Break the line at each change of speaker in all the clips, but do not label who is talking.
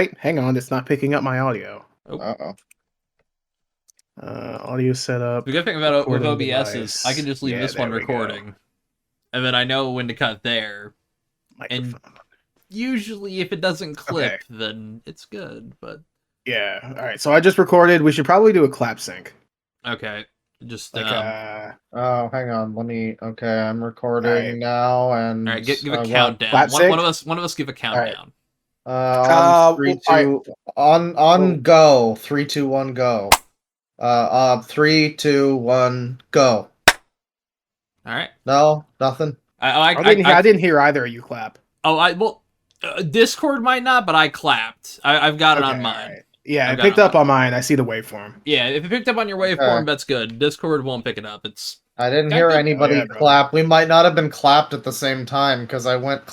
Wait, hang on, it's not picking up my audio.
Oh.
Uh-oh.
Audio setup.
The good thing about with
recording
OBS
device.
is I can just leave
Yeah,
this one
there we go.
recording, and then I know when to cut there.
Microphone.
And usually, if it doesn't clip,
Okay.
then it's good. But
Yeah, alright, so I just recorded. We should probably do a clap sync.
okay, just
Like,
Oh, hang on. Okay, I'm recording
Alright.
now, and
all right, give a
what?
countdown.
Clap sync?
One of us give a countdown.
On three,
well,
two, on go. 3, 2, 1, go. 3, 2, 1, go.
All right.
No, nothing.
I didn't hear either of you clap.
Discord might not, but I clapped. I've got it on mine.
Alright. Yeah,
I've
it
got
picked
it
up on mine. I see the waveform.
Yeah, if it picked up on your waveform, that's good. Discord won't pick it up.
I didn't hear anybody clap. We might not have been clapped at the same time because I went.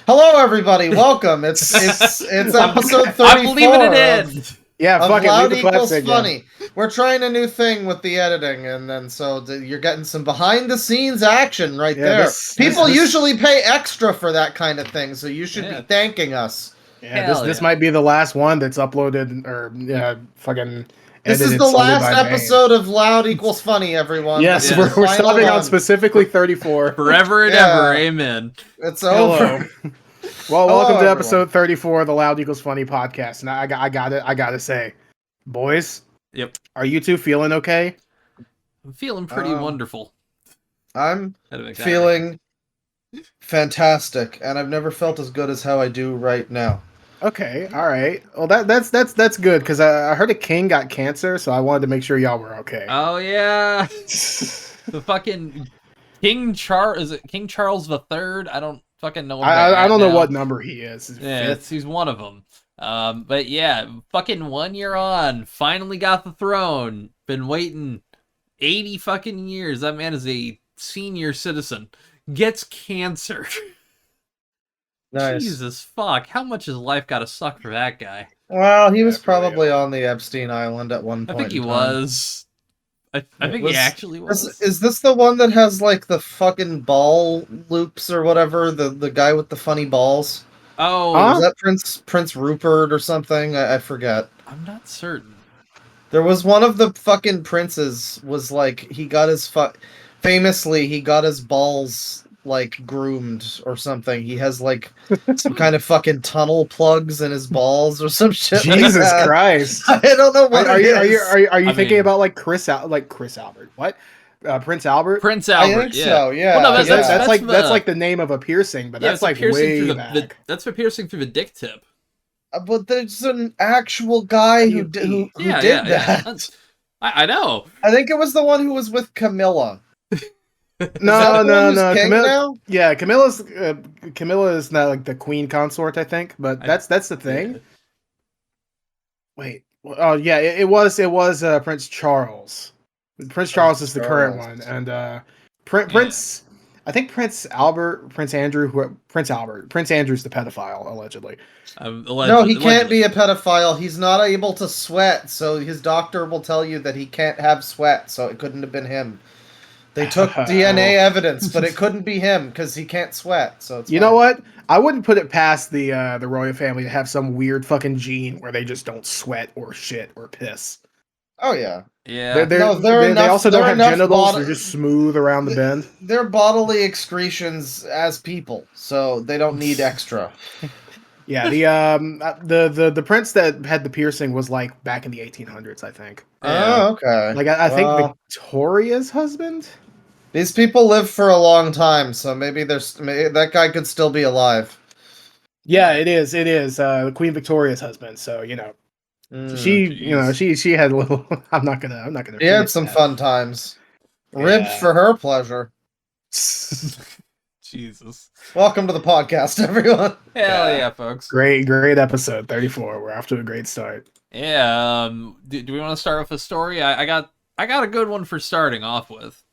Hello, everybody. Welcome. It's episode 34.
I'm leaving it in.
Yeah, fuck it.
Loud
Leave the clap
equals
sync
funny. We're trying a new thing with the editing, and then so you're getting some behind the scenes action right there. People usually pay extra for that kind of thing, so you should be thanking us.
Yeah, this might be the last one that's uploaded or fucking.
This is the last episode of Loud Equals Funny, everyone.
Yes, we're stopping on specifically 34.
Forever and ever, amen.
It's over.
Well, welcome to episode 34 of the Loud Equals Funny podcast. And I gotta say, boys.
Yep.
Are you two feeling okay?
I'm feeling pretty wonderful.
I'm feeling fantastic, and I've never felt as good as how I do right now.
Okay, all right. Well, that's good because I heard a king got cancer, so I wanted to make sure y'all were okay.
Oh yeah, the fucking King Charles, is it King Charles the Third? I don't fucking know.
I don't know what number he is.
Yeah, he's one of them. But yeah, fucking 1 year on, finally got the throne. Been waiting 80 fucking years. That man is a senior citizen. Gets cancer.
Nice.
Jesus fuck, how much has life gotta suck for that guy?
Well, he was probably on the Epstein Island at one point.
I think he was. I think he actually was.
Is this the one that has like the fucking ball loops or whatever? The guy with the funny balls?
Oh,
is that Prince Rupert or something? I forget.
I'm not certain.
There was one of the fucking princes was like he got his famously he got his balls like groomed or something. He has like some kind of fucking tunnel plugs in his balls or some shit.
Jesus Christ!
I don't know what.
Are you thinking about like Chris Albert? What? Prince Albert?
Prince Albert.
I think so. Yeah.
Well, no,
that's like the name of a piercing, but that's like way back.
That's a piercing through the dick tip.
But there's an actual guy who did that.
I know.
I think it was the one who was with Camilla.
No.
Camilla.
Yeah, Camilla is not like the queen consort, I think, but that's the thing. Yeah. Wait. Oh yeah, it was Prince Charles. Prince Charles is the current one, and Prince. I think Prince Andrew's the pedophile, allegedly.
No, he can't be a pedophile. He's not able to sweat, so his doctor will tell you that he can't have sweat, so it couldn't have been him. They took DNA evidence, but it couldn't be him because he can't sweat. So it's
you know what? I wouldn't put it past the royal family to have some weird fucking gene where they just don't sweat or shit or piss.
Oh yeah,
yeah.
They also don't have genitals. They're just smooth around the bend.
They're bodily excretions as people, so they don't need extra.
Yeah, the prince that had the piercing was like back in the 1800s, I think.
Oh, okay.
Like I think Victoria's husband.
These people live for a long time, so maybe that guy could still be alive. Yeah,
it is. Queen Victoria's husband. So she had a little. I'm not gonna.
She had some fun times. Ribbed for her pleasure.
Jesus.
Welcome to the podcast, everyone.
Hell yeah, folks.
Great episode 34. We're off to a great start.
Yeah. Do we want to start with a story? I got a good one for starting off with.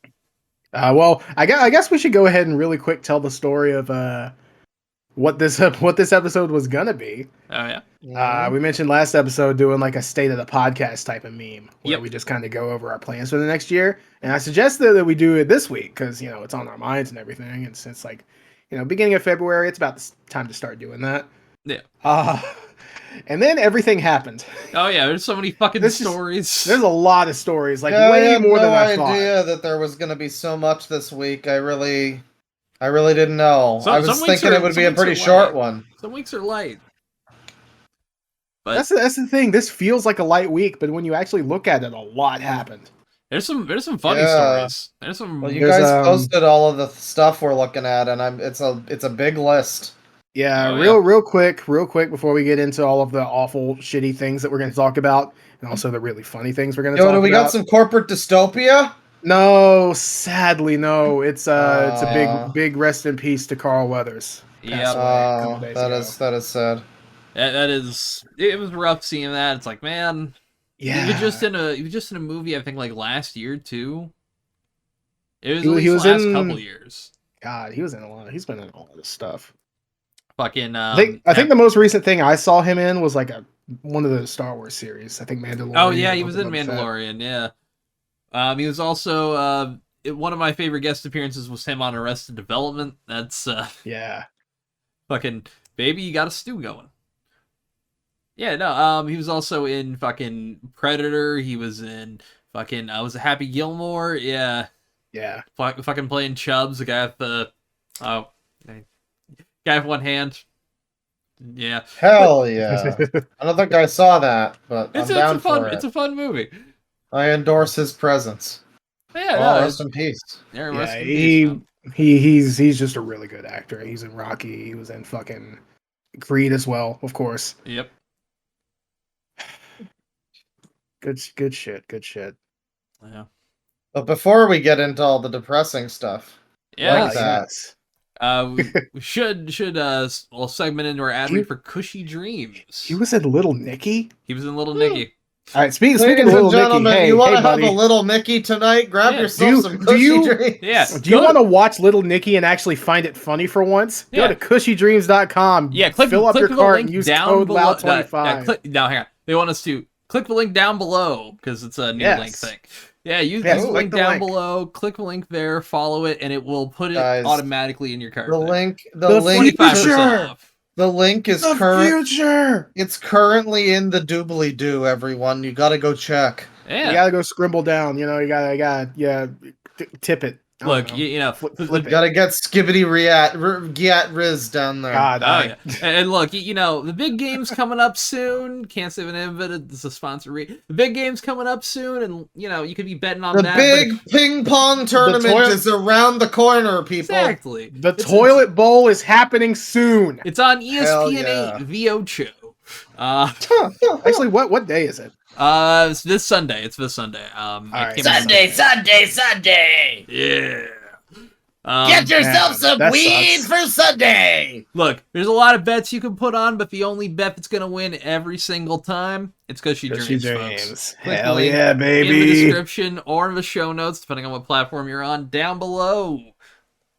Well, I guess we should go ahead and really quick tell the story of what this episode was gonna be.
Oh yeah.
We mentioned last episode doing like a state of the podcast type of meme where we just kind of go over our plans for the next year, and I suggested that we do it this week because it's on our minds and everything, and since like beginning of February, it's about time to start doing that.
Yeah.
And then everything happened.
Oh yeah, there's so many fucking
This is-
stories.
There's a lot of stories, like
Yeah, I
way
had
more
no
than I thought.
idea that there was going to be so much this week. I really didn't know. I was thinking it would be a pretty short one.
Some weeks are light. But
That's the thing. This feels like a light week, but when you actually look at it, a lot happened.
there's some funny
Yeah.
stories. There's some.
Well, you
There's,
guys posted all of the stuff we're looking at, and it's a big list.
Yeah,
Oh,
real quick before we get into all of the awful, shitty things that we're going to talk about, and also the really funny things we're going to talk
Yo, do we
about.
got some corporate dystopia?
No, sadly, no. It's a
Aw.
big rest in peace to Carl Weathers.
Yep.
Passed away a couple
Oh,
days
that
ago.
is sad.
That is. It was rough seeing that. It's like, man.
Yeah,
He was just in a movie. I think like last year too. It was
He
at least
was
the last
in-
couple years.
God, he was in a lot. He's been in a lot of stuff.
Fucking.
I think the most recent thing I saw him in was like one of the Star Wars series. I think Mandalorian.
Oh yeah, he
or
was in
something like that.
Mandalorian. Yeah. He was also one of my favorite guest appearances was him on Arrested Development. That's
Yeah,
fucking baby, you got a stew going. Yeah, no. He was also in fucking Predator. He was in fucking. Was it Happy Gilmore? Yeah.
yeah.
Fucking playing Chubbs, the guy with the guy with one hand. Yeah.
Hell yeah! I don't think I saw that, but I'm down for it.
It's a fun movie.
I endorse his presence.
Yeah,
Well,
no,
rest in peace.
yeah,
Yeah,
rest in peace, man.
he's just a really good actor. He's in Rocky. He was in fucking Creed as well, of course.
Yep.
Good shit.
Yeah.
But before we get into all the depressing stuff,
Yeah.
Like that.
Yes.
We should we'll segment into our ad read for Cushy Dreams.
He was in Little Nicky.
He was in Little Nicky.
All right, speaking
ladies
of
and
Little Nicky,
gentlemen,
hey,
you want to
hey,
have
buddy.
a little Nicky tonight? Grab
Yeah.
yourself some
do
cushy
you-
dreams.
Yeah.
Do you want to watch Little Nicky and actually find it funny for once?
Yeah.
Go to cushydreams.com.
Yeah,
fill up your
the
cart
link
and use
down
code
below.
LOUD25.
No, hang on. They want us to click the link down below because it's a new
Yes.
link thing. Yeah, use
Yes,
the
click
link
the
down
link.
below. Click the link there. Follow it, and it will put it
Guys,
automatically in your cart.
The link,
The
the link,
future.
25% off.
the link is
The
current.
future.
It's currently in the doobly doo. Everyone, you gotta go check.
Yeah.
You gotta go scrimble down. You know, you gotta tip it. I don't
Look,
know.
you know,
Flip
You
it.
gotta get skibbity Giat Riz down there.
God,
Oh yeah, and look, you know the big game's coming up soon. Can't say the name of it. It's a sponsor. The big game's coming up soon, and you know you could be betting on
The
that.
big ping pong tournament
toilet-
is around the corner, people.
exactly.
The
It's-
toilet bowl is happening soon.
It's on ESPN
yeah.
8 VOCHO.
Actually, what day is it?
It's this Sunday. It's this Sunday. I
right.
can't remember.
Sunday.
Yeah.
Get yourself some
that
weed
sucks.
for Sunday.
Look, there's a lot of bets you can put on, but the only bet that's gonna win every single time, it's Cushy
Cushy
Dreams, folks.
Dreams.
Click the
Hell
link
yeah,
in the
baby.
description or in the show notes, depending on what platform you're on, down below.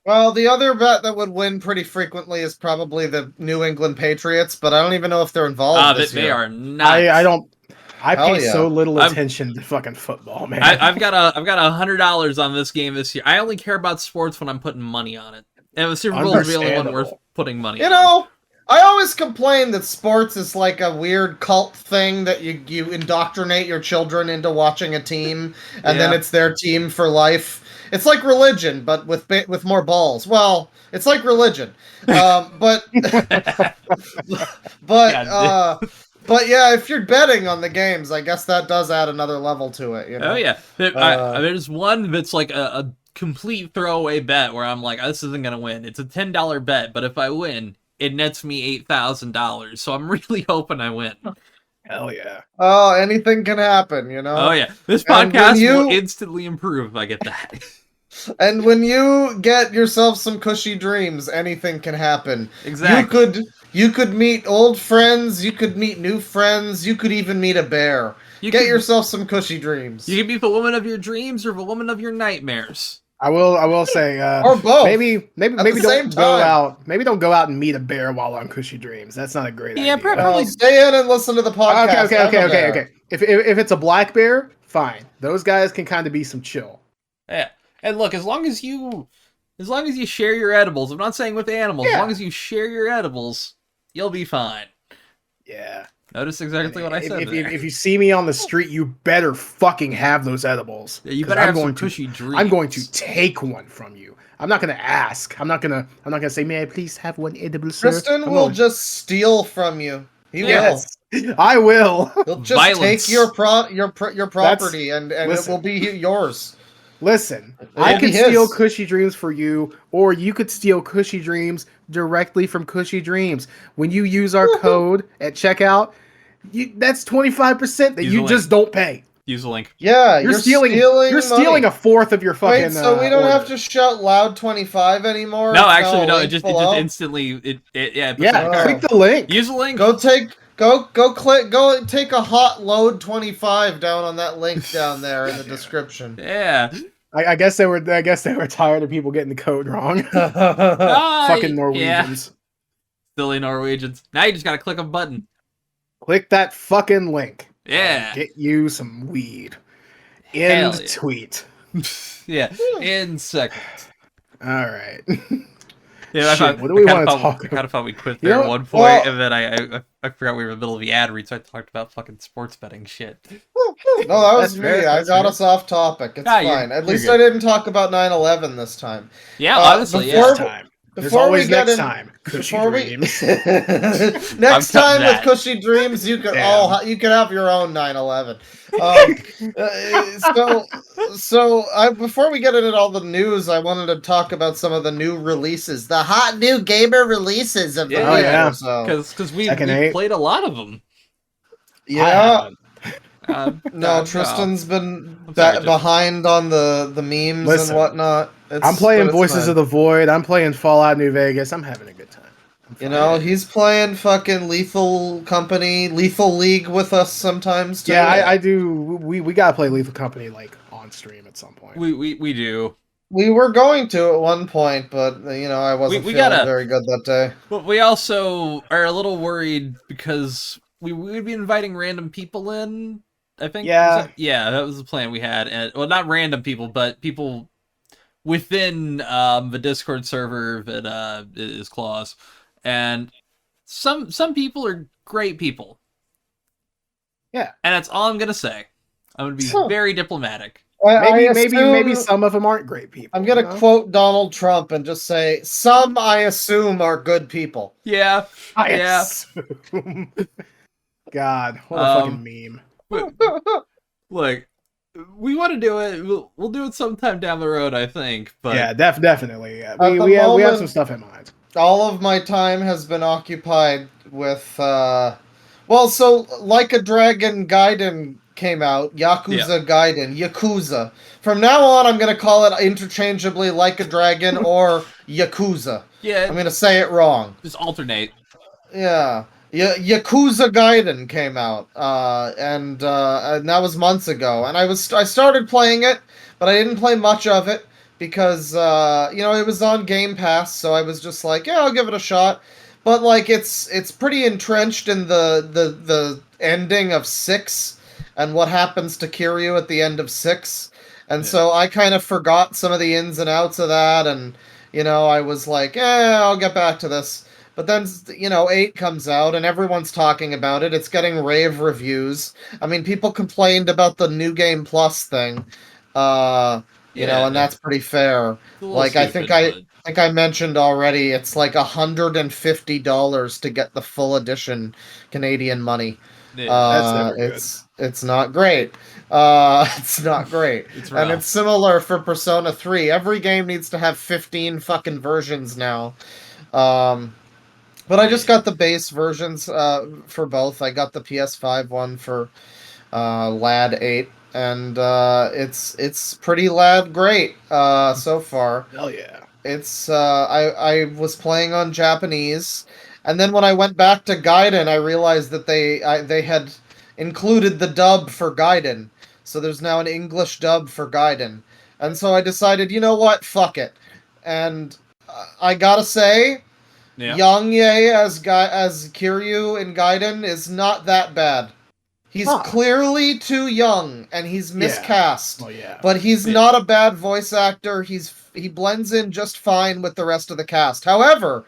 Well, the other bet that would win pretty frequently is probably the New England Patriots, but I don't even know if they're involved this
They
year.
are not.
I don't. I
Hell
pay
yeah.
so little
I've-
attention to fucking football, man.
I've got $100 on this game this year. I only care about sports when I'm putting money on it, and the Super Bowl is the only one worth
Understandable.
putting money.
You
on.
know, I always complain that sports is like a weird cult thing that you indoctrinate your children into watching a team, and then
Yeah.
it's their team for life. It's like religion, but with more balls. Well, it's like religion, but but yeah, if you're betting on the games, I guess that does add another level to it. You know?
Oh yeah, there's one that's like a complete throwaway bet where I'm like, this isn't gonna win. It's a $10 bet, but if I win, it nets me $8,000. So I'm really hoping I win.
Hell yeah.
Oh, anything can happen, you know.
Oh yeah, this
And when
podcast
you-
will instantly improve if I get that.
And when you get yourself some cushy dreams, anything can happen.
Exactly.
You could meet old friends, you could meet new friends, you could even meet a bear. Get yourself some cushy dreams.
You can be the woman of your dreams or the woman of your nightmares.
I will say,
Or both.
Maybe
the
don't
same
go
time.
out. Maybe don't go out and meet a bear while on Cushy Dreams. That's not a great
Yeah,
idea.
probably.
Stay in and listen to the podcast.
Okay. If it's a black bear, fine. Those guys can kind of be some chill.
Yeah. And look, as long as you share your edibles, I'm not saying with animals, as
Yeah.
long as you share your edibles, you'll be fine.
Yeah.
Notice exactly what I said there.
If you see me on the street, you better fucking have those edibles.
Yeah, you
'Cause
better have some cushy dreams.
I'm going to take one from you. I'm not gonna ask. I'm not gonna say, may I please have one edible, sir?
Tristan will just steal from you. He
Yes, I will.
will. He'll just
Violence.
take your property and it will be yours.
Listen,
It
I
will be
could steal
his.
Cushy Dreams for you, or you could steal Cushy Dreams directly from Cushy Dreams. When you use our code at checkout, that's 25% that
Use
you
the
just don't pay.
Use a link.
Yeah,
You're stealing
money.
a fourth of your fucking.
Wait, so we don't
order.
have to shout loud 25 anymore?
No,
It's
actually,
now a
no. It
link
just
below?
instantly
Yeah,
Oh.
click the link.
Use a link.
Go take a hot load 25 down on that link down there in the description.
Yeah.
I guess they were tired of people getting the code wrong. Fucking Norwegians.
Silly Norwegians. Now you just gotta click a button.
Click that fucking link.
Yeah.
Get you some weed.
Hell
End
yeah.
tweet.
Yeah. In seconds.
All right.
Yeah,
Shit, what do we want to talk
I
about?
kind of thought we quit
You
there
know
at
what?
one point,
Well-
and then I forgot we were in the middle of the ad read, so I talked about fucking sports betting shit.
No, that was
That's
me.
fair,
I
that's
got
fair.
us off topic. It's
Ah, you're-
fine. At
you're
least
good.
I didn't talk about 9/11 this time.
Yeah,
Uh,
honestly,
before-
yeah.
Next time. There's
Before we
always
get
next
in-
time. Cushy
Before we
dreams.
next
cut
time
that.
with Cushy Dreams, you can
Damn.
you can have your own 9/11. Before we get into all the news, I wanted to talk about some of the new releases, the hot new gamer releases of the
Yeah.
Oh,
week
yeah.
or so.
Because we
Second eight.
played a lot of them.
Yeah,
I
no, Tristan's been
I'm sorry, Justin.
behind on the memes
Listen,
and whatnot.
I'm playing Voices of the Void. I'm playing Fallout New Vegas. I'm having a good time.
You know, he's playing fucking Lethal League with us sometimes too.
Yeah, I do. We gotta play Lethal Company like on stream at some point.
We do.
We were going to at one point, but you know, I wasn't
We
feeling
gotta-
very good that day.
But we also are a little worried because we would be inviting random people in, I think.
Yeah.
That was the plan we had. And, well, not random people, but people within the Discord server that is Claws. And some people are great people.
Yeah.
And that's all I'm going to say. I'm going to be
Huh.
very diplomatic.
Maybe some of them aren't great people.
I'm gonna
you know?
quote Donald Trump and just say, "Some I assume are good people."
Yeah.
I
Yeah.
assume. God, what a fucking meme.
Look, we want to do it. We'll do it sometime down the road, I think. But
Yeah, definitely. Yeah.
At the
We have
moment-
some stuff in mind.
All of my time has been occupied with, so Like a Dragon Gaiden came out, Yakuza Gaiden, Yakuza. From now on, I'm gonna call it interchangeably Like a Dragon or Yakuza.
yeah,
I'm gonna say it wrong.
just alternate.
Yeah. Yakuza Gaiden came out, and that was months ago. And I started playing it, but I didn't play much of it because it was on Game Pass, so I was just like, yeah, I'll give it a shot. But like, it's pretty entrenched in the ending of 6 and what happens to Kiryu at the end of 6, and so I kind of forgot some of the ins and outs of that, and I was like, I'll get back to this. But then, 8 comes out, and everyone's talking about it. It's getting rave reviews. I mean, people complained about the New Game Plus thing, and that's pretty fair.
It's a little
Like, I
stupid,
think I mentioned already, it's like $150 to get the full edition Canadian money.
but, yeah,
That's never good.
It's not great. It's not great.
it's
And
rough.
it's similar for Persona 3. Every game needs to have 15 fucking versions now. But I just got the base versions for both. I got the PS5 one for Lad 8, and it's pretty lad great so far.
Hell yeah.
It's I was playing on Japanese, and then when I went back to Gaiden, I realized that they had included the dub for Gaiden, so there's now an English dub for Gaiden, and so I decided, you know what, fuck it, and I gotta say,
Yeah.
Yang Ye as Kiryu in Gaiden is not that bad. He's
Huh.
clearly too young, and he's miscast.
Oh yeah.
But he's
Yeah.
not a bad voice actor. He blends in just fine with the rest of the cast. However,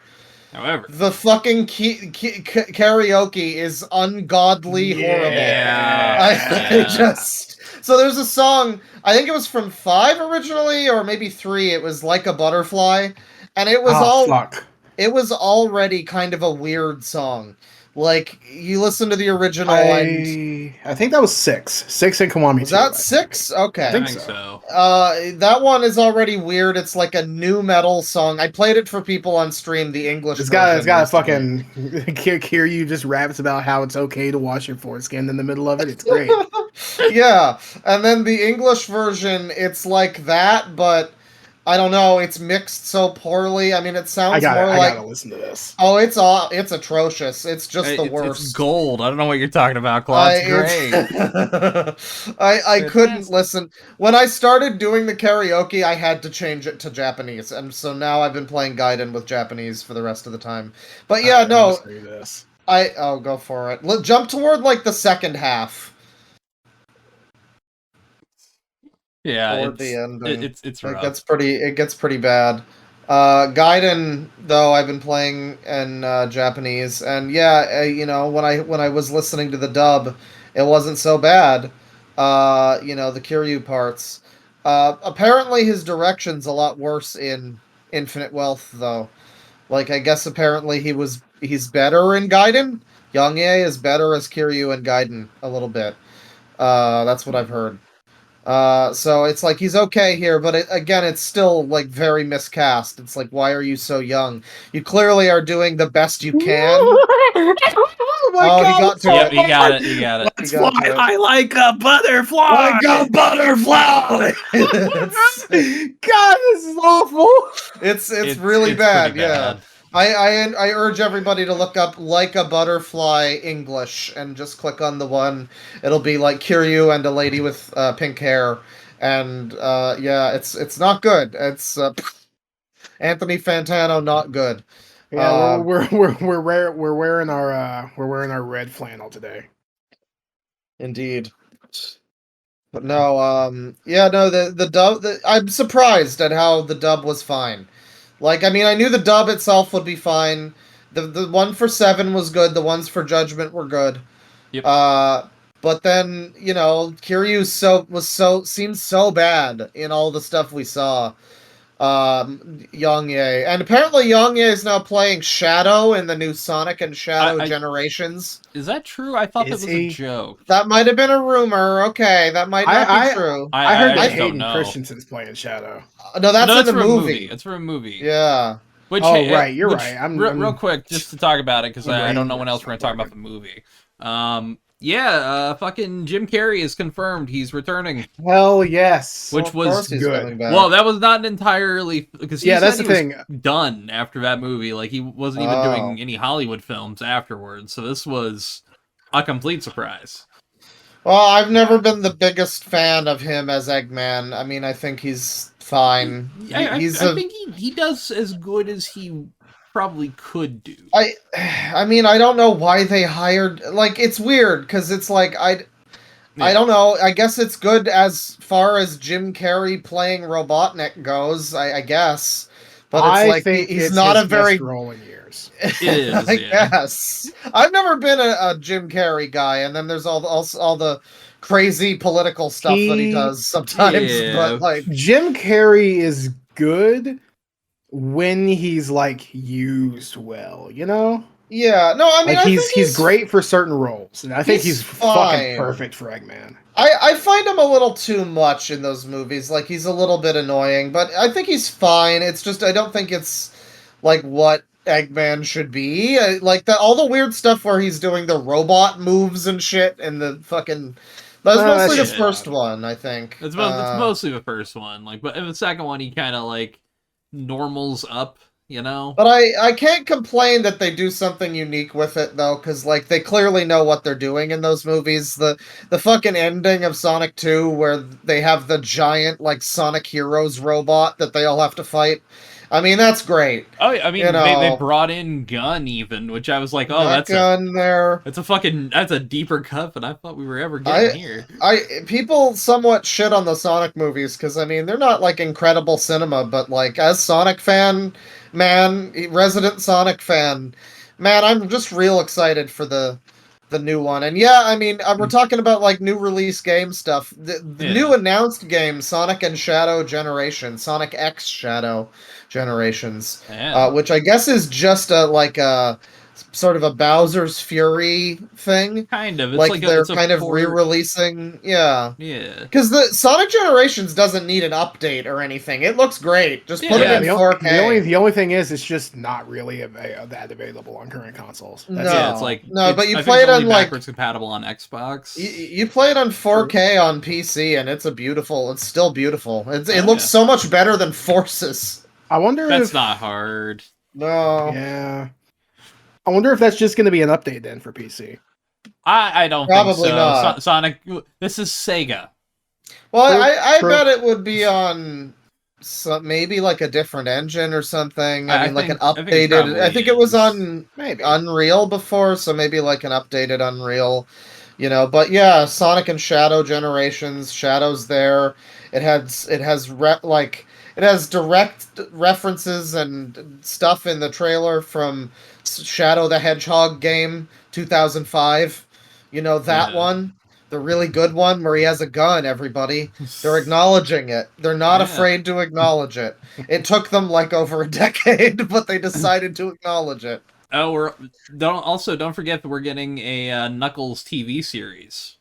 However,
the fucking karaoke is ungodly horrible. I just so there's a song, I think it was from 5 originally, or maybe 3. It was Like a Butterfly, and it was
fuck.
it was already kind of a weird song. Like, you listen to the original and
I think that was 6. 6 in Kiwami
was
2.
that 6? Okay.
I think
I think
so.
so.
That one is already weird. It's like a new metal song. I played it for people on stream, the English
It's
version.
got a fucking Kiryu just raps about how it's okay to wash your foreskin in the middle of it. It's great.
Yeah, and then the English version, it's like that, but I don't know, it's mixed so poorly. I mean, it sounds more
I
like
gotta listen to this.
oh, it's atrocious. It's just the worst.
It's gold. I don't know what you're talking about, Claude. It's great.
I couldn't listen. When I started doing the karaoke, I had to change it to Japanese, and so now I've been playing Gaiden with Japanese for the rest of the time. But yeah, no, go for it. Jump toward like the second half.
Yeah,
Toward the end,
it's rough.
It gets pretty bad. Gaiden, though, I've been playing in Japanese, and yeah, you know, when I was listening to the dub, it wasn't so bad. You know, the Kiryu parts. Apparently, his direction's a lot worse in Infinite Wealth, though. Like, I guess apparently he's better in Gaiden. Yongye is better as Kiryu in Gaiden a little bit. That's what I've heard. So it's like he's okay here, but again, it's still like very miscast. It's like, why are you so young? You clearly are doing the best you can.
Oh my God,
he got to
Yep,
it.
he got it. He got it.
Let's fly high like a butterfly.
Like a butterfly.
God, this is awful.
It's really bad.
pretty
Yeah.
bad.
I urge everybody to look up Like a Butterfly English and just click on the one. It'll be like Kiryu and a lady with pink hair, and yeah, it's not good. It's Anthony Fantano, not good.
Yeah, we're wearing our red flannel today.
Indeed. But no, yeah, no, the dub. I'm surprised at how the dub was fine. Like, I mean, I knew the dub itself would be fine. The one for 7 was good. The ones for Judgment were good.
Yep.
But then, you know, Kiryu seemed so bad in all the stuff we saw. Yongye. And apparently Yongye is now playing Shadow in the new Sonic and Shadow Generations.
Is that true? I thought that was a joke.
That might have been a rumor. Okay, that might not be true.
I heard that
just don't
Hayden
know.
Christensen's playing Shadow.
No, that's in the
for
movie.
It's for a movie.
Yeah.
Which,
right, you're right. I'm
real quick, just to talk about it, because I don't know when else we're going to talk about the movie. Yeah, fucking Jim Carrey is confirmed. He's returning.
Hell yes.
Which was
good.
Well, that was not entirely... Because
that's the thing.
Done after that movie. Like, he wasn't even doing any Hollywood films afterwards. So this was a complete surprise.
Well, I've never been the biggest fan of him as Eggman. I mean, I think he's fine.
I think he does as good as he probably could do.
I mean, I don't know why they hired... Like, it's weird, because it's like, I don't know. I guess it's good as far as Jim Carrey playing Robotnik goes, I guess. But it's like, he's not a very...
best role in years.
It is,
I guess. I've never been a Jim Carrey guy, and then there's all the crazy political stuff that he does sometimes.
Yeah.
But like,
Jim Carrey is good when he's like used well, you know?
Yeah, no, I mean,
like,
I
he's
think
he's great for certain roles, and I think he's fucking perfect for Eggman.
I find him a little too much in those movies. Like, he's a little bit annoying, but I think he's fine. It's just I don't think it's like what Eggman should be. Like all the weird stuff where he's doing the robot moves and shit, and the fucking. That was mostly the first one, I think.
It's mostly the first one. Like, but in the second one, he kind of like normals up, you know.
But I can't complain that they do something unique with it, though, because like they clearly know what they're doing in those movies. The fucking ending of Sonic 2, where they have the giant like Sonic Heroes robot that they all have to fight, I mean, that's great.
Oh, I mean,
You
they
know,
brought in Gun even, which I was like, oh,
that gun there.
that's a deeper cut than I thought we were ever getting here.
People somewhat shit on the Sonic movies because I mean they're not like incredible cinema, but like as Sonic fan, man, resident Sonic fan, man, I'm just real excited for the new one. And yeah, I mean we're talking about like new release game stuff. The new announced game, Sonic and Shadow Generation, Sonic X Shadow Generations, which I guess is just a sort of a Bowser's Fury thing.
Kind of. It's
like they're
it's a
kind of
port.
re-releasing, yeah.
Yeah.
Because the Sonic Generations doesn't need an update or anything. It looks great. Just put it in 4K.
The only thing is, it's just not really that available on current consoles.
That's it.
But you play it on
backwards compatible on Xbox.
You play it on 4K on PC, and it's still beautiful. It looks so much better than Forces.
I wonder
that's not hard.
No.
Yeah. I wonder if that's just going to be an update then for PC.
I don't
Probably
think so.
not.
Sonic, this is Sega.
Well, I bet it would be on maybe like a different engine or something. I mean, like an updated. I think it was on maybe Unreal before, so maybe like an updated Unreal. You know, but yeah, Sonic and Shadow Generations. Shadow's there. It has direct references and stuff in the trailer from Shadow the Hedgehog game 2005. You know that one, the really good one where he has a gun. Everybody, they're acknowledging it. They're not afraid to acknowledge it. It took them like over a decade, but they decided to acknowledge it.
Oh, don't forget that we're getting a Knuckles TV series.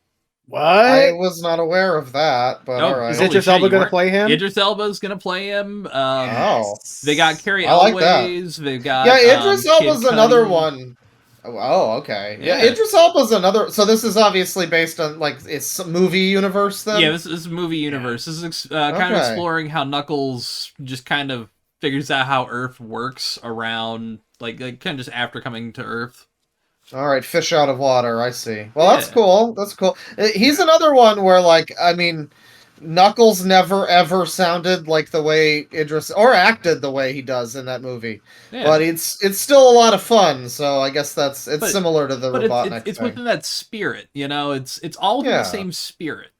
What?
I was not aware of that, but all right.
Is Idris Elba going to play him?
Idris Elba's going to play him. They got Carrie
like
Elways. They've got
Idris Elba's another one. Oh, okay. Yeah, Idris Elba's another. So this is obviously based on like it's movie universe then.
Yeah, this is movie universe. This is kind of exploring how Knuckles just kind of figures out how Earth works around like kind of just after coming to Earth.
All right, fish out of water. I see. Well, that's cool. That's cool. He's another one where, like, I mean, Knuckles never ever sounded like the way Idris or acted the way he does in that movie. Yeah. But it's still a lot of fun. So I guess it's similar to the Robotnik.
It's within that spirit, you know. It's all within the same spirit.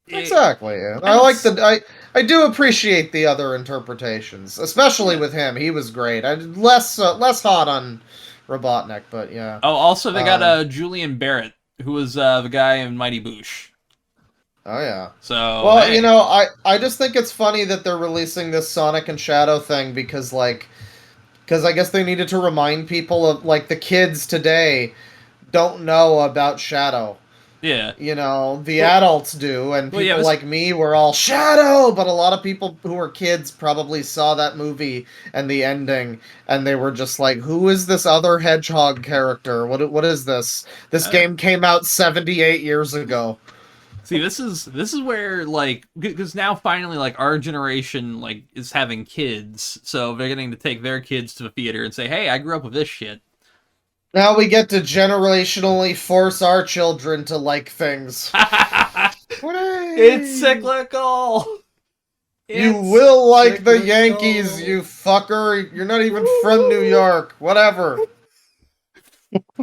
Exactly. Yeah. I do appreciate the other interpretations, especially with him. He was great. Less hot on Robotnik, but yeah.
Oh, also they got Julian Barrett, who was the guy in Mighty Boosh.
Oh yeah.
So
well, you know, I just think it's funny that they're releasing this Sonic and Shadow thing because I guess they needed to remind people of like the kids today don't know about Shadow.
Yeah.
You know, the adults do, and people like me were all Shadow, but a lot of people who were kids probably saw that movie and the ending, and they were just like, who is this other hedgehog character? What is this? This game came out 78 years ago.
See, this is where, like, because now finally, like, our generation, like, is having kids, so they're getting to take their kids to the theater and say, hey, I grew up with this shit.
Now we get to generationally force our children to like things.
It's cyclical!
You will like the Yankees, you fucker. You're not even from New York. Whatever.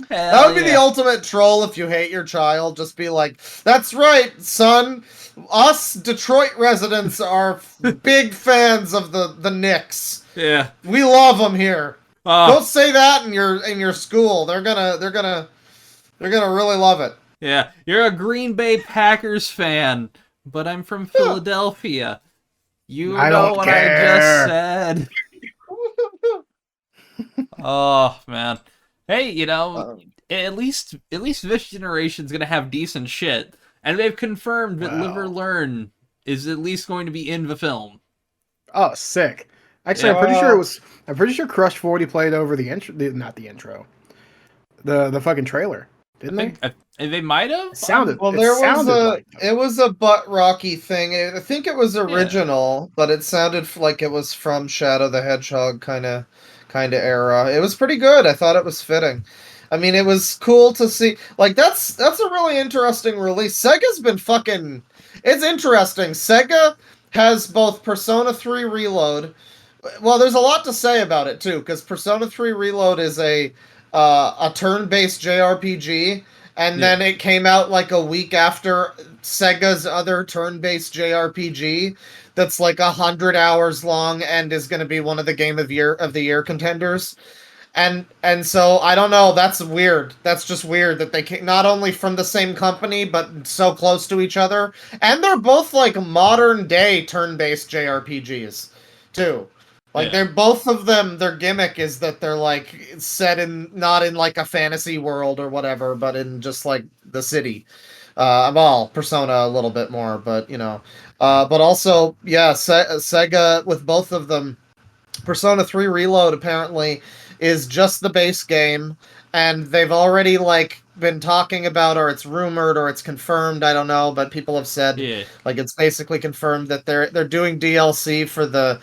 That would be the ultimate troll if you hate your child. Just be like, that's right, son. Us Detroit residents are big fans of the Knicks.
Yeah.
We love them here. Don't say that in your school. They're gonna really love it.
Yeah, you're a Green Bay Packers fan, but I'm from Philadelphia. You know what I just said. Oh man. Hey, you know, at least this generation's gonna have decent shit, and they've confirmed that Live or Learn is at least going to be in the film.
Oh, sick! Actually, I'm pretty sure Crush 40 played over the intro, not the intro, the fucking trailer, didn't they?
They might have.
It was a butt rocky thing. I think it was original, but it sounded like it was from Shadow the Hedgehog kind of era. It was pretty good. I thought it was fitting. I mean, it was cool to see. Like that's a really interesting release. Sega's been fucking. It's interesting. Sega has both Persona 3 Reload, Well, there's a lot to say about it too, because Persona 3 Reload is a turn-based JRPG, and
Yeah.
then it came out like a week after Sega's other turn-based JRPG that's like 100 hours long and is going to be one of the Game of the Year contenders. And so I don't know. That's weird. That's just weird that they came not only from the same company but so close to each other, and they're both like modern day turn-based JRPGs, too. Like
Yeah.
they're both of them. Their gimmick is that they're like set in not in like a fantasy world or whatever, but in just like the city. Well, Persona a little bit more, but you know. But also, yeah, Sega with both of them. Persona 3 Reload apparently is just the base game, and they've already like been talking about, or it's rumored or it's confirmed, I don't know, but people have said
Yeah.
like it's basically confirmed that they're doing DLC for the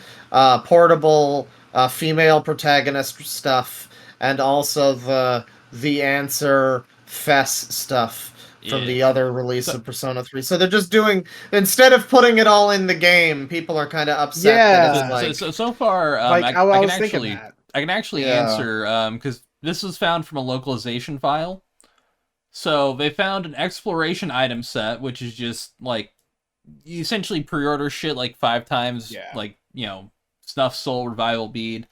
portable female protagonist stuff, and also the answer fess stuff from
Yeah.
the other release
So-
of Persona 3. So they're just doing, instead of putting it all in the game, people are kind of upset that
Yeah.
it's like
So far,
Like
I
I
can
was thinking
actually
that.
I can actually
Yeah.
answer because this was found from a localization file. So they found an exploration item set, which is just like you essentially pre-order shit like 5 times,
Yeah.
like Snuff Soul Revival Bead.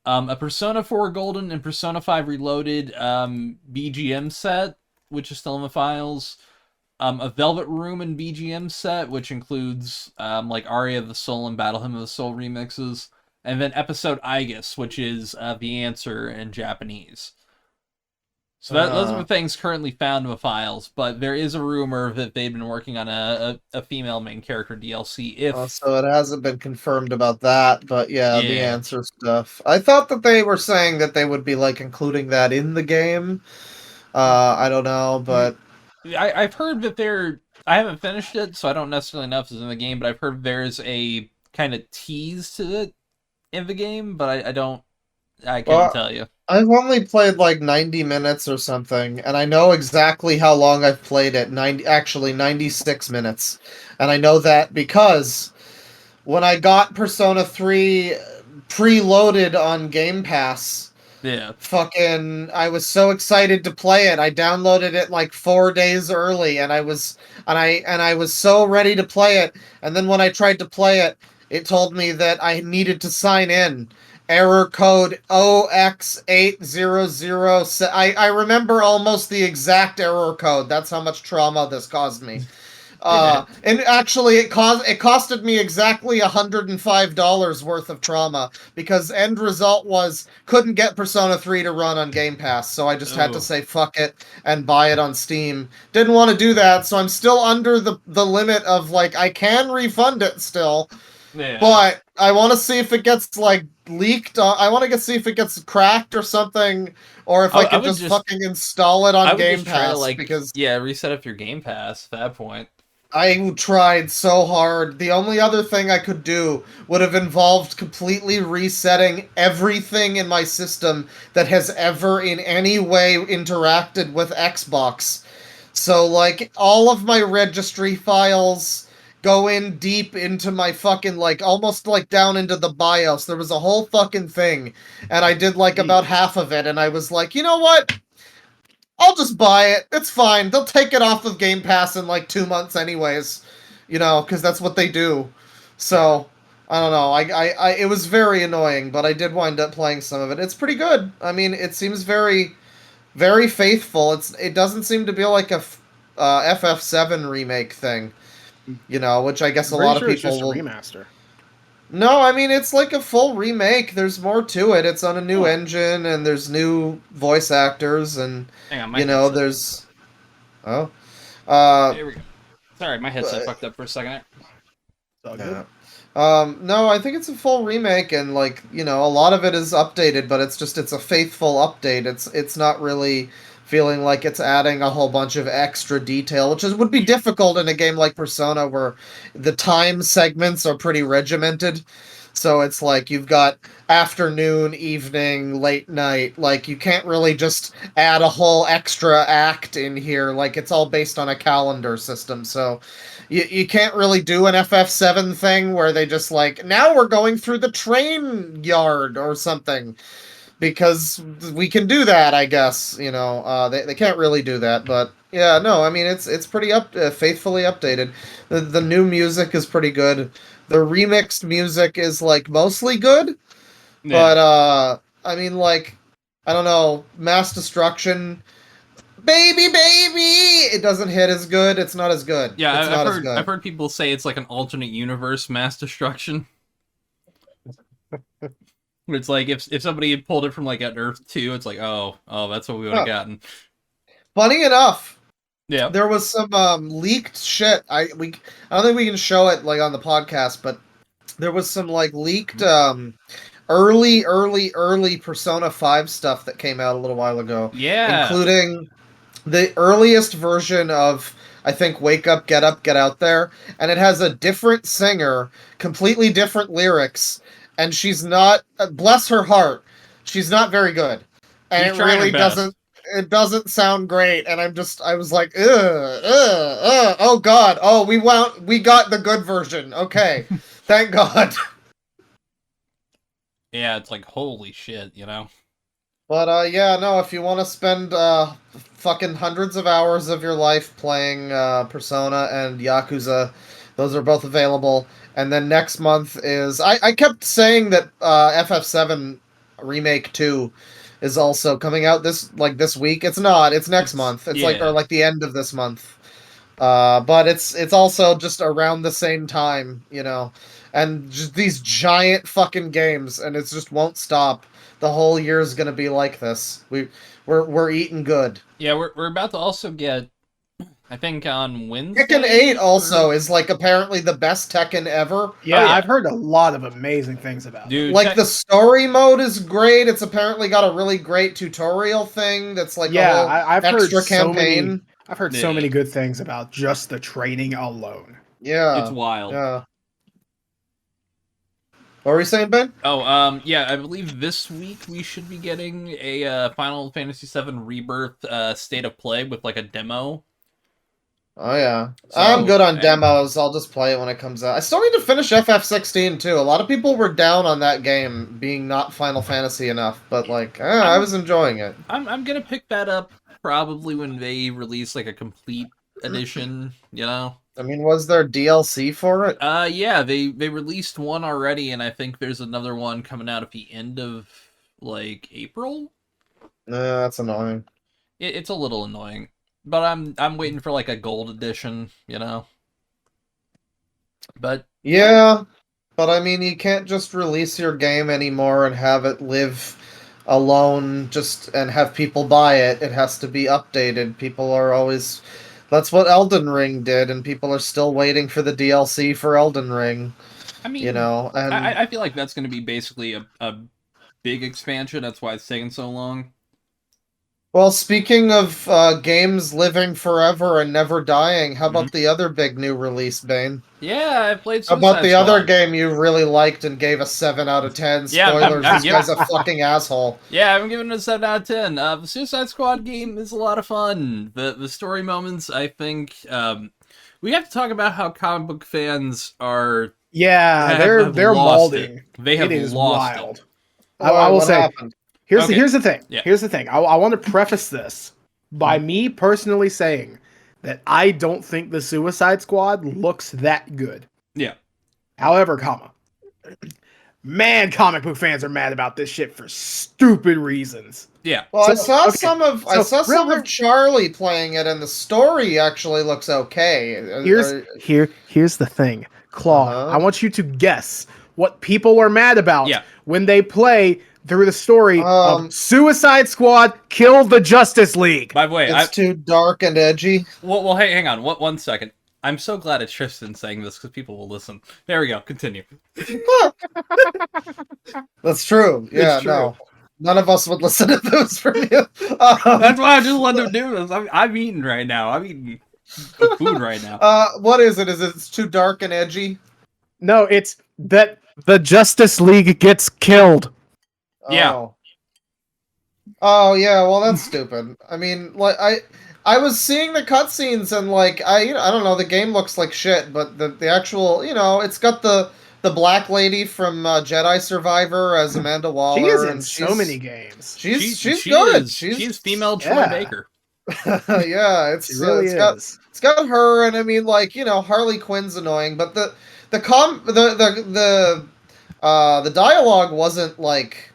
A Persona 4 Golden and Persona 5 Reloaded BGM set, which is still in the files. A Velvet Room and BGM set, which includes like Aria of the Soul and Battle Hymn of the Soul remixes. And then Episode Igus, which is The Answer in Japanese. So those are the things currently found in the files, but there is a rumor that they've been working on a female main character DLC.
So it hasn't been confirmed about that, but yeah, the
Yeah.
answer stuff. I thought that they were saying that they would be like including that in the game. I don't know, but
I've heard that I haven't finished it, so I don't necessarily know if it's in the game, but I've heard there's a kind of tease to it in the game, but I couldn't tell you.
I've only played like 90 minutes or something, and I know exactly how long I've played it. 96 minutes. And I know that because when I got Persona 3 preloaded on Game Pass,
Yeah.
I was so excited to play it. I downloaded it like 4 days early, and I was so ready to play it. And then when I tried to play it, it told me that I needed to sign in. Error code OX800. I remember almost the exact error code. That's how much trauma this caused me. And actually, it costed me exactly $105 worth of trauma, because end result was couldn't get Persona 3 to run on Game Pass, so I just had to say fuck it and buy it on Steam. Didn't want to do that, so I'm still under the limit of like I can refund it still, but I want to see if it gets like leaked. I want to see if it gets cracked or something, or if I can just fucking install it on Game Pass, because
reset up your Game Pass at that point.
I tried so hard. The only other thing I could do would have involved completely resetting everything in my system that has ever in any way interacted with Xbox. So, like, all of my registry files go in deep into my fucking, like, almost, like, down into the BIOS. There was a whole fucking thing, and I did, like, about half of it, and I was like, you know what? I'll just buy it. It's fine. They'll take it off of Game Pass in like 2 months anyways, because that's what they do. So, I don't know. It was very annoying, but I did wind up playing some of it. It's pretty good. I mean, it seems very, very faithful. It doesn't seem to be like a FF7 remake thing, which I guess a lot of people will.
It's just a remaster.
No, I mean, it's like a full remake. There's more to it. It's on a new engine, and there's new voice actors, and, there's... Oh.
There we go. Sorry, my headset fucked up for a second.
Yeah. No, I think it's a full remake, and, like, a lot of it is updated, but it's a faithful update. It's not really feeling like it's adding a whole bunch of extra detail, which would be difficult in a game like Persona, where the time segments are pretty regimented. So it's like you've got afternoon, evening, late night. Like you can't really just add a whole extra act in here. Like it's all based on a calendar system. So you can't really do an FF7 thing where they just like, now we're going through the train yard or something. Because we can do that, I guess. They can't really do that, but yeah, no, I mean it's pretty faithfully updated. The new music is pretty good. The remixed music is like mostly good, but I mean like I don't know, Mass Destruction, baby, it doesn't hit as good. It's not as good.
Yeah,
it's not as good.
I've heard people say it's like an alternate universe Mass Destruction. It's like if somebody had pulled it from like an Earth 2, it's like, oh, that's what we would have gotten.
Funny enough,
yeah,
there was some leaked shit. I don't think we can show it like on the podcast, but there was some like leaked early Persona 5 stuff that came out a little while ago.
Yeah,
including the earliest version of I think Wake Up, Get Out There, and it has a different singer, completely different lyrics. And she's not, bless her heart, she's not very good, and it really doesn't. It doesn't sound great, and I was like, oh god, we got the good version. Okay, thank God.
Yeah, it's like holy shit,
But yeah, no, if you want to spend fucking hundreds of hours of your life playing Persona and Yakuza, those are both available. And then next month is I kept saying that FF7 Remake 2 is also coming out this week. It's not. It's next month. It's like the end of this month. But it's also just around the same time, and just these giant fucking games, and it just won't stop. The whole year is gonna be like this. We're eating good.
Yeah, we're about to also get, I think on Wednesday.
Tekken 8 also is like apparently the best Tekken ever.
Yeah, I've heard a lot of amazing things about it.
Dude,
like the story mode is great. It's apparently got a really great tutorial thing that's like a whole
I've
extra
heard
campaign.
I've heard so many good things about just the training alone.
Yeah.
It's wild.
Yeah. What were you saying, Ben?
Oh, yeah, I believe this week we should be getting a Final Fantasy VII Rebirth State of Play with like a demo.
Oh yeah, I'm good on demos. I'll just play it when it comes out. I still need to finish FF16 too. A lot of people were down on that game being not Final Fantasy enough, but like, I was enjoying it.
I'm gonna pick that up probably when they release like a complete edition.
I mean, was there DLC for it?
Yeah, they released one already, and I think there's another one coming out at the end of like April.
That's annoying.
It's a little annoying. But I'm waiting for like a gold edition, But
yeah, but I mean, you can't just release your game anymore and have it live alone and have people buy it. It has to be updated. People are always that's what Elden Ring did, and people are still waiting for the DLC for Elden Ring.
I mean,
and
I feel like that's going to be basically a big expansion. That's why it's taking so long.
Well, speaking of games living forever and never dying, how about the other big new release, Bane?
Yeah, I played
Suicide Squad. How about the other game you really liked and gave a 7 out of 10? Spoilers, this guy's a fucking asshole.
Yeah, I'm giving it a 7 out of 10. The Suicide Squad game is a lot of fun. The story moments, I think... we have to talk about how comic book fans are...
Yeah, they're molding.
They have lost
wild.
it.
I will say...
happened?
Here's the thing.
Yeah.
Here's the thing. I want to preface this by me personally saying that I don't think the Suicide Squad looks that good.
Yeah.
However, man, comic book fans are mad about this shit for stupid reasons.
Yeah.
Well, I saw some of Charlie playing it, and the story actually looks okay.
Here's the thing, Claw. I want you to guess what people are mad about when they play through the story of Suicide Squad killed the Justice League.
By the way,
it's too dark and edgy.
Well, hey, hang on. One second. I'm so glad it's Tristan saying this because people will listen. There we go. Continue.
That's true. Yeah, true. No. None of us would listen to those from you.
That's why I just let them do this. I'm eating right now. I'm eating food right now.
What is it? Is it too dark and edgy?
No, it's that The Justice League gets killed.
Yeah.
Oh yeah, well that's stupid. I mean, like I was seeing the cutscenes and like I don't know, the game looks like shit, but the actual, it's got the black lady from Jedi Survivor as Amanda Waller,
She is in
and
so many games.
she's
She
good.
She's female Troy
Yeah.
Baker.
Yeah,
She really is.
it's got her, and I mean, like, Harley Quinn's annoying, but the dialogue wasn't like,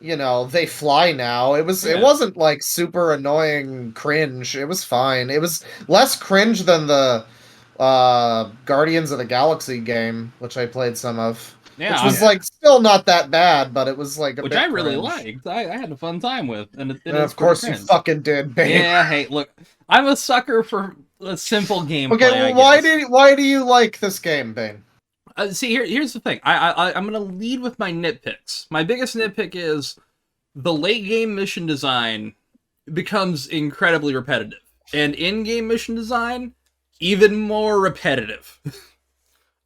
they fly now. It
Yeah.
wasn't like super annoying cringe. It was fine. It was less cringe than the Guardians of the Galaxy game, which I played some of.
Yeah,
Which was
Yeah.
like still not that bad, but it was like a
which
bit
I really
cringe.
liked. I had a fun time with, and it
And
is
of course
pretty
you
cringe.
fucking did, babe.
Yeah, hey, look, I'm a sucker for a simple gameplay.
Okay, well, why do you like this game, Bane?
See, here's the thing. I'm gonna lead with my nitpicks. My biggest nitpick is the late game mission design becomes incredibly repetitive, and in-game mission design even more repetitive.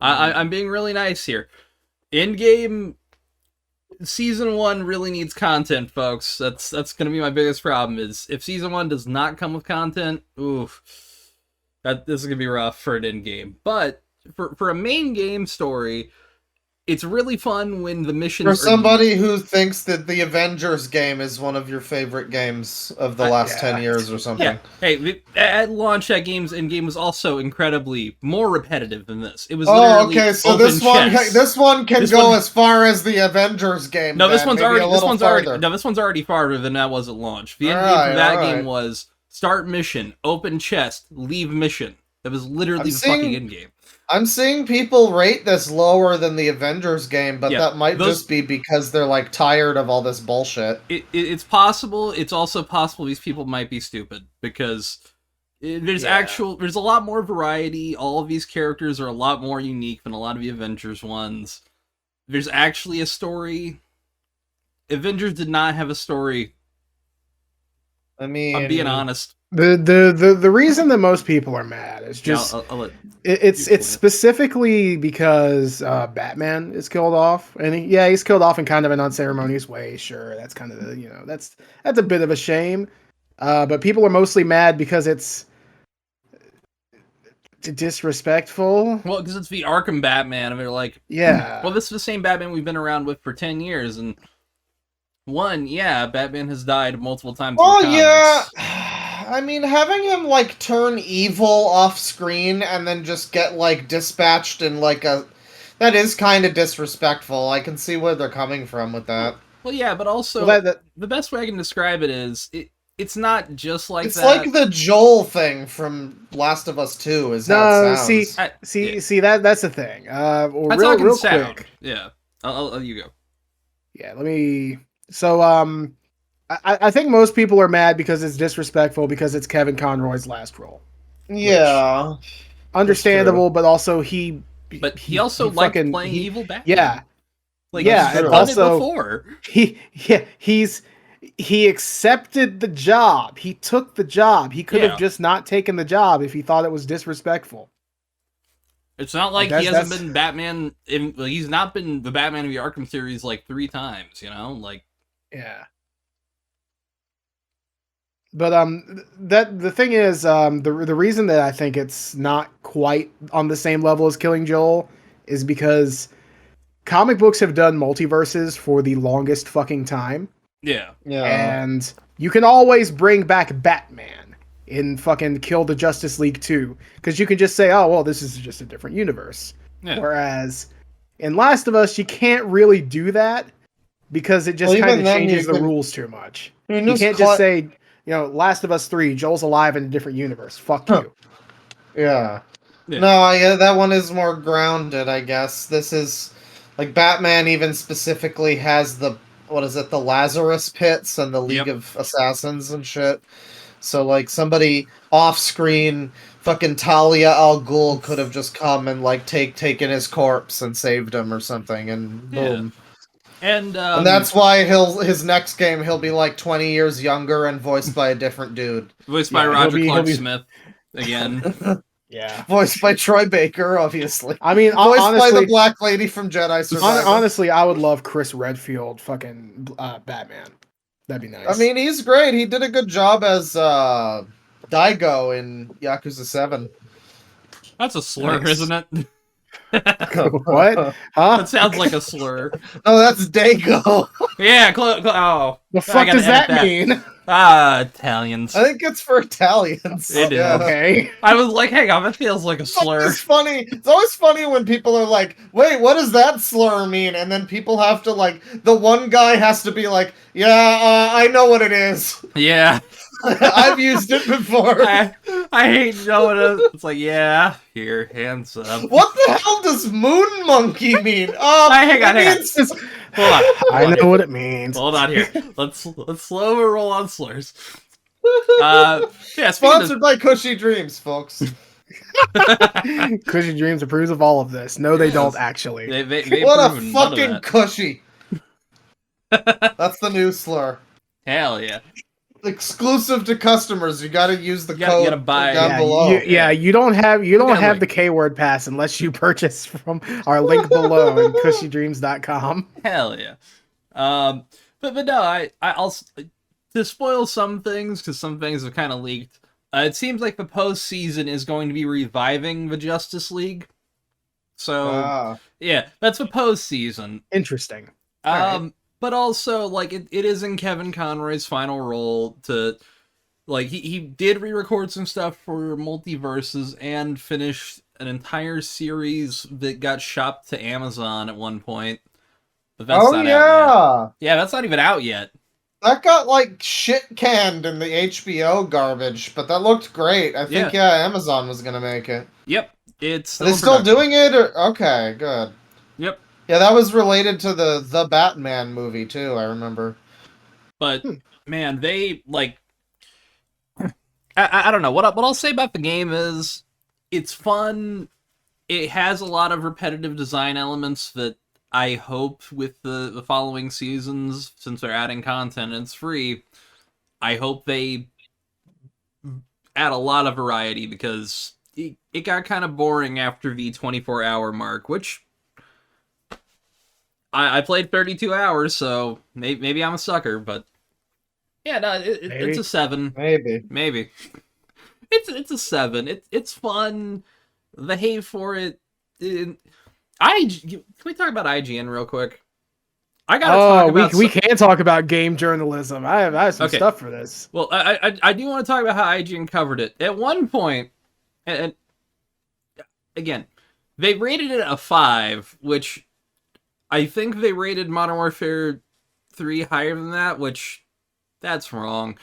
I'm being really nice here. In-game Season 1 really needs content, folks. That's gonna be my biggest problem, is if Season 1 does not come with content, oof. This is gonna be rough for an in-game. But for a main game story, it's really fun when the missions
For
are...
somebody who thinks that the Avengers game is one of your favorite games of the last 10 years or something.
Yeah. Hey, at launch, that in-game was also incredibly more repetitive than this. It was
Oh,
literally
okay. So
open
this one can
This
go
one-
as far as the Avengers game.
No, this
then,
one's
maybe
already
a
this
little
one's
farther.
already no, this one's already farther than that was at launch. The end game
Alright,
for that
alright.
game was start mission, open chest, leave mission. That was literally the fucking end game.
I'm seeing people rate this lower than the Avengers game, but
Yeah,
that might
those-
just be because they're like tired of all this bullshit.
It's possible. It's also possible these people might be stupid because there's a lot more variety. All of these characters are a lot more unique than a lot of the Avengers ones. There's actually a story. Avengers did not have a story.
I mean,
I'm being honest.
The reason that most people are mad is just
I'll let
it's specifically because Batman is killed off, and he's killed off in kind of an unceremonious way. Sure, that's kind of that's a bit of a shame, but people are mostly mad because it's disrespectful.
Well, because it's the Arkham Batman, and they're like,
Yeah.
well, this is the same Batman we've been around with for 10 years, and Batman has died multiple times.
well,
in the
yeah.
comics.
I mean, having him like turn evil off screen and then just get like dispatched in like that is kind of disrespectful. I can see where they're coming from with that.
Well, yeah, but also
Well,
the best way I can describe it is it's not just like
It's
that.
like the Joel thing from Last of Us 2 is how
No,
it sounds.
see that's the thing. Well,
I'm
real
talking
real
sound.
quick.
Yeah, I'll you go.
Yeah, let me. So I think most people are mad because it's disrespectful because it's Kevin Conroy's last role.
Yeah.
Understandable, but also he
also liked
fucking-
playing evil Batman.
Yeah,
like
yeah,
he's
and
done
also-
it before.
he accepted the job. He took the job. He could
Yeah.
have just not taken the job if he thought it was disrespectful.
It's not like
Like,
he
that's-
hasn't been Batman. He's not been the Batman of the Arkham series like 3 times. Like
Yeah. But that the thing is the reason that I think it's not quite on the same level as Killing Joel is because comic books have done multiverses for the longest fucking time,
yeah,
and you can always bring back Batman in fucking Kill the Justice League 2 because you can just say, oh well, this is just a different universe.
yeah.
Whereas in Last of Us, you can't really do that because it just
Well, even
kind of
then,
changes
you
the
can-
rules too much.
You
You can't just say, Last of Us 3, Joel's alive in a different universe. Fuck you.
Yeah.
Yeah.
No, that one is more grounded, I guess. This is like Batman even specifically has the Lazarus pits and the League
Yep.
of Assassins and shit. So like somebody off screen, fucking Talia al Ghul could have just come and like taken his corpse and saved him or something, and boom.
And
And that's why his next game he'll be like 20 years younger and voiced by a different dude.
voiced by
Yeah,
Roger
he'll
Clark
be-
Smith again.
Yeah.
Voiced by Troy Baker, obviously.
I mean,
Voiced by the
honestly,
black lady from Jedi Survivor.
honestly, I would love Chris Redfield fucking Batman. That'd be nice.
I mean, he's great. He did a good job as Daigo in Yakuza 7.
That's a slur,
Nice.
isn't it?
What? Huh?
That sounds like a slur.
No, that's Daigo.
Yeah, oh.
The
I
fuck
gotta
does that
edit
mean?
Italians.
I think it's for Italians.
It is.
Okay.
I was like, hang on, that feels like a
It's
slur.
always funny. It's always funny when people are like, "Wait, what does that slur mean?" And then people have to like, the one guy has to be like, "Yeah, I know what it is.
Yeah.
I've used it before."
I hate knowing it. It's like, yeah, here, hands up.
What the hell does moon monkey mean?
Hang on.
Hold
Hold on.
I know what it means.
Hold on here. Let's slow roll on slurs. Yeah, speaking
Sponsored by Cushy Dreams, folks.
Cushy Dreams approves of all of this. No, they
Yes.
don't actually.
they
What a
proven none of
fucking
that.
cushy. That's the new slur.
Hell yeah.
Exclusive to customers. You got to use the
You gotta-
code
you gotta buy-
down
Yeah,
below.
you don't have
gotta
have
link.
the K-word pass unless you purchase from our link below at cushydreams.com.
Hell yeah. But no, I'll to spoil some things because some things have kind of leaked. It seems like the postseason is going to be reviving the Justice League. So
Ah.
yeah, that's the postseason.
Interesting. Alright.
But also like it is in Kevin Conroy's final role to like he did re-record some stuff for Multiverses and finished an entire series that got shopped to Amazon at one point. But that's
Oh
not out
yeah.
yet. Yeah, that's not even out yet.
That got like shit canned in the HBO garbage, but that looked great. I think Amazon was gonna make it.
Yep. It's
Are they
in
still
production.
doing it? Or... Okay, good.
Yep.
Yeah, that was related to the Batman movie too. I remember.
But man, they like I don't know. What I'll say about the game is it's fun. It has a lot of repetitive design elements that I hope with the following seasons, since they're adding content and it's free, I hope they add a lot of variety because it got kind of boring after the 24-hour mark, which I played 32 hours, so maybe I'm a sucker, but yeah, no, it's a 7.
Maybe.
It's a 7. It's fun. The hate for it. Can we talk about IGN real quick? I gotta talk about.
We can talk about game journalism. I have some
Okay.
stuff for this.
Well, I do want to talk about how IGN covered it. At one point, and again, they rated it a 5, which I think they rated Modern Warfare 3 higher than that, which that's wrong.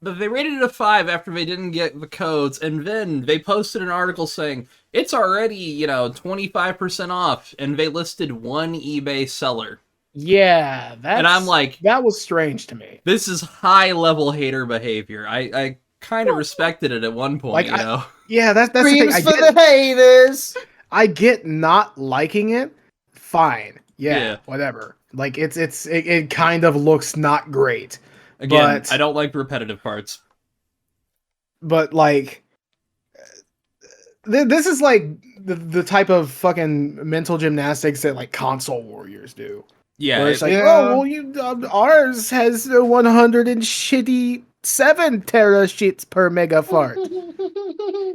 But they rated it a 5 after they didn't get the codes, and then they posted an article saying it's already, 25% off, and they listed one eBay seller.
Yeah,
And I'm like,
that was strange to me.
this is high-level hater behavior. I kind of respected it at one point,
Like,
you know?
Yeah, that's the thing.
Dreams for the haters.
I get not liking it. Fine.
Yeah.
Whatever. Like it kind of looks not great.
Again,
but-
I don't like the repetitive parts.
But like this is like the type of fucking mental gymnastics that like console warriors do.
Yeah,
Where it's like,
Yeah.
oh well, ours has 107 terashits per megafart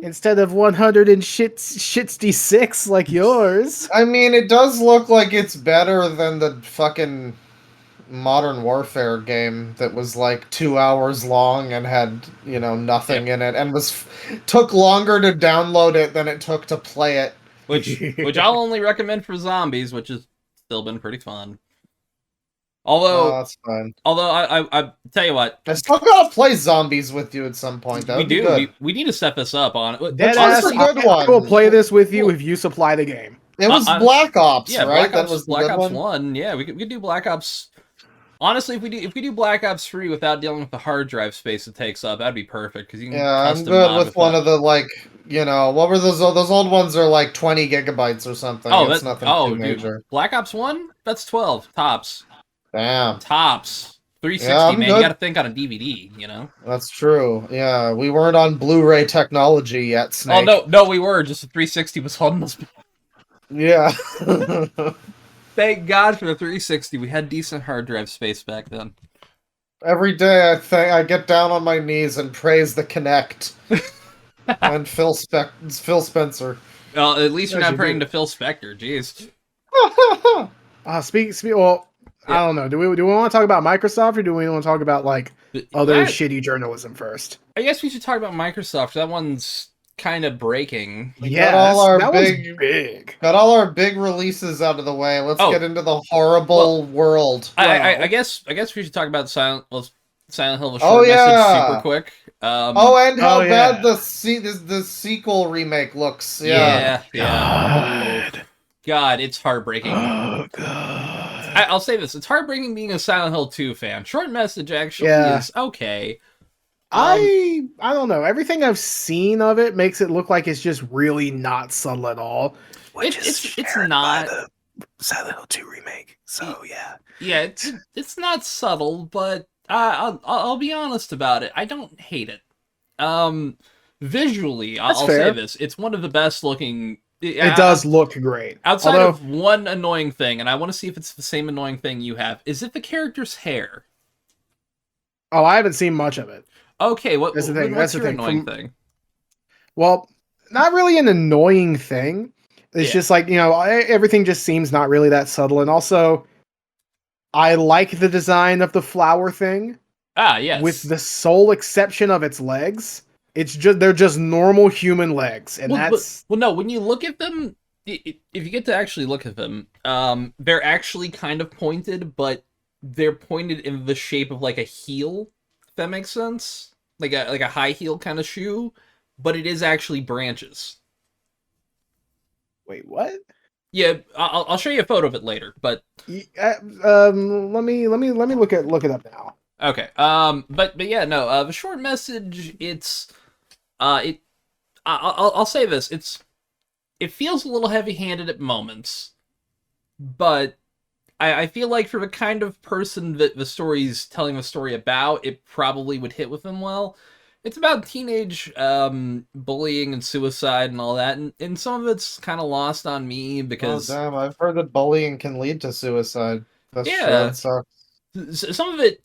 instead of 166 like yours.
I mean, it does look like it's better than the fucking Modern Warfare game that was like 2 hours long and had, nothing in it and took longer to download it than it took to play it.
which I'll only recommend for zombies, which has still been pretty fun. Although,
that's fine.
I tell you what,
I still gotta play zombies with you at some point. That
we
would be
do.
good.
We need to set this up on it.
Dead
That's
ass,
a good
I will
one.
play this with you if you supply the game.
It was
I-
Black Ops,
Yeah,
right?
Black Ops,
That was the
Black
good
Ops
one.
1. Yeah, we could do Black Ops. Honestly, if we do Black Ops 3 without dealing with the hard drive space it takes up, that'd be perfect because you can.
Yeah, I'm
custom
good
mod
with one
that.
of the what were those old ones are like 20 gigabytes or something.
Oh,
it's
that,
nothing
oh,
too
dude,
major.
Black Ops 1? That's 12 tops.
Damn.
Tops. 360,
Yeah, I'm
man. You
good.
got to think on a DVD, you know.
That's true. Yeah, we weren't on Blu-ray technology yet, Snake.
Oh no, we were. Just the 360 was holding us back.
Yeah.
Thank God for the 360. We had decent hard drive space back then.
Every day I get down on my knees and praise the Kinect and Phil Spencer.
Well, at least you're
Yes,
not
you
praying
do.
to Phil Spector. Jeez.
Speak. Well, I
Yeah.
don't know. Do we want to talk about Microsoft or do we want to talk about like other
Well,
shitty journalism first?
I guess we should talk about Microsoft. That one's kind of breaking.
Yeah, that one's big.
Got all our big releases out of the way. Let's get into the horrible world.
I guess we should talk about Silent Hill. The short
Oh, yeah.
message, super quick.
And how bad the sequel remake looks. Yeah.
God, it's heartbreaking.
Oh god.
I'll say this: it's heartbreaking being a Silent Hill 2 fan. Short message actually is okay.
I don't know. Everything I've seen of it makes it look like it's just really not subtle at all.
It's not
the Silent Hill 2 remake. So yeah.
Yeah, it's not subtle, but I'll be honest about it. I don't hate it. Visually, I'll say this: it's one of the best looking.
It does look great.
Outside of one annoying thing, and I want to see if it's the same annoying thing you have. Is it the character's hair?
Oh, I haven't seen much of it.
Okay, what's
the thing.
your annoying thing?
Well, not really an annoying thing. It's just like, everything just seems not really that subtle. And also, I like the design of the flower thing.
Ah, yes.
With the sole exception of its legs. They're just normal human legs. And
no, when you look at them, if you get to actually look at them, they're actually kind of pointed, but they're pointed in the shape of like a heel, if that makes sense. Like a high heel kind of shoe, but it is actually branches.
Wait, what?
Yeah, I'll show you a photo of it later, but
let me look it up now.
Okay. But yeah, no. The short message, I'll say this: it feels a little heavy-handed at moments, but I feel like for the kind of person that the story's telling the story about, it probably would hit with them well. It's about teenage bullying and suicide and all that, and some of it's kind of lost on me because...
Oh, damn, I've heard that bullying can lead to suicide. That's true, that sucks.
Some of it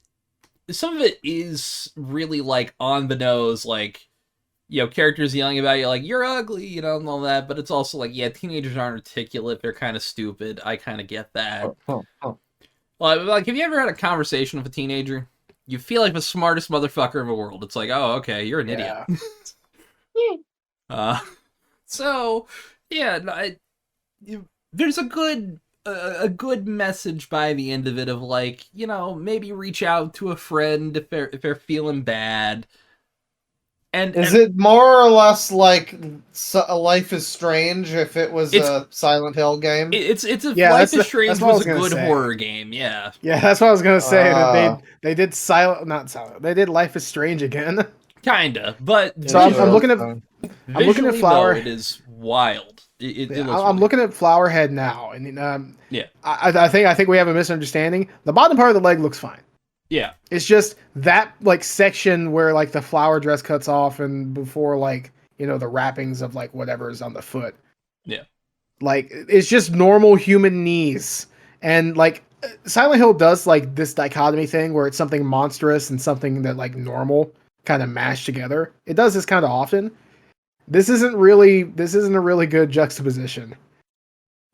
is really, like, on the nose, like, characters yelling about you, like, you're ugly, and all that, but it's also like, yeah, teenagers aren't articulate, they're kind of stupid, I kind of get that. Like, have you ever had a conversation with a teenager? You feel like the smartest motherfucker in the world. It's like, oh, okay, you're an idiot. So, yeah, there's a good message by the end of it of like, maybe reach out to a friend if they're feeling bad.
Is it more or less like Life is Strange if it was a Silent Hill game?
Life is Strange was a good horror game, yeah.
Yeah, that's what I was gonna say. That they did They did Life is Strange again.
Kinda, but
so I'm looking at Flower.
Though, it is wild.
I'm looking at Flowerhead now, and
yeah,
I think we have a misunderstanding. The bottom part of the leg looks fine.
Yeah.
It's just that like section where like the flower dress cuts off and before like, the wrappings of like whatever is on the foot.
Yeah.
Like it's just normal human knees. And like Silent Hill does like this dichotomy thing where it's something monstrous and something that like normal kind of mashed together. It does this kind of often. This isn't a really good juxtaposition.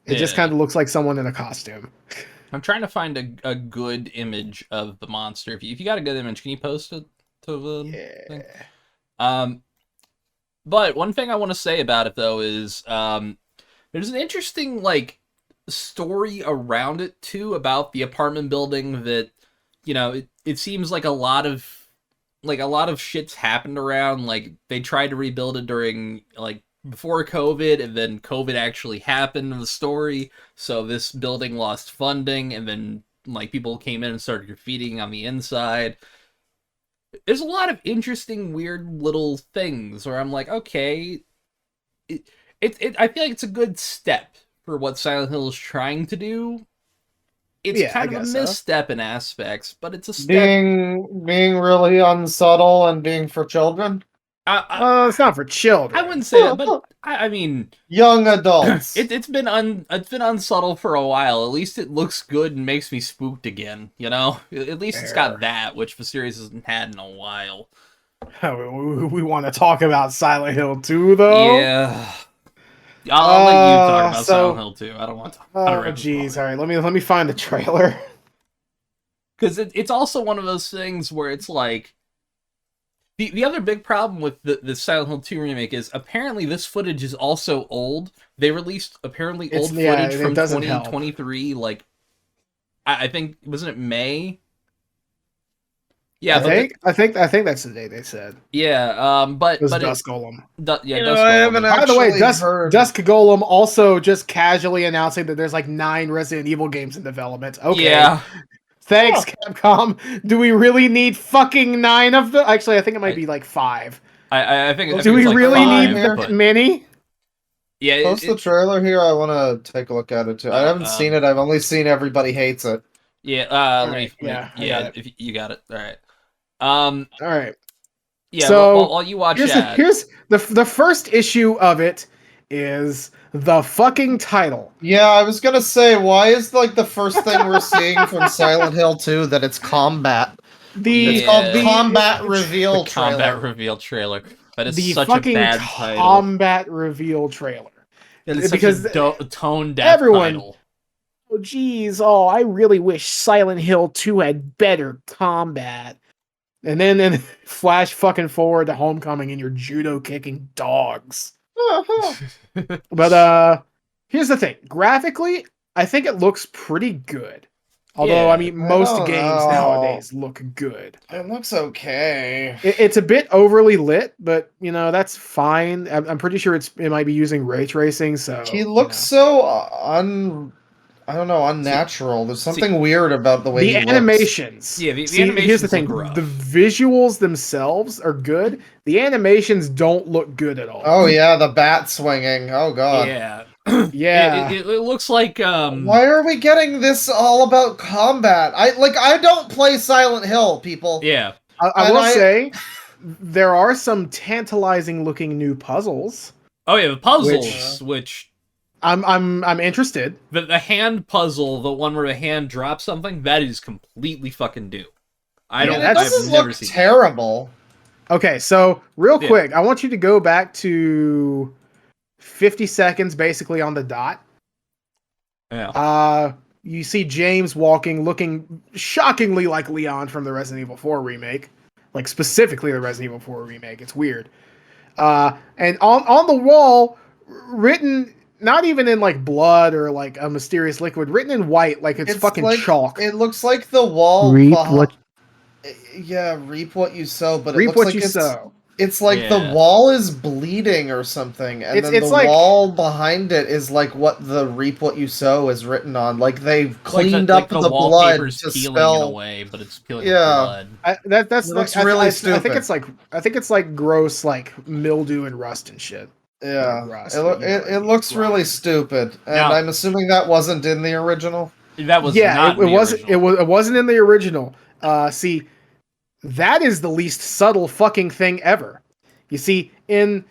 It just kind of looks like someone in a costume.
I'm trying to find a good image of the monster. If you got a good image, can you post it to the thing? But one thing I want to say about it though is there's an interesting like story around it too about the apartment building that it seems like a lot of shit's happened around. Like they tried to rebuild it during like before COVID, and then COVID actually happened in the story, so this building lost funding, and then like people came in and started graffitiing on the inside. There's a lot of interesting, weird little things where I'm like, okay, I feel like it's a good step for what Silent Hill is trying to do, it's
Yeah, I
kind of a
guess so.
misstep in aspects, but it's a step.
Being really unsubtle and being for children.
It's not for children.
I wouldn't say that, but I mean,
Young adults.
it's been unsubtle for a while. At least it looks good and makes me spooked again. You know, at least it's got that, which the series hasn't had in a while.
We want to talk about Silent Hill 2, though.
Yeah. I'll let you talk about Silent Hill 2. I don't want to talk about it.
Oh, jeez. All right, let me find the trailer.
Because it's also one of those things where it's like... The other big problem with the Silent Hill 2 remake is apparently this footage is also old. They released apparently old footage from 2023, like... I think, wasn't it May? Yeah,
I think that's the day they said.
Yeah, but
it was Dusk Golem.
Dusk
I haven't
Golem.
By the way,
heard.
Dusk Golem also just casually announcing that there's like 9 Resident Evil games in development. Okay.
Yeah.
Thanks, Capcom. Do we really need fucking 9 of them? Actually, I think it might be like 5.
I think.
Do we
like
really
5,
need the mini?
Yeah.
Post the trailer here. I want to take a look at it too. I haven't seen it. I've only seen everybody hates it.
Yeah. If you got it. All right. All
right.
Yeah.
So
while you watch
here's the first issue of it is the fucking title.
Yeah, I was gonna say, why is like the first thing we're seeing from Silent Hill 2 that it's combat? It's called the Combat Reveal Trailer.
Combat Reveal Trailer. But it's
the
such
fucking
a bad title.
Combat Reveal Trailer.
It's
because
such a tone-deaf title.
Oh, geez. Oh, I really wish Silent Hill 2 had better combat. And then flash fucking forward to Homecoming and you're judo kicking dogs. But here's the thing. Graphically, I think it looks pretty good. Although, I mean, most games nowadays look good.
It looks okay.
It's a bit overly lit, but, you know, that's fine. I'm pretty sure it might be using ray tracing, so...
He looks so I don't know, unnatural. There's something weird about the way he
animations.
looks.
Yeah, the animations.
Here's the thing: the visuals themselves are good. The animations don't look good at all.
Oh yeah, the bat swinging. Oh god.
Yeah.
Yeah.
It looks like.
Why are we getting this all about combat? I don't play Silent Hill, people.
Yeah.
I will say there are some tantalizing looking new puzzles.
Oh yeah, the puzzles, which
I'm interested.
The hand puzzle, the one where the hand drops something, that is completely fucking new. I've never seen
terrible.
Okay, so real quick, I want you to go back to 50 seconds basically on the dot.
Yeah.
You see James walking, looking shockingly like Leon from the Resident Evil 4 remake. Like specifically the Resident Evil 4 remake. It's weird. And on the wall, written not even in like blood or like a mysterious liquid, written in white, like it's fucking
like,
chalk.
It looks like the wall.
Reap what
you sow, but
reap
it looks
what
like
you sow.
It's like the wall is bleeding or something, and then the
like,
wall behind it is like what the reap what you sow is written on. Like they've cleaned up the blood to spell
in a way, but it's peeling blood.
That's
really stupid.
I think it's like gross, like mildew and rust and shit.
Yeah,
rust,
it looks really stupid, and now, I'm assuming that wasn't in the original.
That was not
it wasn't. It wasn't in the original. See, that is the least subtle fucking thing ever. You see, in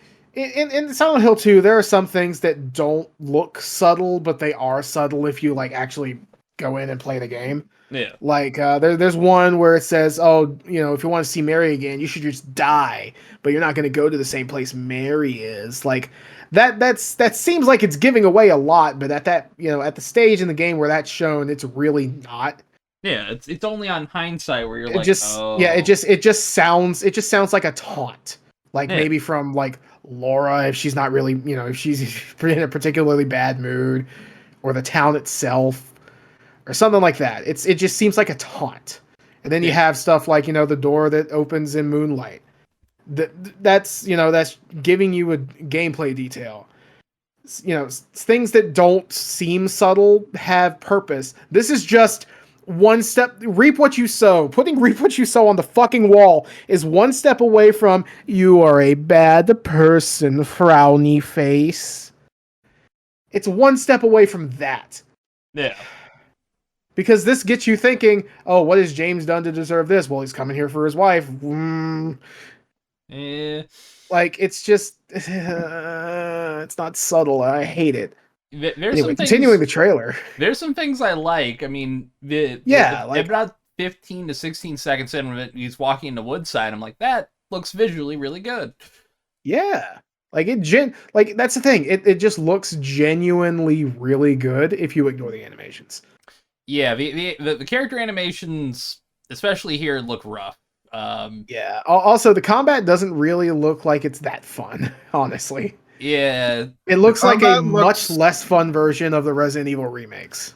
Silent Hill 2, there are some things that don't look subtle, but they are subtle if you like actually go in and play the game.
Yeah.
Like there's one where it says, "Oh, you know, if you want to see Mary again, you should just die, but you're not going to go to the same place Mary is." Like that seems like it's giving away a lot, but at the stage in the game where that's shown, it's really not.
Yeah, it's only on hindsight where you're
it just sounds like a taunt. Like maybe from like Laura if she's not really, you know, if she's in a particularly bad mood, or the town itself, or something like that. It just seems like a taunt. And then you have stuff like, you know, the door that opens in moonlight. That's giving you a gameplay detail. You know, things that don't seem subtle have purpose. This is just one step. Reap what you sow. Putting reap what you sow on the fucking wall is one step away from you are a bad person, frowny face. It's one step away from that.
Yeah.
Because this gets you thinking, oh, what has James done to deserve this? Well, he's coming here for his wife.
Eh,
Like, it's just, it's not subtle. I hate it.
there's
Anyway,
some
continuing the
things.
trailer.
There's some things I like. I mean,
Yeah, like,
about 15 to 16 seconds in, when he's walking into Woodside, I'm like, that looks visually really good.
yeah. Like, like, that's the thing. It just looks genuinely really good if you ignore the animations.
Yeah, the character animations, especially here, look rough.
Yeah. Also, the combat doesn't really look like it's that fun, honestly.
Yeah,
It looks like a
combat
much
looks-
less fun version of the Resident Evil remakes.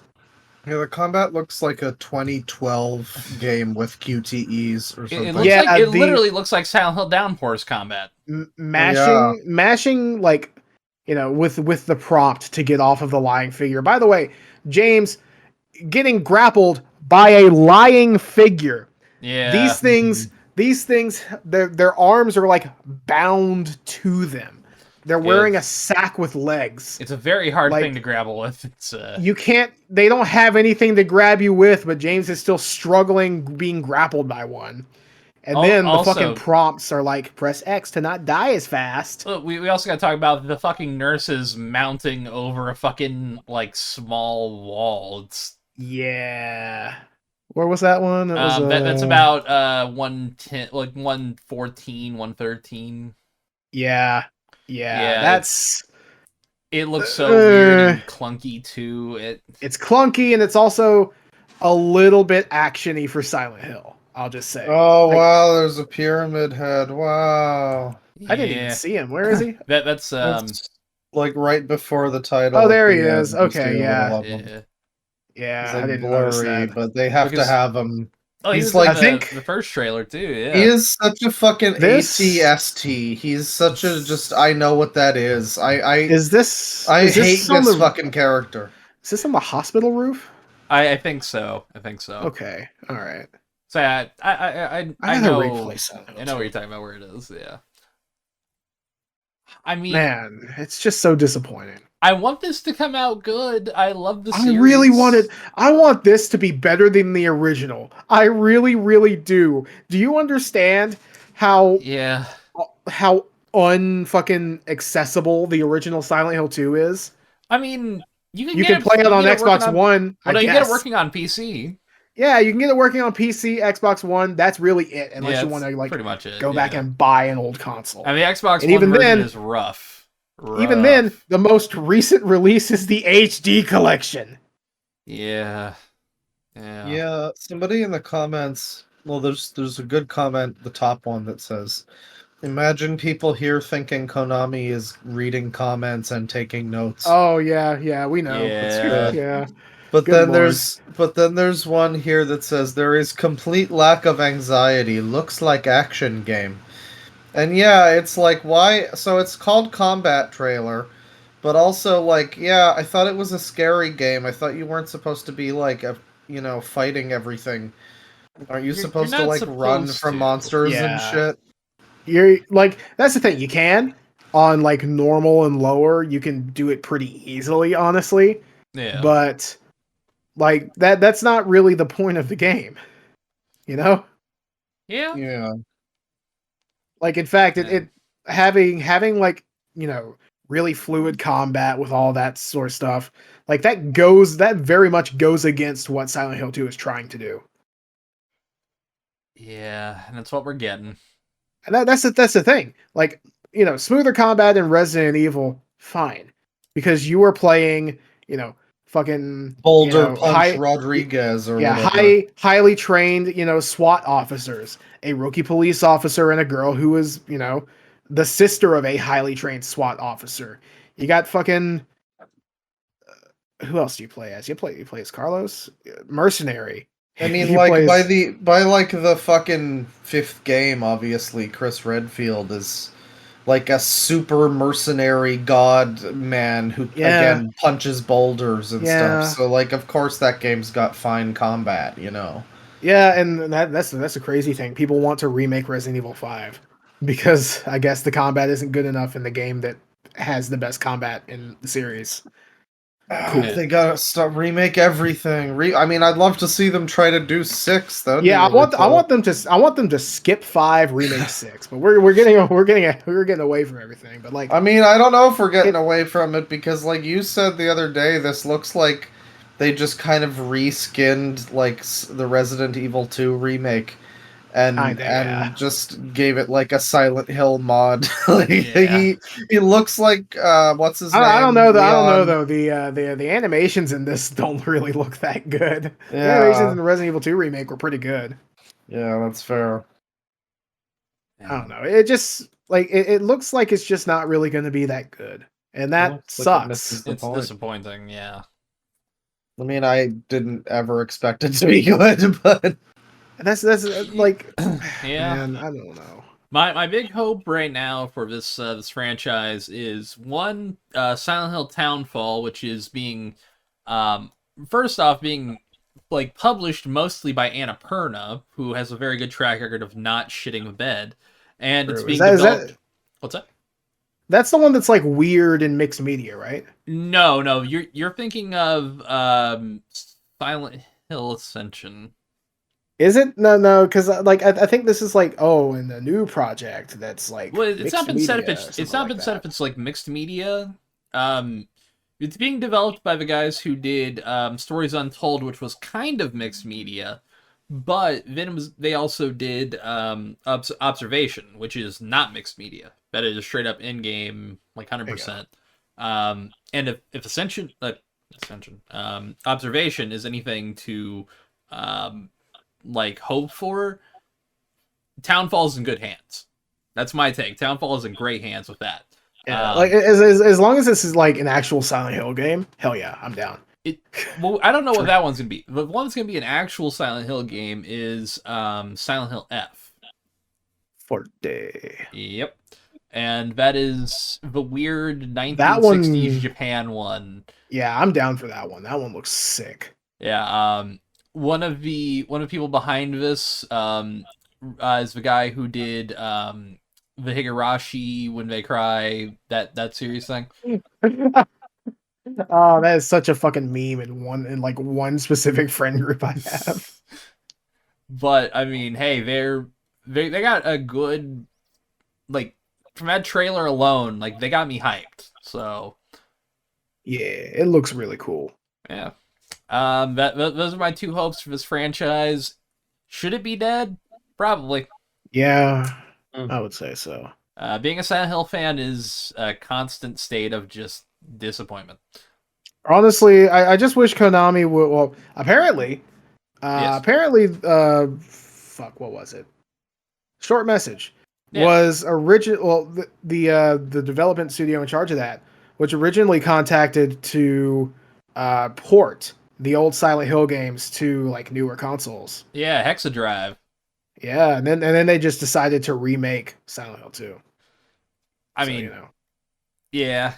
Yeah, the combat looks like a 2012 game with QTEs or
it
something.
looks
Yeah,
like it
the-
literally looks like Silent Hill Downpour's combat.
Mashing, like, with the prompt to get off of the lying figure. By the way, James getting grappled by a lying figure.
Yeah,
These things, their arms are like bound to them. They're wearing a sack with legs.
it's a very hard
like,
thing to grapple with. It's
You can't. They don't have anything to grab you with, but James is still struggling being grappled by one. And then the fucking prompts are like, press X to not die as fast.
Look, we also got to talk about the fucking nurses mounting over a fucking like small wall. It's
Yeah. Where was that one? That was,
that's about 110, like 114, 113.
Yeah. That's.
It looks so weird and clunky too.
It's clunky, and it's also a little bit actiony for Silent Hill. I'll just say.
Oh wow, there's a pyramid head. Wow.
I didn't even see him. Where is he?
That's
It's like right before the title.
Oh, there
at
he
the
is.
end, you
Okay,
see a
yeah.
little of him.
Yeah,
It's
I
like
didn't notice
blurry,
that.
but they have to
Because-
have him.
Oh,
He's
he's
like-
like
I think-
the first trailer too. Yeah,
He is such a fucking
This-
ATST. He's such a just. I know what that is. I
Is this?
I
is
hate
on
this
the,
fucking character.
Is this on the hospital roof?
I think so. I think so.
Okay, all right.
So I
I
know.
gotta replay Silent Hill
I know what
2.
you're talking about. Where it is. Yeah. I mean,
Man, it's just so disappointing.
I want this to come out good. I love the series.
I want this to be better than the original. I really, really do. Do you understand how
Yeah.
unfucking accessible the original Silent Hill 2 is?
I mean, you
You can play it on Xbox One.
Well,
I
you can get
guess.
it working on PC.
Yeah, you can get it working on PC, Xbox One. That's really it, unless
Yeah,
you
that's
want to like
pretty much it.
go back
yeah.
and buy an old console.
And the Xbox
And
One
even
version
then-
is rough.
Even then, the most recent release is the HD collection.
Yeah.
Yeah, somebody in the comments. Well, there's a good comment, the top one that says, "Imagine people here thinking Konami is reading comments and taking notes."
Oh yeah, we know.
Yeah.
yeah.
But
good
then there's one here that says there is complete lack of anxiety. Looks like action game. And yeah, it's like why so it's called combat trailer, but also like yeah, I thought it was a scary game. I thought you weren't supposed to be like fighting everything. Aren't you
You're
supposed to
not
like run
supposed
from
to.
monsters and
Yeah.
shit?
You're like that's the thing. You can on like normal and lower. You can do it pretty easily, honestly.
Yeah.
But like that's not really the point of the game. You know?
Yeah.
Yeah.
Like in fact,
Yeah.
it having like really fluid combat with all that sort of stuff, like that very much goes against what Silent Hill 2 is trying to do.
Yeah, and that's what we're getting.
And that's the thing. Like smoother combat in Resident Evil, fine, because you were playing fucking
Boulder Punch
high,
Rodriguez or
yeah,
whatever.
highly trained SWAT officers, a rookie police officer, and a girl who was the sister of a highly trained SWAT officer. You got fucking who else do you play as? You play as Carlos, mercenary.
I mean,
He
like
plays-
by the fucking fifth game, obviously Chris Redfield is like a super mercenary god man who again punches boulders and
Yeah.
stuff. So like, of course, that game's got fine combat,
Yeah, and that's a crazy thing. People want to remake Resident Evil 5 because I guess the combat isn't good enough in the game that has the best combat in the series. Cool.
They gotta stop remake everything. I mean, I'd love to see them try to do 6. That would
Yeah,
be really
I
cool.
want them to skip 5, remake 6. But we're getting away from everything. But like,
I mean, I don't know if we're getting away from it because, like you said the other day, this looks like they just kind of reskinned like the Resident Evil 2 remake and
kinda, yeah.
just gave it like a Silent Hill mod. Like
Yeah.
he looks like what's his name?
I don't know though. I don't know
Leon.
though. The animations in this don't really look that good. The animations
Yeah,
in the Resident Evil 2 remake were pretty good.
yeah, that's fair.
I don't know. It just like it looks like it's just not really going to be that good, and that
Looks like it misses
sucks.
the
It's
point.
disappointing, yeah.
I mean, I didn't ever expect it to be good, but
And that's like,
Yeah.
man, I don't know.
My big hope right now for this franchise is one, Silent Hill Townfall, which is being first off being like published mostly by Annapurna, who has a very good track record of not shitting the bed, and it's
True.
being
Is
developed.
that
What's that?
that's the one that's like weird and mixed media, right?
No, you're thinking of Silent Hill Ascension.
Is it? No, because like I think this is like in the new project that's like
Well, it's not been set if
media or
it's
something
not
like
been set
that.
if it's like mixed media. It's being developed by the guys who did Stories Untold, which was kind of mixed media, but then they also did Observation, which is not mixed media. That is straight up in game, like 100%. And if Observation is anything to like hope for, Townfall's in good hands. That's my take. Townfall is in great hands with that.
Yeah, like as long as this is like an actual Silent Hill game, hell yeah, I'm down.
Well, I don't know what that one's gonna be. The one that's gonna be an actual Silent Hill game is Silent Hill F.
Forte.
Yep, and that is the weird 1960s
That one,
Japan one.
yeah, I'm down for that one. That one looks sick.
Yeah, one of the people behind this is the guy who did the Higurashi When They Cry, that series thing.
Oh, that is such a fucking meme in like one specific friend group I have.
But I mean, hey, they got a good, like, from that trailer alone, like they got me hyped. So
Yeah, it looks really cool.
yeah, those are my two hopes for this franchise. Should it be dead? Probably.
Yeah, I would say so.
Being a Silent Hill fan is a constant state of just disappointment.
Honestly, I just wish Konami would. Well, apparently,
Yes.
fuck, what was it? Short Message
Yeah.
was original. Well, the development studio in charge of that, which originally contacted to port the old Silent Hill games to like newer consoles.
Yeah, Hexadrive.
Yeah, and then they just decided to remake Silent Hill 2.
I
So,
mean,
you know,
yeah.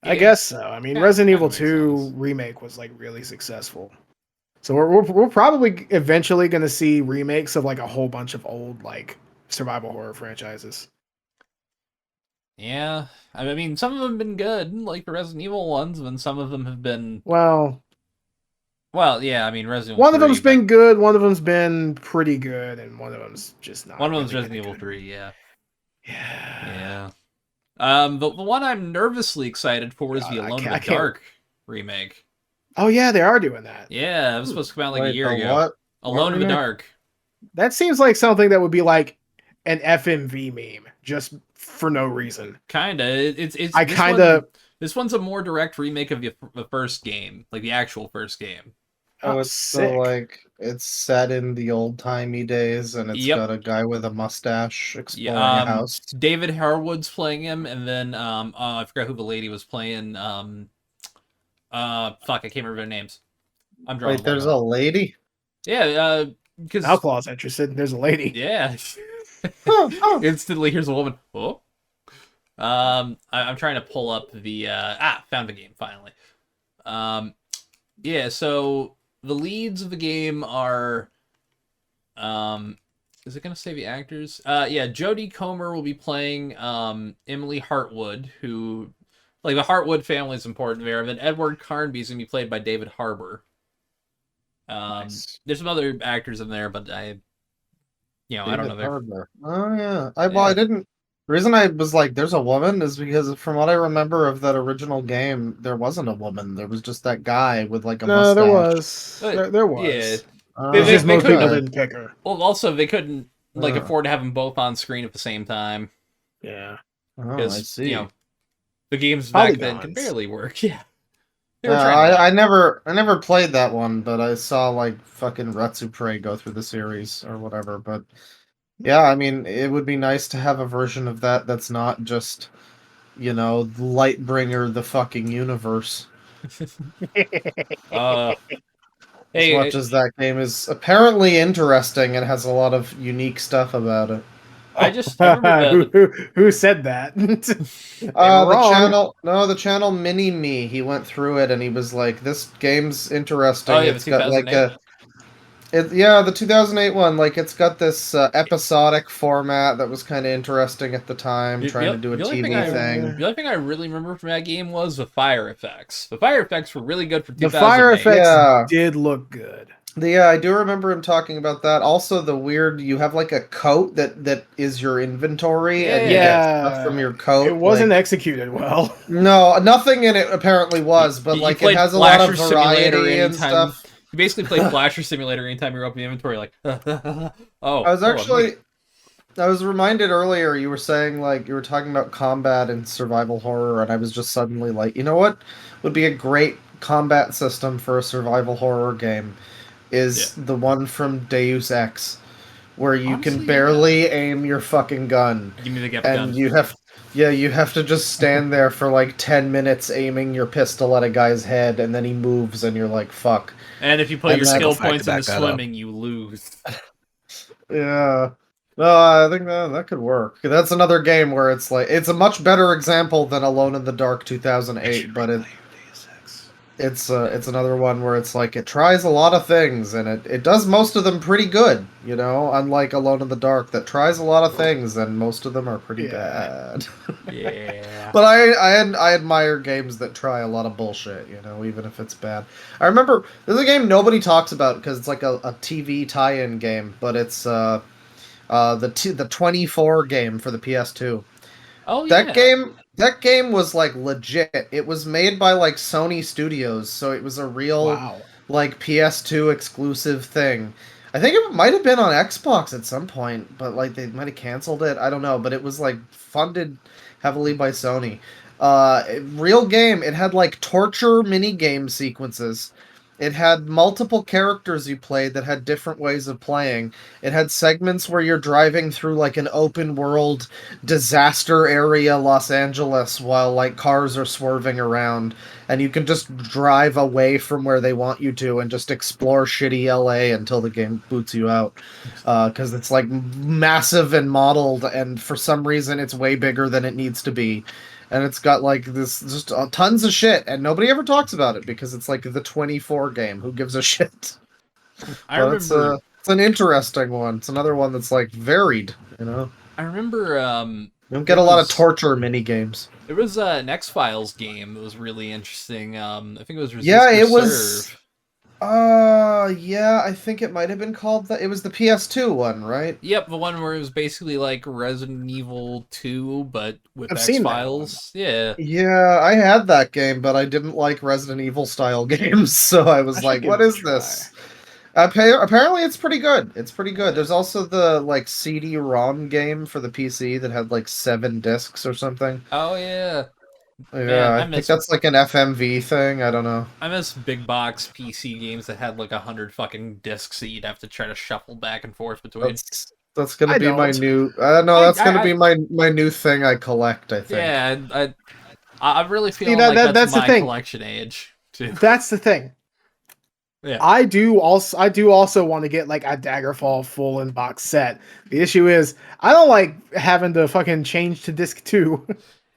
I guess so. I mean,
Yeah,
Resident Evil
kinda makes
2
sense.
remake was like really successful. So we're probably eventually going to see remakes of like a whole bunch of old like survival horror franchises.
Yeah, I mean, some of them have been good, like the Resident Evil ones, and some of them have been.
Well,
Yeah, I mean, Resident Evil
one of
3,
them's been good, one of them's been pretty good, and one of them's just not.
one of them's
really
Resident Evil
good.
3, yeah.
Yeah.
The one I'm nervously excited for is the
God,
Alone in
I
the
can't-
Dark remake.
Oh yeah, they are doing that.
Yeah, it was supposed to come out like a
Wait,
year
the
ago.
what?
Alone in the
remake?
Dark.
That seems like something that would be like an FMV meme, just for no reason.
Kinda. It's
I
this
kinda-
one- This one's a more direct remake of the first game, like the actual first game.
Oh,
Oh,
it's
sick.
so like it's set in the old timey days, and it's
Yep.
got a guy with a mustache exploring
Yeah,
a house.
David Harwood's playing him, and then I forgot who the lady was playing. Fuck, I can't remember their names. I'm drawing.
Wait, there's a lady.
Yeah, because
Outlaw's interested. There's a lady.
yeah,
Oh.
instantly here's a woman. Oh, I'm trying to pull up the found the game finally. Yeah, so the leads of the game are is it gonna say the actors? Yeah, Jodie Comer will be playing Emily Hartwood, who Like the Hartwood family is important there. And then Edward Carnby is gonna be played by David Harbour.
Nice.
There's some other actors in there, but I don't know.
Harbour. Oh yeah. I didn't. The reason I was like, "There's a woman," is because from what I remember of that original game, there wasn't a woman. There was just that guy with like a mustache.
There was. There was.
Yeah.
It's just most people
couldn't-
didn't pick her.
Well, also they couldn't afford to have them both on screen at the same time
Yeah.
Oh, I
because
see.
the games back then
Polygons.
could barely work. Yeah. They
Yeah,
were trying to-
I never played that one, but I saw like fucking Retsupre go through the series or whatever. But yeah, I mean, it would be nice to have a version of that that's not just, Lightbringer the fucking universe.
Hey,
As much as that game is apparently interesting and has a lot of unique stuff about it.
I remember
who said that?
The channel Mini Me, he went through it and he was like, "This game's interesting.
Oh, yeah,
it's
the
got like
2008?
the 2008 one. Like, it's got this episodic format that was kind of interesting at the time, trying to do a TV thing.
The only thing I really remember from that game was the fire effects. The fire effects were really good for
The
2008.
fire effects
Yeah.
did look good.
Yeah, I do remember him talking about that. Also, the weird, you have like a coat that is your inventory, and you get stuff from your coat.
It wasn't executed well.
No, nothing in it apparently was, but like it has a lot of variety and stuff.
You basically play Flasher Simulator anytime you open the inventory, like, I
was reminded earlier, you were saying, like, you were talking about combat and survival horror, and I was just suddenly like, you know what would be a great combat system for a survival horror game is the one from Deus Ex, where you can barely aim your fucking gun.
Give me the gun.
And you have to just stand there for like 10 minutes aiming your pistol at a guy's head, and then he moves, and you're like, fuck.
And if you put your skill points into
back
swimming, you lose.
Yeah. No, I think that could work. That's another game where it's like, it's a much better example than Alone in the Dark 2008, but it's another one where it's like, it tries a lot of things, and it does most of them pretty good, unlike Alone in the Dark that tries a lot of things, and most of them are pretty bad.
Yeah.
But I admire games that try a lot of bullshit, even if it's bad. I remember, there's a game nobody talks about because it's like a TV tie-in game, but it's the 24 game for the PS2.
Oh, yeah.
That game was like legit. It was made by like Sony Studios, so it was a real like PS2 exclusive thing. I think it might have been on Xbox at some point, but like they might have canceled it. I don't know, but it was like funded heavily by Sony. Real game. It had like torture mini game sequences. It had multiple characters you played that had different ways of playing. It had segments where you're driving through like an open world disaster area Los Angeles while like cars are swerving around, and you can just drive away from where they want you to and just explore shitty LA until the game boots you out. Because it's like massive and modeled, and for some reason it's way bigger than it needs to be. And it's got like this just tons of shit, and nobody ever talks about it because it's like the 24 game. Who gives a shit?
I remember
it's an interesting one. It's another one that's like varied,
I remember
you don't get a lot of torture mini games.
There was an X-Files game that was really interesting. I think it was Resist
Yeah,
or
it was
Serve.
Yeah, I think it might have been called that. It was the PS2 one, right?
Yep, the one where it was basically like Resident Evil 2, but with
I've seen that
X-Files. Yeah.
Yeah, I had that game, but I didn't like Resident Evil style games, so I was like, what is this? Apparently it's pretty good. It's pretty good. There's also the like CD-ROM game for the PC that had like 7 discs or something.
Oh, yeah.
Yeah,
Man,
I think that's like an FMV thing. I don't know.
I miss big box PC games that had like 100 fucking discs that you'd have to try to shuffle back and forth between.
That's gonna be my new. That's gonna be my new thing I collect. I think.
Yeah, I really feel like that's my collection age too.
That's the thing.
Yeah.
I do also want to get like a Daggerfall full in box set. The issue is I don't like having to fucking change to disc 2.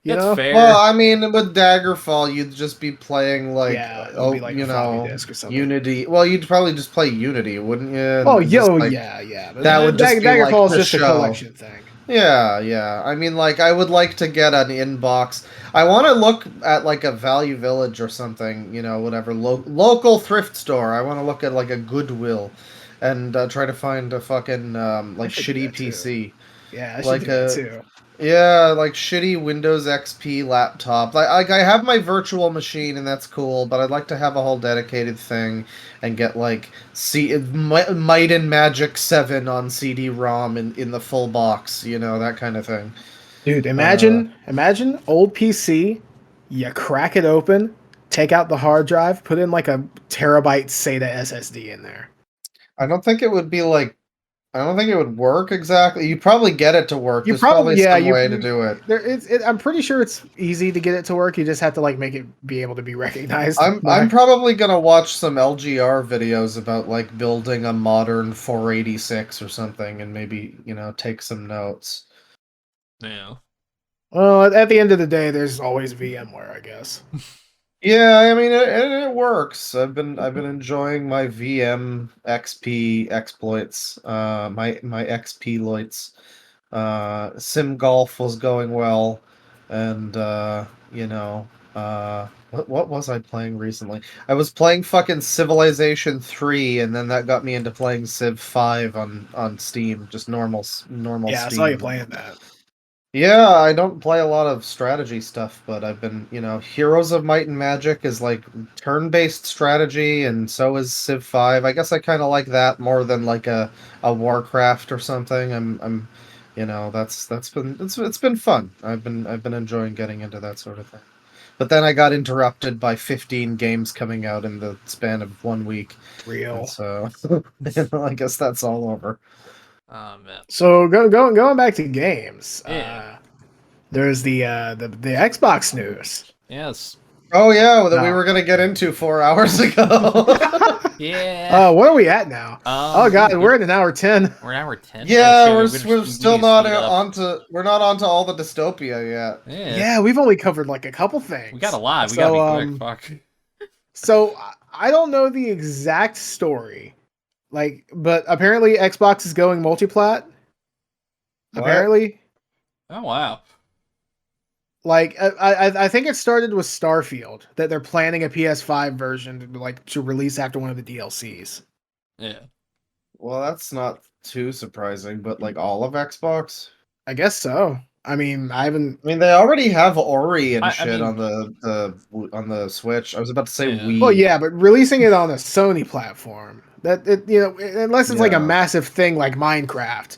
That's fair.
Well, I mean, with Daggerfall, you'd just be playing like,
disc or something.
Unity. Well, you'd probably just play Unity, wouldn't you?
Oh, yeah. But
that would just
Daggerfall
be
is just a collection thing.
Yeah. I mean, like, I would like to get an inbox. I want to look at like a Value Village or something, whatever local thrift store. I want to look at like a Goodwill, and try to find a fucking
I
like
should do
shitty
that too.
PC,
Yeah, I should
like
do that
a
too.
like shitty Windows XP laptop. Like I have my virtual machine and that's cool, but I'd like to have a whole dedicated thing and get like Might and Magic 7 on CD-ROM in the full box, that kind of thing.
Dude,
Uh,
imagine old PC, you crack it open, take out the hard drive, put in like a terabyte SATA SSD in there.
I don't think it would be like I don't think it would work exactly. You'd probably get it to work.
You
There's probably
probably, yeah,
some way to do it.
I'm pretty sure it's easy to get it to work. You just have to like make it be able to be recognized.
I'm probably gonna watch some LGR videos about like building a modern 486 or something, and maybe take some notes.
Yeah.
Well, at the end of the day, there's always VMware, I guess.
Yeah, I mean it works. I've been enjoying my VM XP exploits. My XP loits. Sim Golf was going well, and what was I playing recently? I was playing fucking Civilization 3, and then that got me into playing Civ 5 on Steam, just normal
Yeah, I
Steam.
saw you playing that.
Yeah, I don't play a lot of strategy stuff, but I've been, Heroes of Might and Magic is like turn-based strategy, and so is Civ 5. I guess I kind of like that more than like a Warcraft or something. It's been fun. I've been enjoying getting into that sort of thing. But then I got interrupted by 15 games coming out in the span of 1 week.
Real.
And so, I guess that's all over.
Oh man.
So going back to games.
Yeah.
There's the Xbox news.
Yes.
Oh yeah, that we were gonna get into 4 hours ago.
Yeah.
What are we at now? Oh god, we're at an hour 10.
We're an hour 10.
Yeah,
Oh,
we're
shit,
still
need to
not
speed up.
onto all the dystopia yet.
Yeah.
Yeah, we've only covered like a couple things.
We got a lot. We
So,
gotta be quick. Fuck.
So I don't know the exact story, but apparently Xbox is going multiplat.
What?
Apparently,
Oh wow.
I think it started with Starfield that they're planning a PS5 version to release after one of the DLCs.
Yeah.
Well, that's not too surprising, but like all of Xbox.
I guess so. I mean,
I mean, they already have Ori and
I
shit
mean-
on the Switch. I was about to say
Yeah.
Wii.
Well, yeah, but releasing it on a Sony platform unless it's like
Yeah.
a massive thing like Minecraft.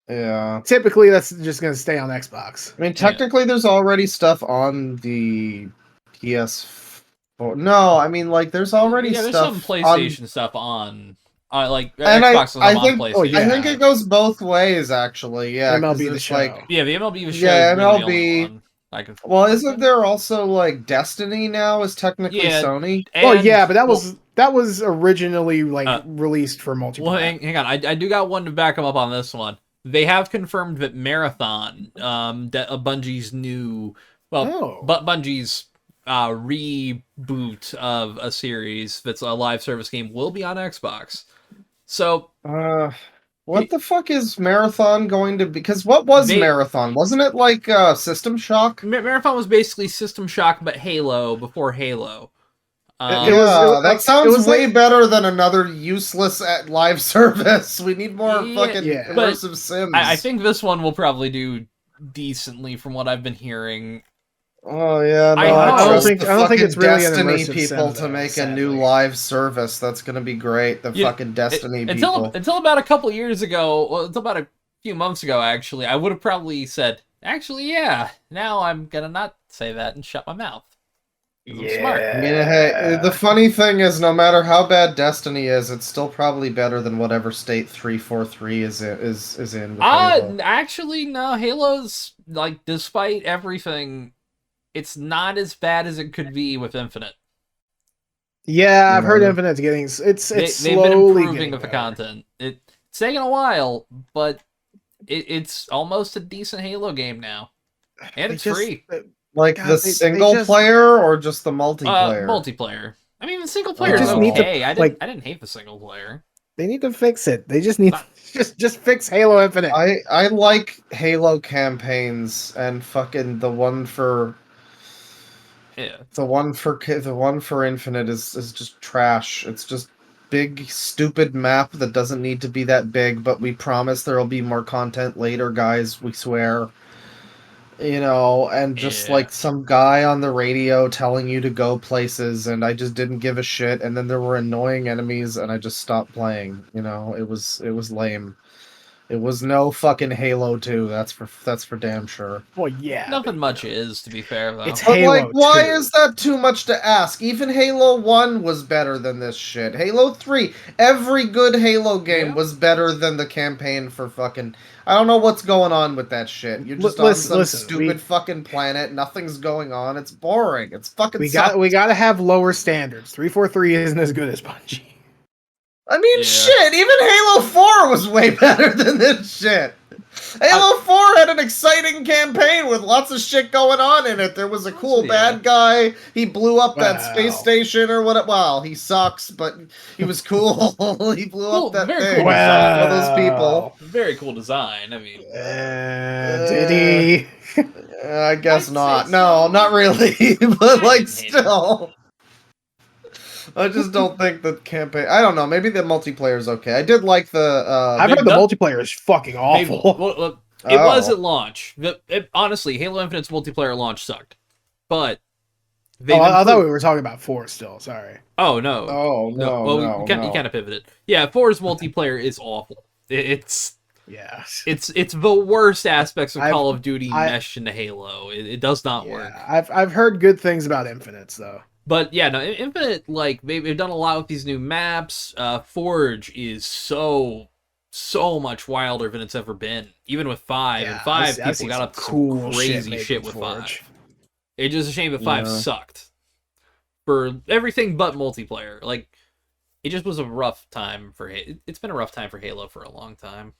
Yeah.
Typically, that's just going to stay on Xbox.
I mean, technically, there's already stuff on the PS4. No, I mean, like, there's already
there's
stuff
some PlayStation stuff on.
And
Xbox is
I
on
think,
PlayStation.
yeah.
I think it goes both ways, actually. Yeah, 'cause
MLB The
there's,
Show.
like,
Yeah, the MLB was
Yeah,
really the only
MLB.
one I can.
well, isn't there also like Destiny now is technically
Yeah.
Sony?
Well,
And-
yeah, but that was originally
Uh,
released for multiplayer.
Well, hang on. I do got one to back them up on this one. They have confirmed that Marathon, Bungie's new, but Bungie's reboot of a series that's a live service game, will be on Xbox. So
What the fuck is Marathon going to be? Because what was Marathon? Wasn't it like System Shock?
Marathon was basically System Shock, but Halo before Halo.
That sounds way better than another useless live service. We need more fucking immersive sims.
I think this one will probably do decently from what I've been hearing.
Oh yeah, no,
I
don't think it's really an
Destiny
immersive
people
sim,
to make a
sadly.
new live service. That's gonna be great. The fucking Destiny people.
Until about a couple years ago, well, until about a few months ago, actually, I would have probably said, actually, yeah. Now I'm gonna not say that and shut my mouth. I'm smart.
I mean, hey, the funny thing is, no matter how bad Destiny is, it's still probably better than whatever state 343 is in. With Halo.
Actually, no. Halo's like, despite everything, it's not as bad as it could be with Infinite.
Yeah, I've heard Infinite's getting it's
They've
slowly
been improving
getting
with the
better.
content. It's taken a while, but it's almost a decent Halo game now, and it's free.
Like
God,
the
they
single
just-
player or just the multiplayer?
Multiplayer. I mean, the single player is
just need to,
okay. I didn't hate the single player.
They need to fix it. They just need just fix Halo Infinite.
I like Halo campaigns and fucking the one for Infinite is just trash. It's just big stupid map that doesn't need to be that big, but we promise there'll be more content later, guys, we swear. And just like some guy on the radio telling you to go places, and I just didn't give a shit, and then there were annoying enemies and I just stopped playing. It was lame. It was no fucking Halo 2, that's for damn sure.
Well, yeah.
Nothing much is, to be fair, though.
It's
But
Halo
why
2.
is that too much to ask? Even Halo 1 was better than this shit. Halo 3, every good Halo game was better than the campaign for fucking... I don't know what's going on with that shit. You're just on some stupid fucking planet, nothing's going on, it's boring. It's fucking
we gotta have lower standards. 343 isn't as good as Bungie.
I mean, shit, even Halo 4 was way better than this shit. Halo 4 had an exciting campaign with lots of shit going on in it. There was a cool bad guy. He blew up that space station or what. Well, he sucks, but he was cool. He blew up that thing.
Cool.
One of those people.
Very cool design. I mean,
did he?
I guess not. No, not really. But like, still. I just don't think the campaign... I don't know. Maybe the multiplayer is okay. I did like the...
I've heard the multiplayer is fucking awful.
It was at launch. Honestly, Halo Infinite's multiplayer launch sucked. But...
I thought we were talking about 4 still. Sorry.
Oh, no.
Oh, no. Well,
you kind of pivoted. Yeah, 4's multiplayer is awful. It's the worst aspects of Call of Duty meshed into Halo. It does not work.
I've heard good things about Infinites, though.
But yeah, no, Infinite, like, they've done a lot with these new maps. Forge is so much wilder than it's ever been, even with 5. And 5, people got up to some crazy shit with
Forge.
5. It's just a shame that 5 sucked for everything but multiplayer. Like, it just was a rough time for it's been a rough time for Halo for a long time.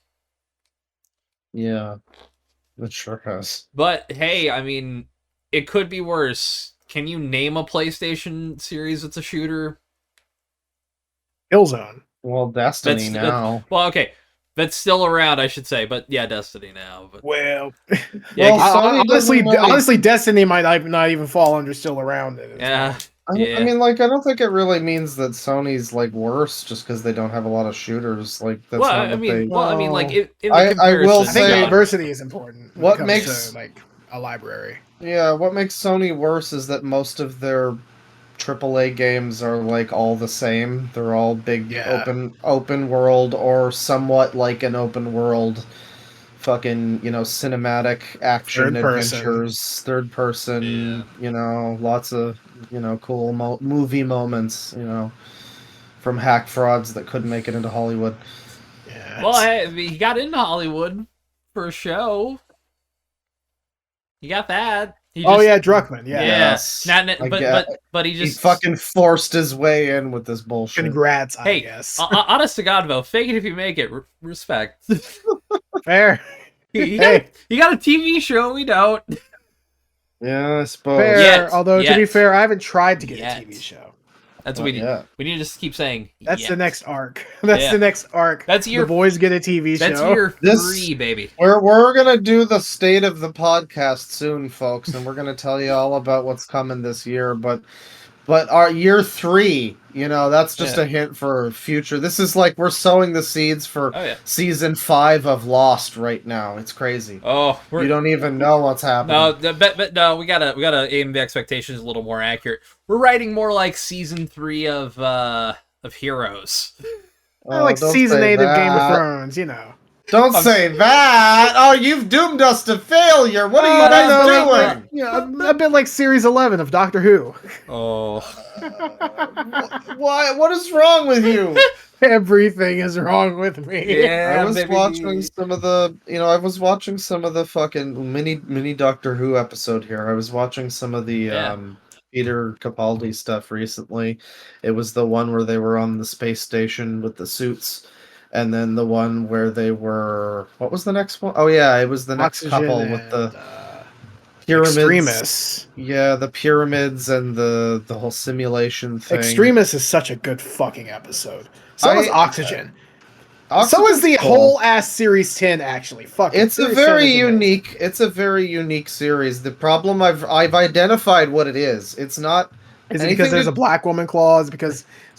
Yeah, it sure has.
But hey, I mean, it could be worse. Can you name a PlayStation series that's a shooter?
Killzone.
Well, Destiny now.
Well, okay. That's still around, I should say. But yeah, Destiny now. But...
Well,
yeah,
honestly, Destiny might not even fall under still around.
I mean, like, I don't think it really means that Sony's like worse just because they don't have a lot of shooters. Like, that's not what they...
I mean, like,
I will say,
I think diversity is important.
What makes
like a library?
Yeah, what makes Sony worse is that most of their AAA games are like all the same. They're all big open world or somewhat like an open world fucking, cinematic action adventures, third person, lots of, cool movie moments, from hack frauds that couldn't make it into Hollywood.
Yeah.
Well, hey, he got into Hollywood for a show. You got that.
Druckmann. Yeah.
Yes. But he
fucking forced his way in with this bullshit.
Congrats, I guess.
Honest to God, though, fake it if you make it. Respect.
Fair.
He got a TV show. We don't.
Yeah, I suppose.
Fair. Although to be fair, I haven't tried to get a TV show.
That's what we need. We need to just keep saying.
That's the next arc. That's the next arc.
That's
the boys get a TV show.
That's year 3, baby.
We're gonna do the state of the podcast soon, folks, and we're gonna tell you all about what's coming this year. But our year 3, that's just a hint for future. This is like we're sowing the seeds for season 5 of Lost right now. It's crazy.
Oh,
you don't even know what's happening.
No, we gotta aim the expectations a little more accurate. We're writing more like season 3 of Heroes.
Like season 8 of Game of Thrones,
Don't say that! Oh, you've doomed us to failure! What are you guys doing?
I've been like series 11 of Doctor Who.
Oh.
Why? What is wrong with you?
Everything is wrong with me.
Yeah,
I was watching some of the, fucking mini Doctor Who episode here. I was watching some of the, Peter Capaldi stuff recently. It was the one where they were on the space station with the suits. And then the one where they were... What was the next one? Oh, yeah, it was the next couple with the pyramids.
Extremis.
Yeah, the pyramids and the whole simulation thing.
Extremis is such a good fucking episode. So was Oxygen. So is the
Octopus
whole ass Series 10, actually. Fuck it.
It's a
Series 10
very
is amazing.
unique. It's a very unique series. The problem I've identified what it is. It's not
Is it
anything
because there's
to-
a black woman clause? It's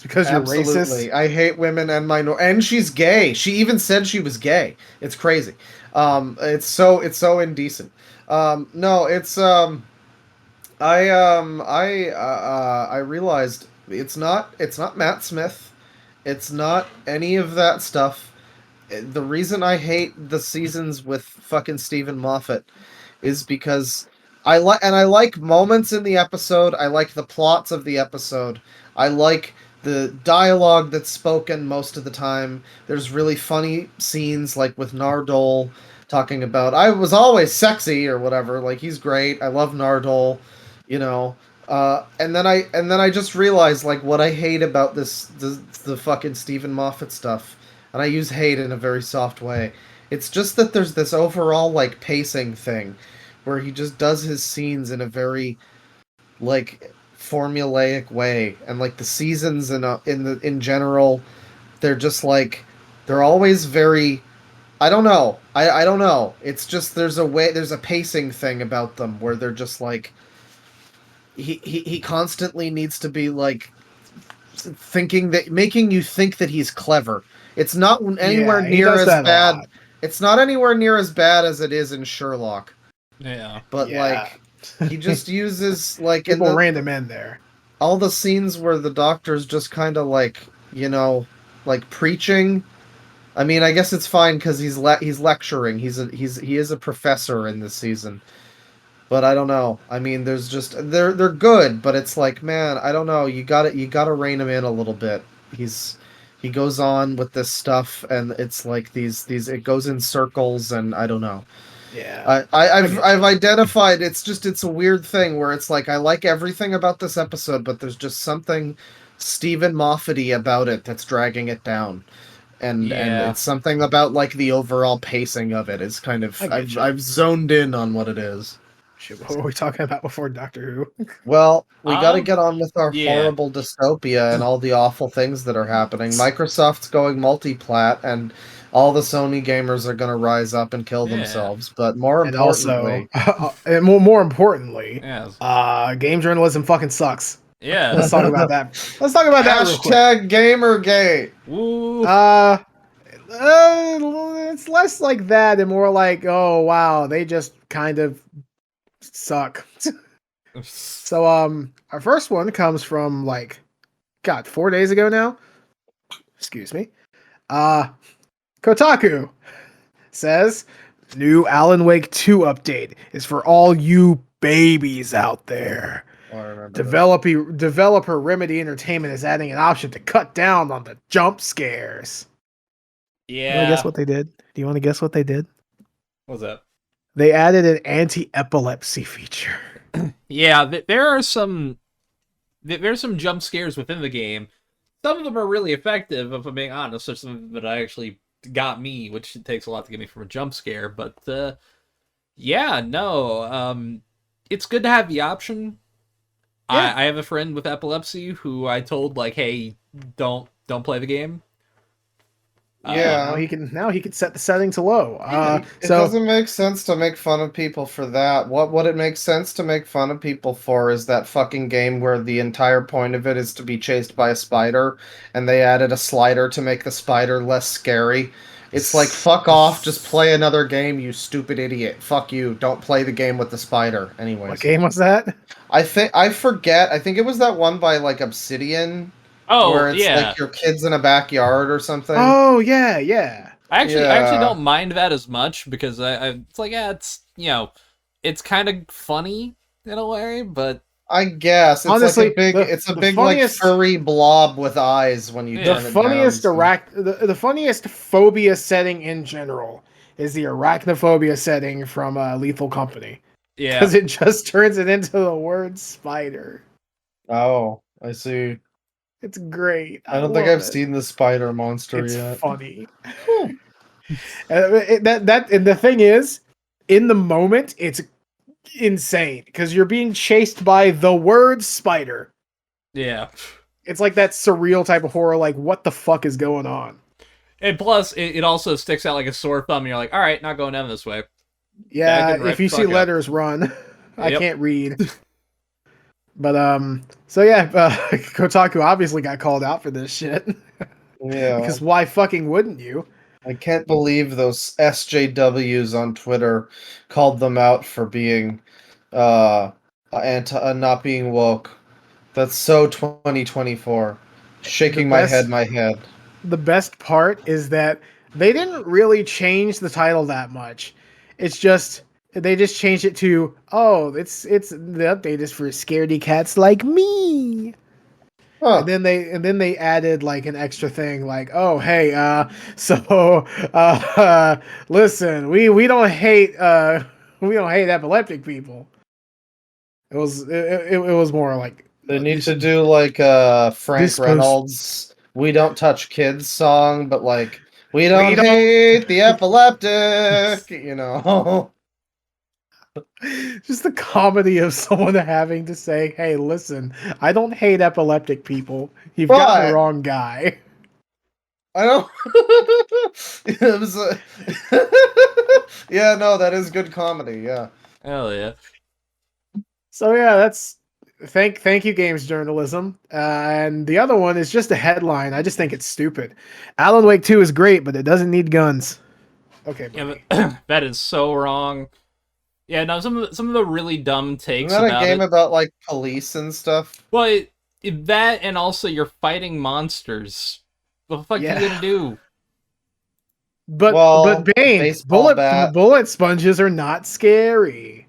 because you're
Absolutely.
racist?
I hate women and and she's gay. She even said she was gay. It's crazy. It's so indecent. No, it's I realized it's not Matt Smith. It's not any of that stuff. The reason I hate the seasons with fucking Stephen Moffat is because I like moments in the episode. I like the plots of the episode. I like the dialogue that's spoken most of the time. There's really funny scenes like with Nardole talking about I was always sexy or whatever. Like he's great. I love Nardole, you know. And then I just realized like what I hate about the fucking Stephen Moffat stuff. And I use hate in a very soft way. It's just that there's this overall like pacing thing where he just does his scenes in a very like formulaic way, and like the seasons in general, they're just like they're always very. I don't know. I don't know. It's just there's a pacing thing about them where they're just like he constantly needs to be like thinking that making you think that he's clever. It's not anywhere
Yeah, he
near
does
as
that a
bad.
lot.
It's not anywhere near as bad as it is in Sherlock.
Yeah.
But
Yeah.
like he just uses like in
People
the
random in there.
all the scenes where the doctor's just kind of like, like preaching. I mean, I guess it's fine because he's lecturing. He is a professor in this season. But I don't know. I mean, there's just they're good, but it's like, man, I don't know. You gotta rein him in a little bit. He goes on with this stuff, and it's like these it goes in circles, and I don't know.
Yeah.
I've identified it's a weird thing where it's like I like everything about this episode, but there's just something Stephen Moffat-y about it that's dragging it down. And
Yeah.
it's something about like the overall pacing of it is kind of
I get you.
I've zoned in on what it is.
Shit, what were we talking about before Doctor Who?
Well, we got to
Um,
get on with our
yeah.
horrible dystopia and all the awful things that are happening. Microsoft's going multi-plat, and all the Sony gamers are going to rise up and kill
Yeah.
themselves. But more
And
importantly,
also, and more importantly,
Yeah.
game journalism fucking sucks.
Yeah.
Let's talk about that. Let's talk about that real quick.
hashtag Gamergate.
Woo.
It's less like that and more like, oh wow, they just kind of suck. So our first one comes from like 4 days ago now. Excuse me. Kotaku says new Alan Wake 2 update is for all you babies out there.
Oh, I remember
Developer Remedy Entertainment is adding an option to cut down on the jump scares. You want to
Yeah.
guess what they did? Do you want to guess what they did?
What's that?
They added an anti-epilepsy feature.
Yeah, there's some jump scares within the game. Some of them are really effective, if I'm being honest. There's some that actually got me, which it takes a lot to get me from a jump scare. But yeah, no, it's good to have the option.
Yeah.
I have a friend with epilepsy who I told like, hey, don't play the game.
Yeah.
Now he can set the setting to low.
It doesn't make sense to make fun of people for that. What it makes sense to make fun of people for is that fucking game where the entire point of it is to be chased by a spider, and they added a slider to make the spider less scary. It's like, fuck off, just play another game, you stupid idiot. Fuck you, don't play the game with the spider. Anyways.
What game was that?
I forget. I think it was that one by like Obsidian.
Oh,
where it's
yeah.
like your kid's in a backyard or something.
Oh yeah.
I actually
Yeah.
don't mind that as much because it's like, yeah, it's it's kind of funny in a way, but
I guess it's
Honestly,
like a big,
the
big
funniest-
like furry blob with eyes when you
The
turn
The
it
funniest
down.
the funniest phobia setting in general is the arachnophobia setting from Lethal Company,
yeah.
because it just turns it into the word spider.
Oh, I see.
It's great.
I don't think
love
I've
it.
seen the spider monster
It's
yet.
funny. And the thing is, in the moment, it's insane because you're being chased by the word spider.
Yeah.
It's like that surreal type of horror. Like, what the fuck is going on?
And plus, it also sticks out like a sore thumb. And you're like, all right, not going down this way.
Yeah,
Back and
if you see
fuck up.
letters, run. I
Yep.
can't read. But so yeah, Kotaku obviously got called out for this shit.
Yeah.
Because why fucking wouldn't you?
I can't believe those SJWs on Twitter called them out for being not being woke. That's so 2024. Shaking my head.
The best part is that they didn't really change the title that much. It's just they just changed it to it's the update is for scaredy cats like me.
Huh.
And then they added like an extra thing like, oh hey, listen, we don't hate we don't hate epileptic people. It was more like
They need to do like Frank
this post-
Reynolds "We Don't Touch Kids" song, but like we don't hate the epileptic, you know.
just the comedy of someone having to say, hey, listen, I don't hate epileptic people. You've got the wrong guy.
I don't. It was, yeah, no, that is good comedy. Yeah.
Hell yeah.
So yeah, that's thank you, games journalism. And the other one is just a headline. I just think it's stupid. Alan Wake 2 is great, but it doesn't need guns. Okay, buddy.
Yeah, but that is so wrong. Yeah, no, some of the really dumb takes
Isn't that
about
a game
it.
about like police and stuff?
Well, that and also you're fighting monsters. What the fuck
Yeah.
you gonna do?
But Bane,
baseball bat.
bullet sponges are not scary.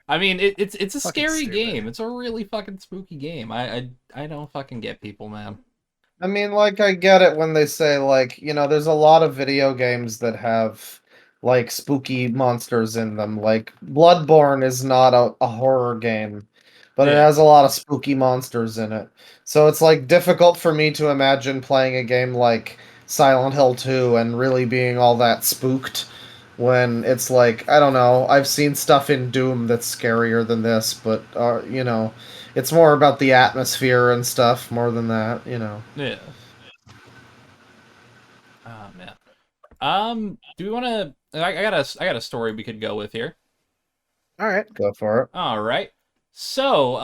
I mean, it's a
Fucking
scary
stupid.
game. It's a really fucking spooky game. I don't fucking get people, man.
I mean, like, I get it when they say, like, you know, there's a lot of video games that have, like, spooky monsters in them. Like, Bloodborne is not a horror game, but it
Yeah.
has a lot of spooky monsters in it. So it's, like, difficult for me to imagine playing a game like Silent Hill 2 and really being all that spooked when it's like, I don't know, I've seen stuff in Doom that's scarier than this, but, you know, it's more about the atmosphere and stuff more than that, you know.
Yeah. Oh man. Do we want to? I got a story we could go with here.
All right.
Go for it.
All right. So,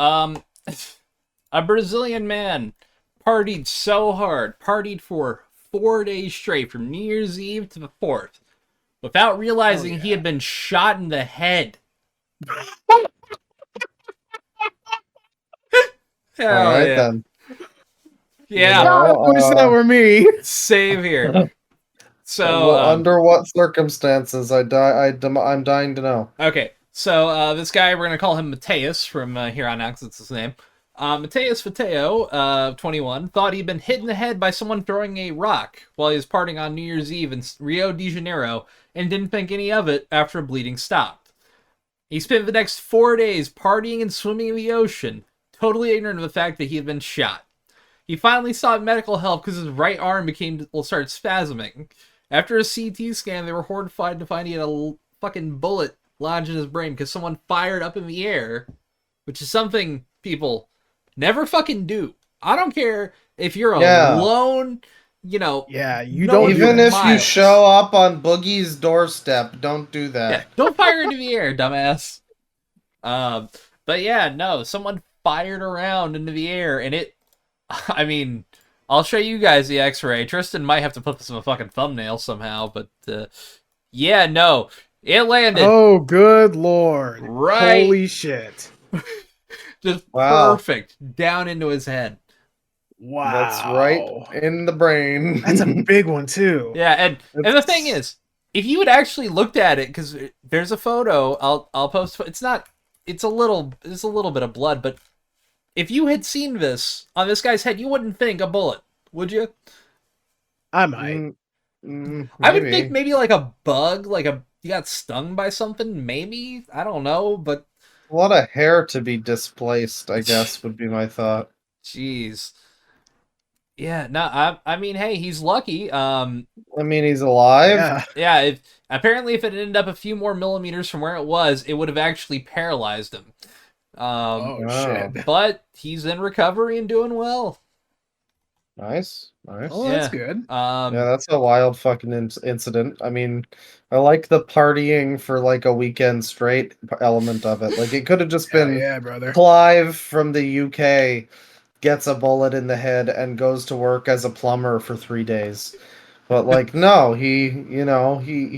a Brazilian man partied so hard, partied for 4 days straight from New Year's Eve to the 4th, without realizing he had been shot in the head. Hell
All right,
yeah.
then.
Yeah.
God, I wish that were me.
Save here. So,
Well, under what circumstances? I'm dying to know.
okay, so this guy, we're going to call him Mateus from here on out, 'cause it's his name. Mateus Fateo, 21, thought he'd been hit in the head by someone throwing a rock while he was partying on New Year's Eve in Rio de Janeiro and didn't think any of it after bleeding stopped. He spent the next 4 days partying and swimming in the ocean, totally ignorant of the fact that he had been shot. He finally sought medical help because his right arm started spasming. After a CT scan, they were horrified to find he had a fucking bullet lodged in his brain because someone fired up in the air, which is something people never fucking do. I don't care if you're alone, you know.
Yeah, you
no
don't
Even if you
miles.
show up on Boogie's doorstep, don't do that.
Yeah, don't fire into the air, dumbass. But yeah, no, someone fired around into the air, and it. I mean, I'll show you guys the X-ray. Tristan might have to put this in a fucking thumbnail somehow, but yeah, no, it landed.
Oh, good lord!
Right.
Holy shit!
Just
Wow.
perfect down into his head.
Wow,
That's right in the brain.
That's a big one too.
Yeah, and the thing is, if you had actually looked at it, because there's a photo, I'll post. It's a little bit of blood, but if you had seen this on this guy's head, you wouldn't think a bullet, would you?
I might.
I would think maybe like a bug, you got stung by something, maybe. I don't know, but
A lot of hair to be displaced, I guess, would be my thought.
jeez. Yeah, no, I mean, hey, he's lucky.
I mean, he's alive.
Yeah.
Apparently if it ended up a few more millimeters from where it was, it would have actually paralyzed him.
Oh
wow.
shit!
But he's in recovery and doing well.
Nice. Nice.
Oh, that's good.
Yeah, that's a wild fucking incident. I mean, I like the partying for like a weekend straight element of it. Like, it could have just
Hell
been
yeah, brother.
Clive from the UK gets a bullet in the head and goes to work as a plumber for 3 days. But like, no, he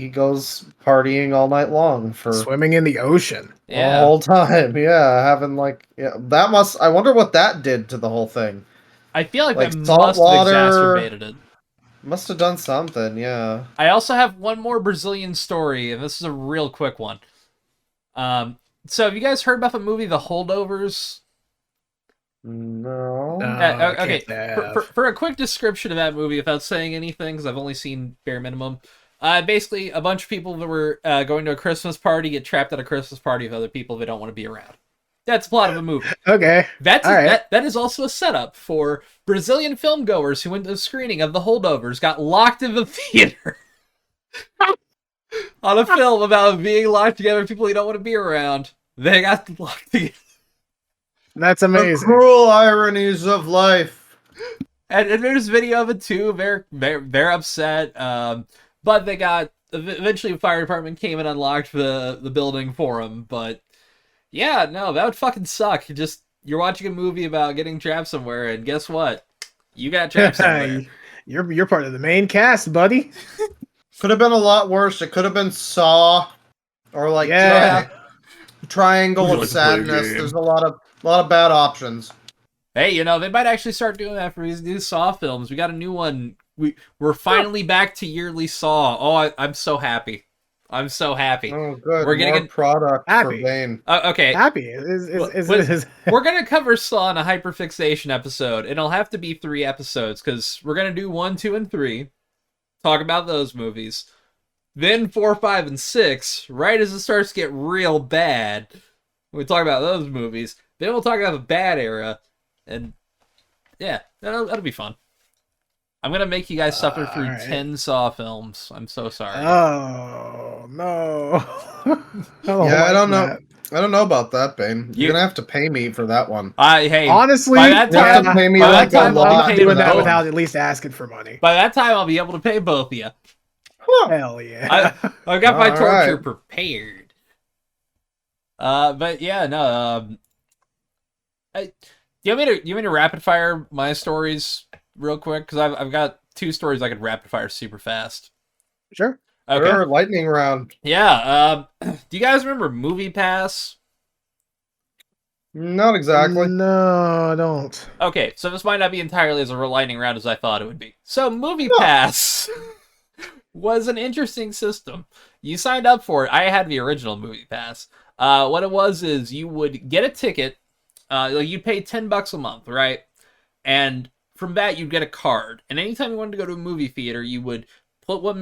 goes partying all night long for
Swimming in the ocean.
the whole time. Yeah, having like, that must. I wonder what that did to the whole thing.
I feel like
Like
that
salt
must have
water.
exacerbated it.
Must have done something. Yeah.
I also have one more Brazilian story, and this is a real quick one. So have you guys heard about the movie The Holdovers?
No.
Okay,
Can't have.
for a quick description of that movie, without saying anything, because I've only seen bare minimum. Basically, a bunch of people that were going to a Christmas party get trapped at a Christmas party with other people they don't want to be around. That's the plot of the movie.
Okay.
All
right.
That is also a setup for Brazilian film goers who went to the screening of The Holdovers, got locked in the theater on a film about being locked together with people you don't want to be around. They got locked together.
That's
The
amazing.
cruel ironies of life.
And there's video of it too. They're upset. But they got eventually the fire department came and unlocked the building for them. But yeah, no, that would fucking suck. You're watching a movie about getting trapped somewhere, and guess what? You got trapped somewhere.
You're part of the main cast, buddy.
Could have been a lot worse. It could have been Saw, or like
Yeah.
Triangle
Would you
of
like to play a
Sadness.
game?
There's a lot of bad options.
Hey, they might actually start doing that for these new Saw films. We got a new one. We're finally back to yearly Saw. Oh, I'm so happy. I'm so happy.
Oh, good.
We're getting
more product
Happy.
for Bane.
Okay.
Happy.
We're gonna cover Saw in a hyperfixation episode. It'll have to be 3 episodes because we're gonna do 1, 2, and 3. Talk about those movies. Then 4, 5, and 6. Right as it starts to get real bad, we talk about those movies. Then we'll talk about the bad era, and yeah, that'll be fun. I'm gonna make you guys suffer through
alright.
10 Saw films. I'm so sorry.
Oh no.
I don't know. I don't know about that, Bane. You're gonna have to pay me for that one.
Hey,
Honestly,
by that
You have
time,
to pay me
by
like
that time
a
I'll
lot.
be
I'm
paying
doing that
both.
without at least asking for money.
By that time, I'll be able to pay both of you.
Hell yeah.
I've got my
All
torture
right.
prepared. But yeah, no. Do you want me to rapid fire my stories real quick? Because I've got 2 stories I could rapid fire super fast.
Sure.
Okay.
Sure, lightning round.
Yeah. Do you guys remember Movie Pass?
Not exactly.
No, I don't.
Okay, so this might not be entirely as a lightning round as I thought it would be. So Movie Pass was an interesting system. You signed up for it. I had the original Movie Pass. What it was is you would get a ticket. You'd pay $10 a month, right? And from that, you'd get a card. And anytime you wanted to go to a movie theater, you would put what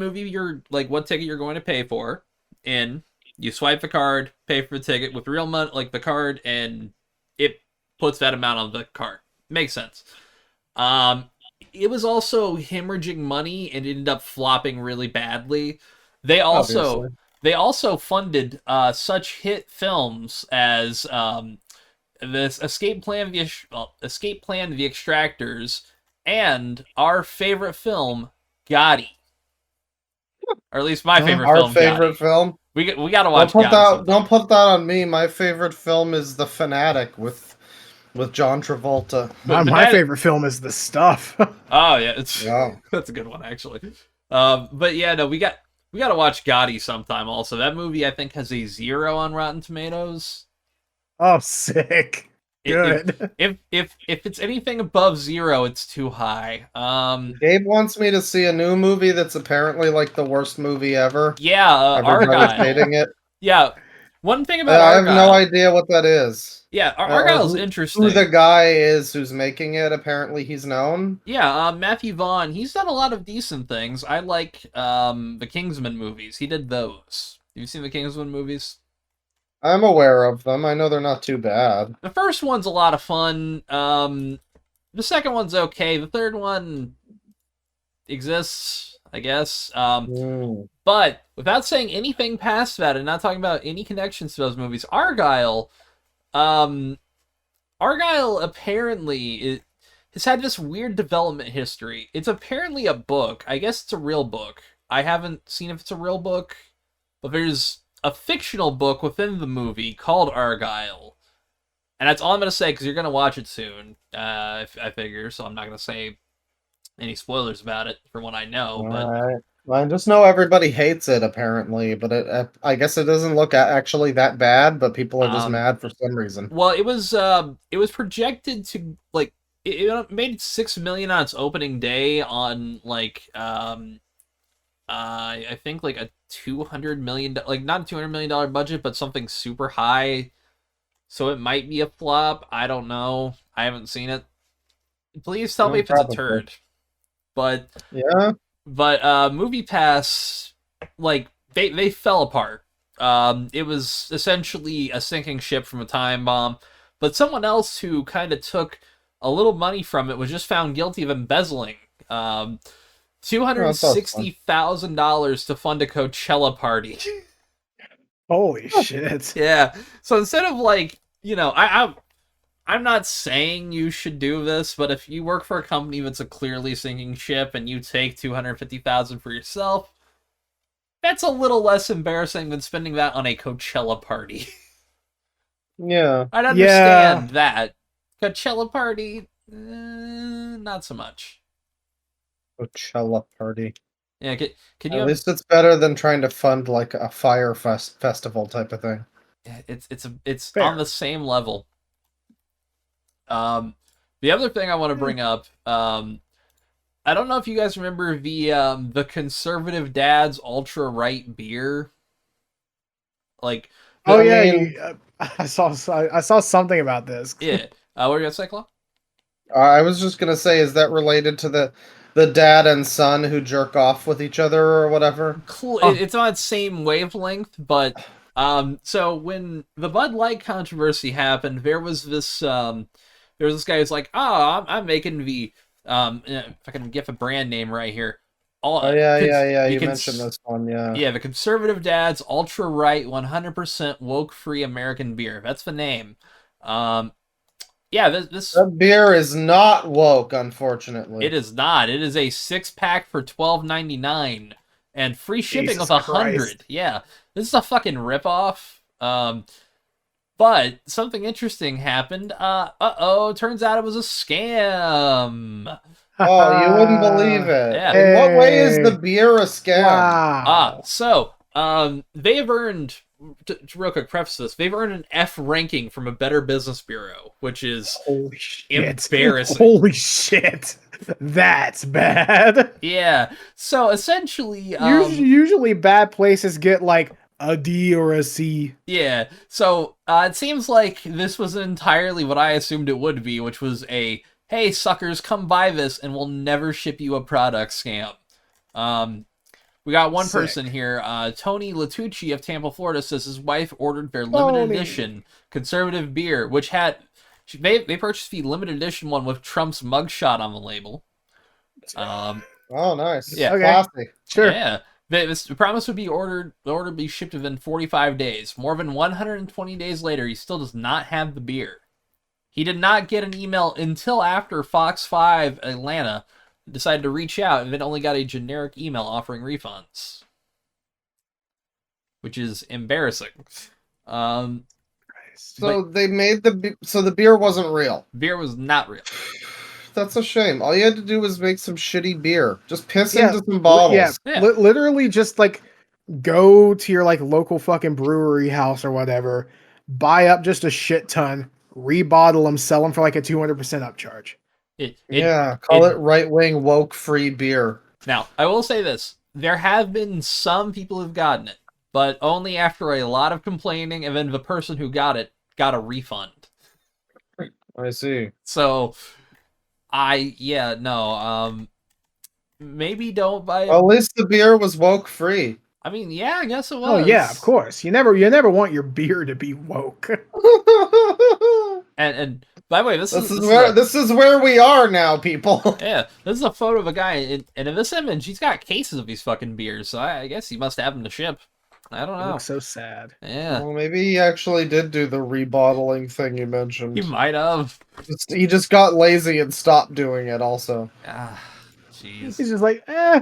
ticket you're going to pay for in. You swipe the card, pay for the ticket with real money, like the card, and it puts that amount on the card. Makes sense. It was also hemorrhaging money and ended up flopping really badly. They also funded such hit films as this Escape Plan, The Extractors, and our favorite film, Gotti. Or at least my favorite film,
Our favorite
Gotti.
film.
We gotta watch
Don't put
Gotti
that.
sometime.
Don't put that on me. My favorite film is The Fanatic with John Travolta.
My favorite film is The Stuff.
Oh yeah,
Yeah.
that's a good one actually. But yeah, no, we gotta watch Gotti sometime. Also, that movie I think has a 0 on Rotten Tomatoes.
Oh, sick. Good.
If it's anything above 0, it's too high.
Gabe wants me to see a new movie that's apparently like the worst movie ever.
Yeah,
Everybody's
Argyle.
hating it.
Yeah, one thing about
I have
Argyle.
no idea what that is.
Yeah,
Or
Argyle's
who
interesting.
the guy is who's making it. Apparently, he's known.
Yeah, Matthew Vaughn. He's done a lot of decent things. I like the Kingsman movies. He did those. Have you seen the Kingsman movies?
I'm aware of them. I know they're not too bad.
The first one's a lot of fun. The second one's okay. The third one exists, I guess. But without saying anything past that and not talking about any connections to those movies, Argyle apparently has had this weird development history. It's apparently a book. I guess it's a real book. I haven't seen if it's a real book, but there's a fictional book within the movie called Argyle. And that's all I'm going to say, because you're going to watch it soon, I figure, so I'm not going to say any spoilers about it for what I know. But
Alright. Well, I just know everybody hates it, apparently, but I guess it doesn't look actually that bad, but people are just mad for some reason.
Well, it was projected to, like, it made $6 million on its opening day on, like, I think, like, a $200 million, like, not a $200 million budget, but something super high. So it might be a flop. I don't know. I haven't seen it. Please tell me if it's a turd. But
yeah.
But MoviePass, like, they fell apart. It was essentially a sinking ship from a time bomb. But someone else who kind of took a little money from it was just found guilty of embezzling. $260,000 to fund a Coachella party.
Holy shit.
Yeah. So instead of, like, you know, I'm not saying you should do this, but if you work for a company that's a clearly sinking ship and you take $250,000 for yourself, that's a little less embarrassing than spending that on a Coachella party.
Yeah.
I'd understand that. Coachella party, not so much.
Coachella party.
Yeah, can you?
At least it's better than trying to fund like a fire festival type of thing.
It's on the same level. The other thing I want to bring up, I don't know if you guys remember the conservative dad's ultra right beer. Like,
I saw something about this.
Yeah. What were you gonna say, Claw?
I was just gonna say, is that related to the dad and son who jerk off with each other or whatever?
It's on its same wavelength, but so when the Bud Light controversy happened, there was this guy who's like, I'm making the if I can get the brand name right here.
Yeah. You mentioned this one, yeah.
Yeah, the conservative dad's ultra right 100% woke free American beer. That's the name. That
beer is not woke, unfortunately.
It is not. It is a 6-pack for $12.99 and free shipping
Jesus
with 100.
Christ.
Yeah, this is a fucking ripoff. But something interesting happened. Turns out it was a scam.
Oh, you wouldn't believe it.
Yeah.
In what way is the beer a scam?
Wow.
They have earned, to real quick preface this, they've earned an F ranking from a Better Business Bureau, which is
Holy shit.
Embarrassing.
Holy shit. That's bad.
Yeah. So essentially,
usually bad places get like a D or a C.
Yeah. So it seems like this was entirely what I assumed it would be, which was a, hey suckers, come buy this and we'll never ship you a product scam. We got one person here, Tony Latucci of Tampa, Florida, says his wife ordered their limited edition conservative beer, which had they purchased the limited edition one with Trump's mugshot on the label.
Oh, nice.
Yeah.
Okay.
Classy.
Sure.
Yeah. The promise would be the order would be shipped within 45 days. More than 120 days later, he still does not have the beer. He did not get an email until after Fox 5 Atlanta decided to reach out, and then only got a generic email offering refunds, which is embarrassing.
So they made the beer wasn't real.
Beer was not real.
That's a shame. All you had to do was make some shitty beer. Just piss into some bottles.
Yeah.
Literally just like go to your like local fucking brewery house or whatever, buy up just a shit ton, rebottle them, sell them for like a 200% upcharge.
Call it right-wing woke-free beer.
Now, I will say this. There have been some people who've gotten it, but only after a lot of complaining, and then the person who got it got a refund.
I see.
So, maybe don't buy it.
Well, at least the beer was woke-free.
I mean, yeah, I guess it was.
Oh yeah, of course. You never want your beer to be woke.
And by the way, this
is where we are now, people.
Yeah, this is a photo of a guy, and in this image, he's got cases of these fucking beers, so I guess he must have them to ship. I don't
It
know.
looks so sad.
Yeah,
Well, maybe he actually did do the rebottling thing you
he
mentioned.
might have.
He just got lazy and stopped doing it. Also,
Ah, jeez.
He's just like, I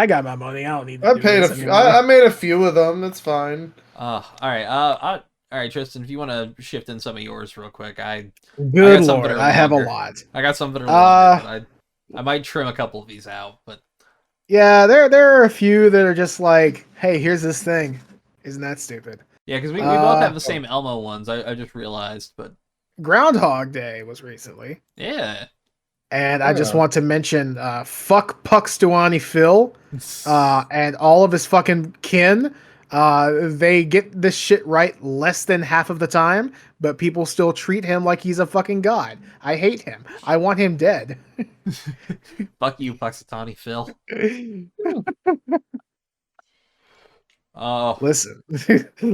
got my money. I don't need to
I
do
paid
this
a few.
anymore.
I made a few of them. It's fine.
All right. All right, Tristan. If you want to shift in some of yours real quick, I
Good
got some that
lord,
are
I have a
longer.
lot.
I got some that are longer, but I might trim a couple of these out. But
Yeah, there are a few that are just like, hey, here's this thing. Isn't that stupid?
yeah, because we both have
Uh,
the same Elmo ones. I just realized, but
Groundhog Day was recently.
yeah.
And I just
Yeah.
want to mention fuck Puxtuani Phil and all of his fucking kin. They get this shit right less than half of the time, but people still treat him like he's a fucking god. I hate him. I want him dead.
Fuck you, Puxatani Phil. Oh,
Listen,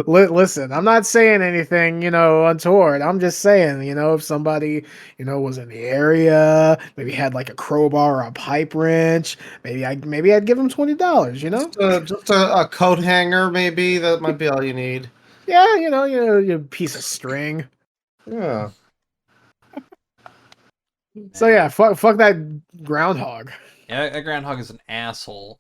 listen. I'm not saying anything, untoward. I'm just saying, if somebody, was in the area, maybe had like a crowbar or a pipe wrench, maybe I'd give him $20.
Just a coat hanger, maybe. That might be all you need.
Yeah, you piece of string.
Yeah.
So yeah, fuck that groundhog.
yeah, that groundhog is an asshole.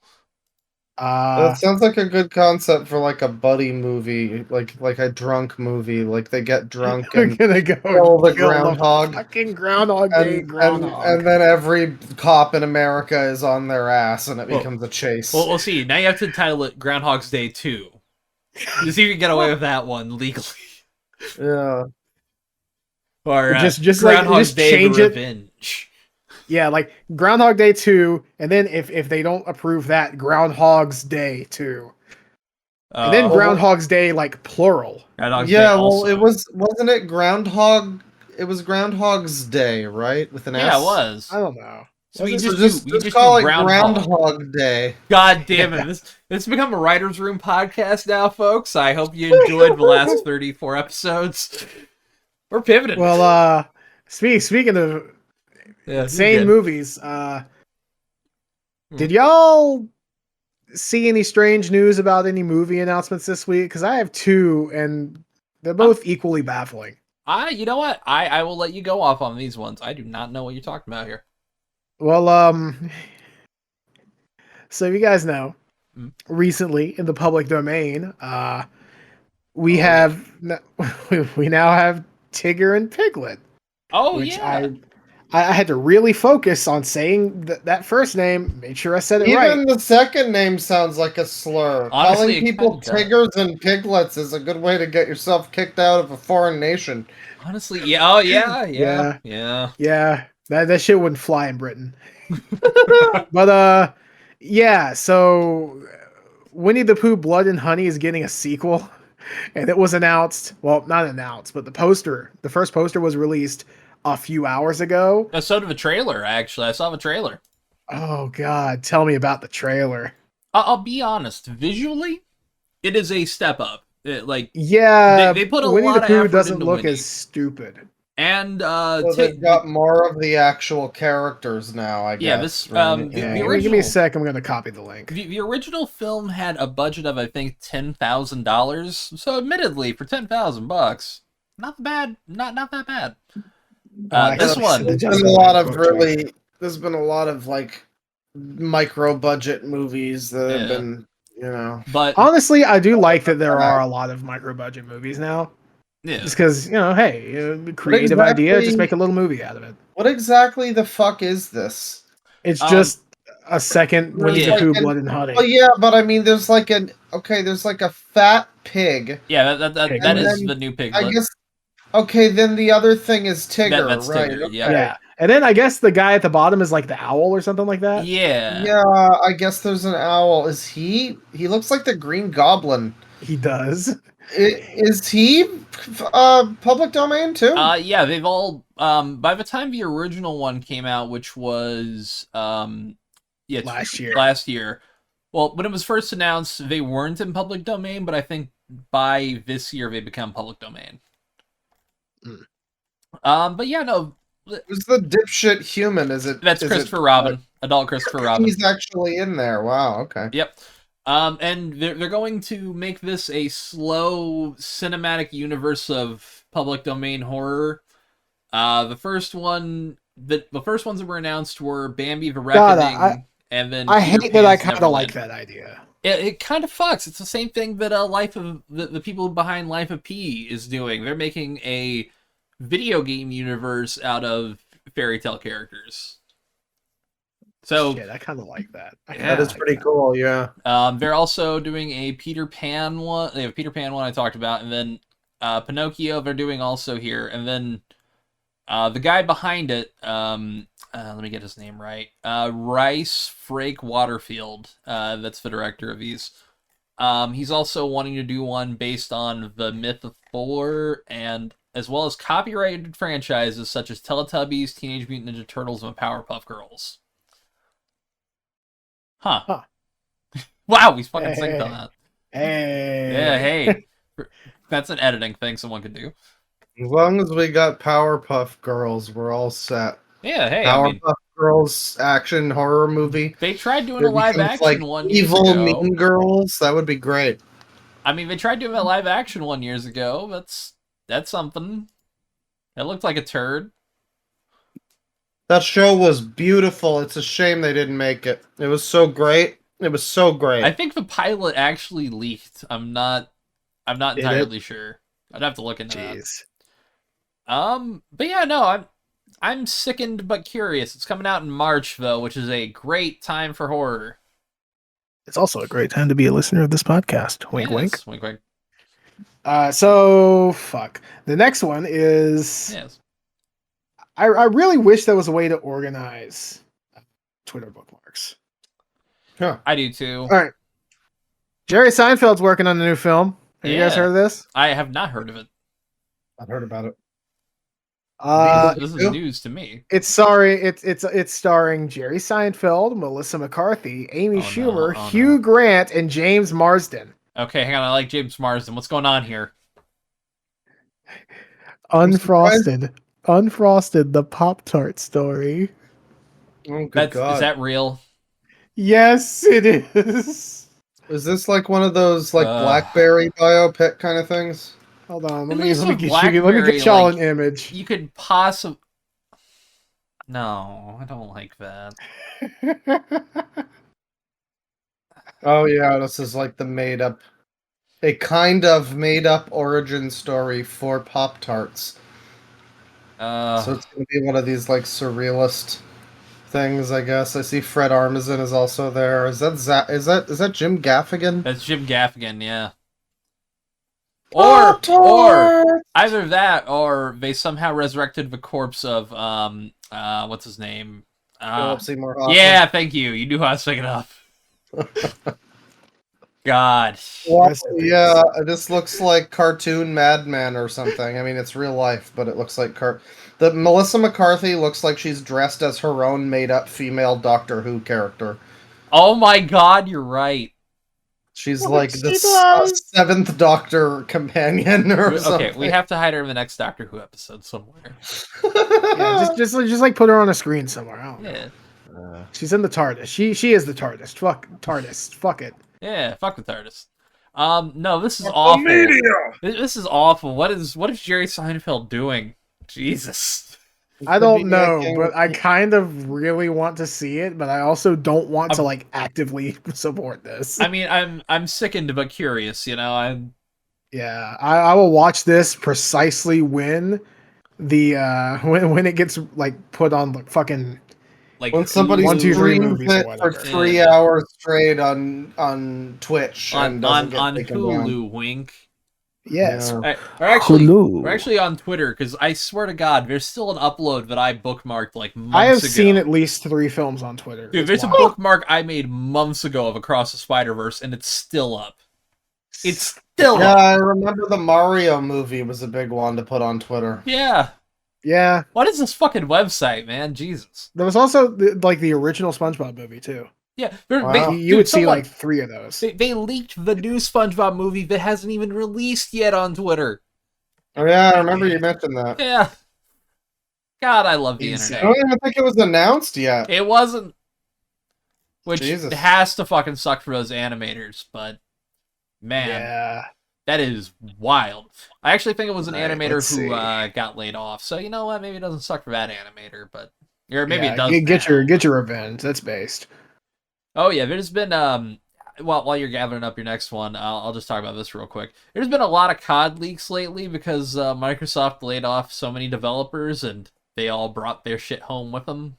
That sounds like a good concept for like a buddy movie, like a drunk movie. Like they get drunk
we're
and
gonna go
kill the
kill
groundhog.
fucking Groundhog Day
And
groundhog.
then every cop in America is on their ass, and it
Well-
becomes a chase.
Well, we'll see. Now you have to title it Groundhog's Day 2. To see if you can get away with that one legally.
Yeah.
Or
Just
Groundhog's
just
Day
change
the
it.
Revenge.
Yeah, like Groundhog Day 2, and then if they don't approve that, Groundhog's Day 2. And then
Oh,
Groundhog's Day, like, plural.
Groundhog's Day
Yeah, well,
also.
wasn't it Groundhog? It was Groundhog's Day, right? With an S.
Yeah, it was.
I don't know.
So we
Was
just,
it?
we
just call
do
it
Groundhog.
Groundhog Day.
God damn it. This has become a writer's room podcast now, folks. I hope you enjoyed the last 34 episodes. We're pivoting.
Well, speaking of
yeah, you're
insane
good.
movies, did y'all see any strange news about any movie announcements this week? Because I have two, and they're both equally baffling.
You know what? I will let you go off on these ones. I do not know what you're talking about here.
Well, so you guys know,
Mm.
recently in the public domain, we have we now have Tigger and Piglet.
Oh,
which
yeah.
I had to really focus on saying that first name, make sure I said it right.
Even the second name sounds like a slur.
Honestly,
Calling
it
people
kinda does.
Tiggers and Piglets is a good way to get yourself kicked out of a foreign nation.
Honestly, yeah. Oh, yeah.
Yeah, that shit wouldn't fly in Britain. But yeah, so Winnie the Pooh Blood and Honey is getting a sequel, and it was announced, well, not announced, but the first poster was released a few hours ago.
I saw the trailer, actually. I saw the trailer.
Oh god, tell me about the trailer.
I'll be honest. Visually, it is a step up.
Yeah,
they put a
Winnie
lot
the
of
Pooh
effort
doesn't
into
look
Winnie.
as stupid.
And
So they've got more of the actual characters now, I guess.
Yeah, this,
right?
the
Yeah,
original,
give me a sec. I'm gonna copy the link.
the original film had a budget of, I think, $10,000. So admittedly, for $10,000, not bad. Not that bad. This one,
There's been a lot of like micro budget movies that have been,
but
Honestly, I do like that there are a lot of micro budget movies now.
yeah,
Just because, hey, creative idea, just make a little movie out of it.
What exactly the fuck is this?
It's just a second Winnie
yeah.
the Pooh Blood and Honey.
Oh yeah, but I mean, there's like a fat pig.
yeah, that
And
is
then
the new Piglet.
I guess. Okay, then the other thing is Tigger,
That's
right?
Tigger,
okay.
yeah.
Yeah. And then I guess the guy at the bottom is like the owl or something like that.
Yeah.
Yeah, I guess there's an owl. Is he? He looks like the Green Goblin.
He does.
Is he public domain too?
Yeah, they've all by the time the original one came out, which was
Last year.
Well, when it was first announced, they weren't in public domain, but I think by this year they become public domain. But yeah, no,
Who's the dipshit human?
that's Christopher Robin, adult Christopher Robin.
He's actually in there. Wow. Okay.
Yep. And they're going to make this a slow cinematic universe of public domain horror. The first ones that were announced were Bambi the Reckoning, and then
I
Peter
hate that I
Pan's
kind of like
Neverland.
that idea.
It kind of fucks. It's the same thing that the people behind Life of P is doing. They're making a video game universe out of fairy tale characters. So
Shit, I kind of like that.
That is pretty cool. Yeah.
they're also doing a Peter Pan one. They have a Peter Pan one I talked about, and then Pinocchio they're doing also here, and then the guy behind it. Let me get his name right. Rice Frake Waterfield. That's the director of these. He's also wanting to do one based on the myth of Thor, and as well as copyrighted franchises such as Teletubbies, Teenage Mutant Ninja Turtles, and Powerpuff Girls. Huh. Wow, we fucking synced on that.
Hey.
Yeah, hey. That's an editing thing someone could do.
As long as we got Powerpuff Girls, we're all set.
Yeah, hey.
Powerpuff Girls action horror movie.
They tried doing
It
a live
becomes,
action
like,
one years
evil
ago.
mean girls. That would be great.
I mean, they tried doing a live action one years ago. That's something. It looked like a turd.
That show was beautiful. It's a shame they didn't make it. It was so great. It was so great.
I think the pilot actually leaked. I'm not entirely sure. I'd have to look into
Jeez.
that. But yeah, no, I'm sickened but curious. It's coming out in March though, which is a great time for horror.
It's also a great time to be a listener of this podcast. Wink, wink.
Yes, wink, wink.
So fuck. The next one is.
Yes.
I really wish there was a way to organize Twitter bookmarks.
Huh.
I do too.
All right. Jerry Seinfeld's working on a new film. Have you guys
Yeah.
heard of this?
I have not heard of it.
I've heard about it.
This is news to me.
It's starring Jerry Seinfeld, Melissa McCarthy, Amy Schumer, Hugh Grant, and James Marsden.
Okay, hang on. I like James Marsden. What's going on here?
Unfrosted, the Pop-Tart story.
Oh, good God.
Is that real?
Yes, it is.
Is this like one of those like BlackBerry biopic kind of things?
Hold on,
At
let
least
me
with
get
BlackBerry,
y'all
like,
an image.
You could possibly. No, I don't like that.
Oh yeah, this is like a kind of made up origin story for Pop-Tarts. So it's gonna be one of these like surrealist things, I guess. I see Fred Armisen is also there. Is that Jim Gaffigan?
That's Jim Gaffigan, yeah. Or either that, or they somehow resurrected the corpse of what's his name?
Philip Seymour Hoffman.
Yeah, thank you. You knew who I was thinking of. God.
Well, yeah, this looks like cartoon Madman or something. I mean, it's real life, but it looks like the Melissa McCarthy looks like she's dressed as her own made-up female Doctor Who character.
Oh my God, you're right.
She's like the seventh Doctor companion or something.
Okay, we have to hide her in the next Doctor Who episode somewhere.
Yeah, just like put her on a screen somewhere. I don't know.
Yeah.
She's in the TARDIS. She is the TARDIS. Fuck TARDIS. Fuck it.
Yeah, fuck the TARDIS. No, this is awful. This is awful. What is Jerry Seinfeld doing? Jesus.
I don't know, but I kind of really want to see it, but I also don't want to like actively support this.
I mean, I'm sickened but curious, you know.
I will watch this precisely when the when it gets like put on like fucking
like
when somebody
1, 2, 3
streams
movies or
it
whatever.
for 3 hours straight on Twitch
on
taken
Hulu,
down.
wink.
Yes.
Yeah.
We're actually on Twitter because I swear to God, there's still an upload that I bookmarked like months ago.
I have seen at least 3 films on Twitter.
Dude, there's a bookmark I made months ago of Across the Spider-Verse, and it's still up. It's still
Yeah,
up.
I remember the Mario movie was a big one to put on Twitter.
Yeah.
Yeah.
What is this fucking website, man? Jesus.
There was also the original SpongeBob movie too.
Yeah,
Wow.
You would see like 3 of those.
They leaked the new SpongeBob movie that hasn't even released yet on Twitter.
Oh yeah, I remember you mentioned that.
Yeah. God, I love the
I
internet.
don't even think it was announced yet.
It wasn't. which
Jesus.
has to fucking suck for those animators. But man,
Yeah.
that is wild. I actually think it was an
Right,
animator
let's
who
see.
got laid off. So you know what? Maybe it doesn't suck for that animator, but or maybe
Yeah,
it does.
get
now,
your
but-
revenge. That's based.
Oh yeah, there's been well, while you're gathering up your next one, I'll just talk about this real quick. There's been a lot of COD leaks lately because Microsoft laid off so many developers and they all brought their shit home with them.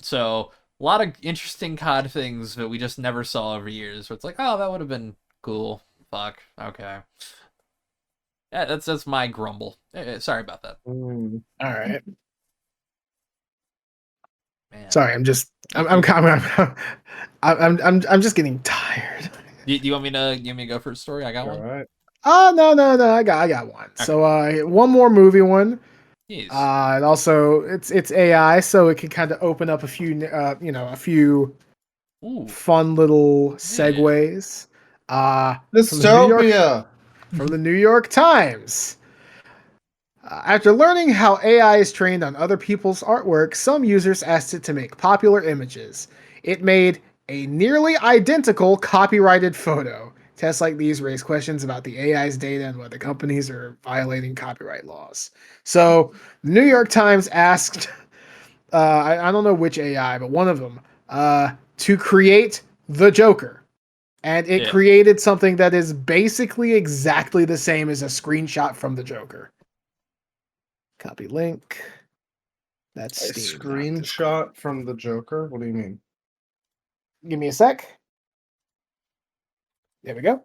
So a lot of interesting COD things that we just never saw over years. Where it's like, oh, that would have been cool. Fuck. Okay. Yeah, that's my grumble. Sorry about that,
Mm.
All right.
man.
Sorry, I'm just getting tired.
Do you want me to go for a story? I got
All
one.
right.
Oh no, I got one.
Okay.
So one more movie one.
Jeez.
And also it's AI, so it can kind of open up a few a few
Ooh.
fun little segues.
Dystopia.
From the New York Times. After learning how AI is trained on other people's artwork, some users asked it to make popular images. It made a nearly identical copyrighted photo. Tests like these raise questions about the AI's data and whether companies are violating copyright laws. So, the New York Times asked, I don't know which AI, but one of them, to create the Joker. And it created something that is basically exactly the same as a screenshot from the Joker. Copy link. That's
A
Steam,
screenshot from the Joker? What do you mean?
Give me a sec. There we go.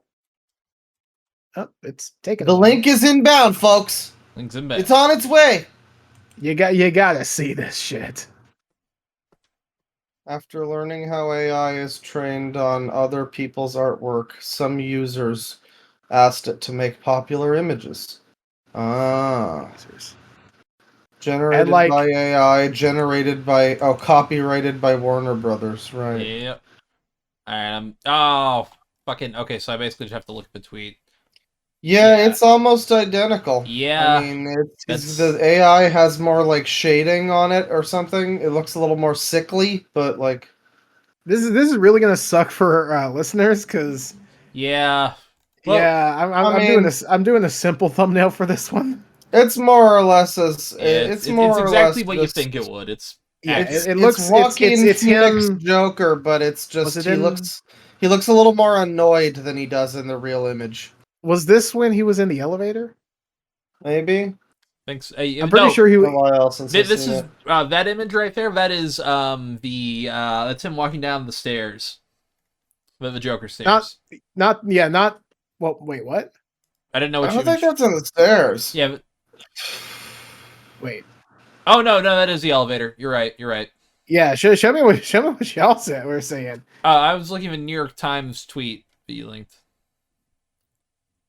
Oh, it's taking.
The link is inbound, folks.
Link's in bed.
It's on its way.
You gotta see this shit.
After learning how AI is trained on other people's artwork, some users asked it to make popular images. Generated by AI, copyrighted by Warner Brothers, right?
Yep. Oh, fucking. Okay, so I basically just have to look at the tweet.
Yeah, it's almost identical.
Yeah.
I mean, the AI has more like shading on it or something. It looks a little more sickly, but like
this is really gonna suck for listeners because
yeah, well,
I'm doing a simple thumbnail for this one.
It's more or less as
it's exactly what you think it would. It's
it looks
Joaquin
it's
Phoenix
him
Joker, but it's just he looks a little more annoyed than he does in the real image.
Was this when he was in the elevator?
Maybe.
Thanks.
I'm pretty sure he was.
This is that image right there. That is that's him walking down the stairs, the Joker stairs.
Not. Well, wait, what?
I didn't know what
I don't think that's on the stairs.
Yeah.
Wait.
Oh no, that is the elevator. You're right.
Yeah, show me what y'all said. We're saying.
I was looking at a New York Times tweet that you linked.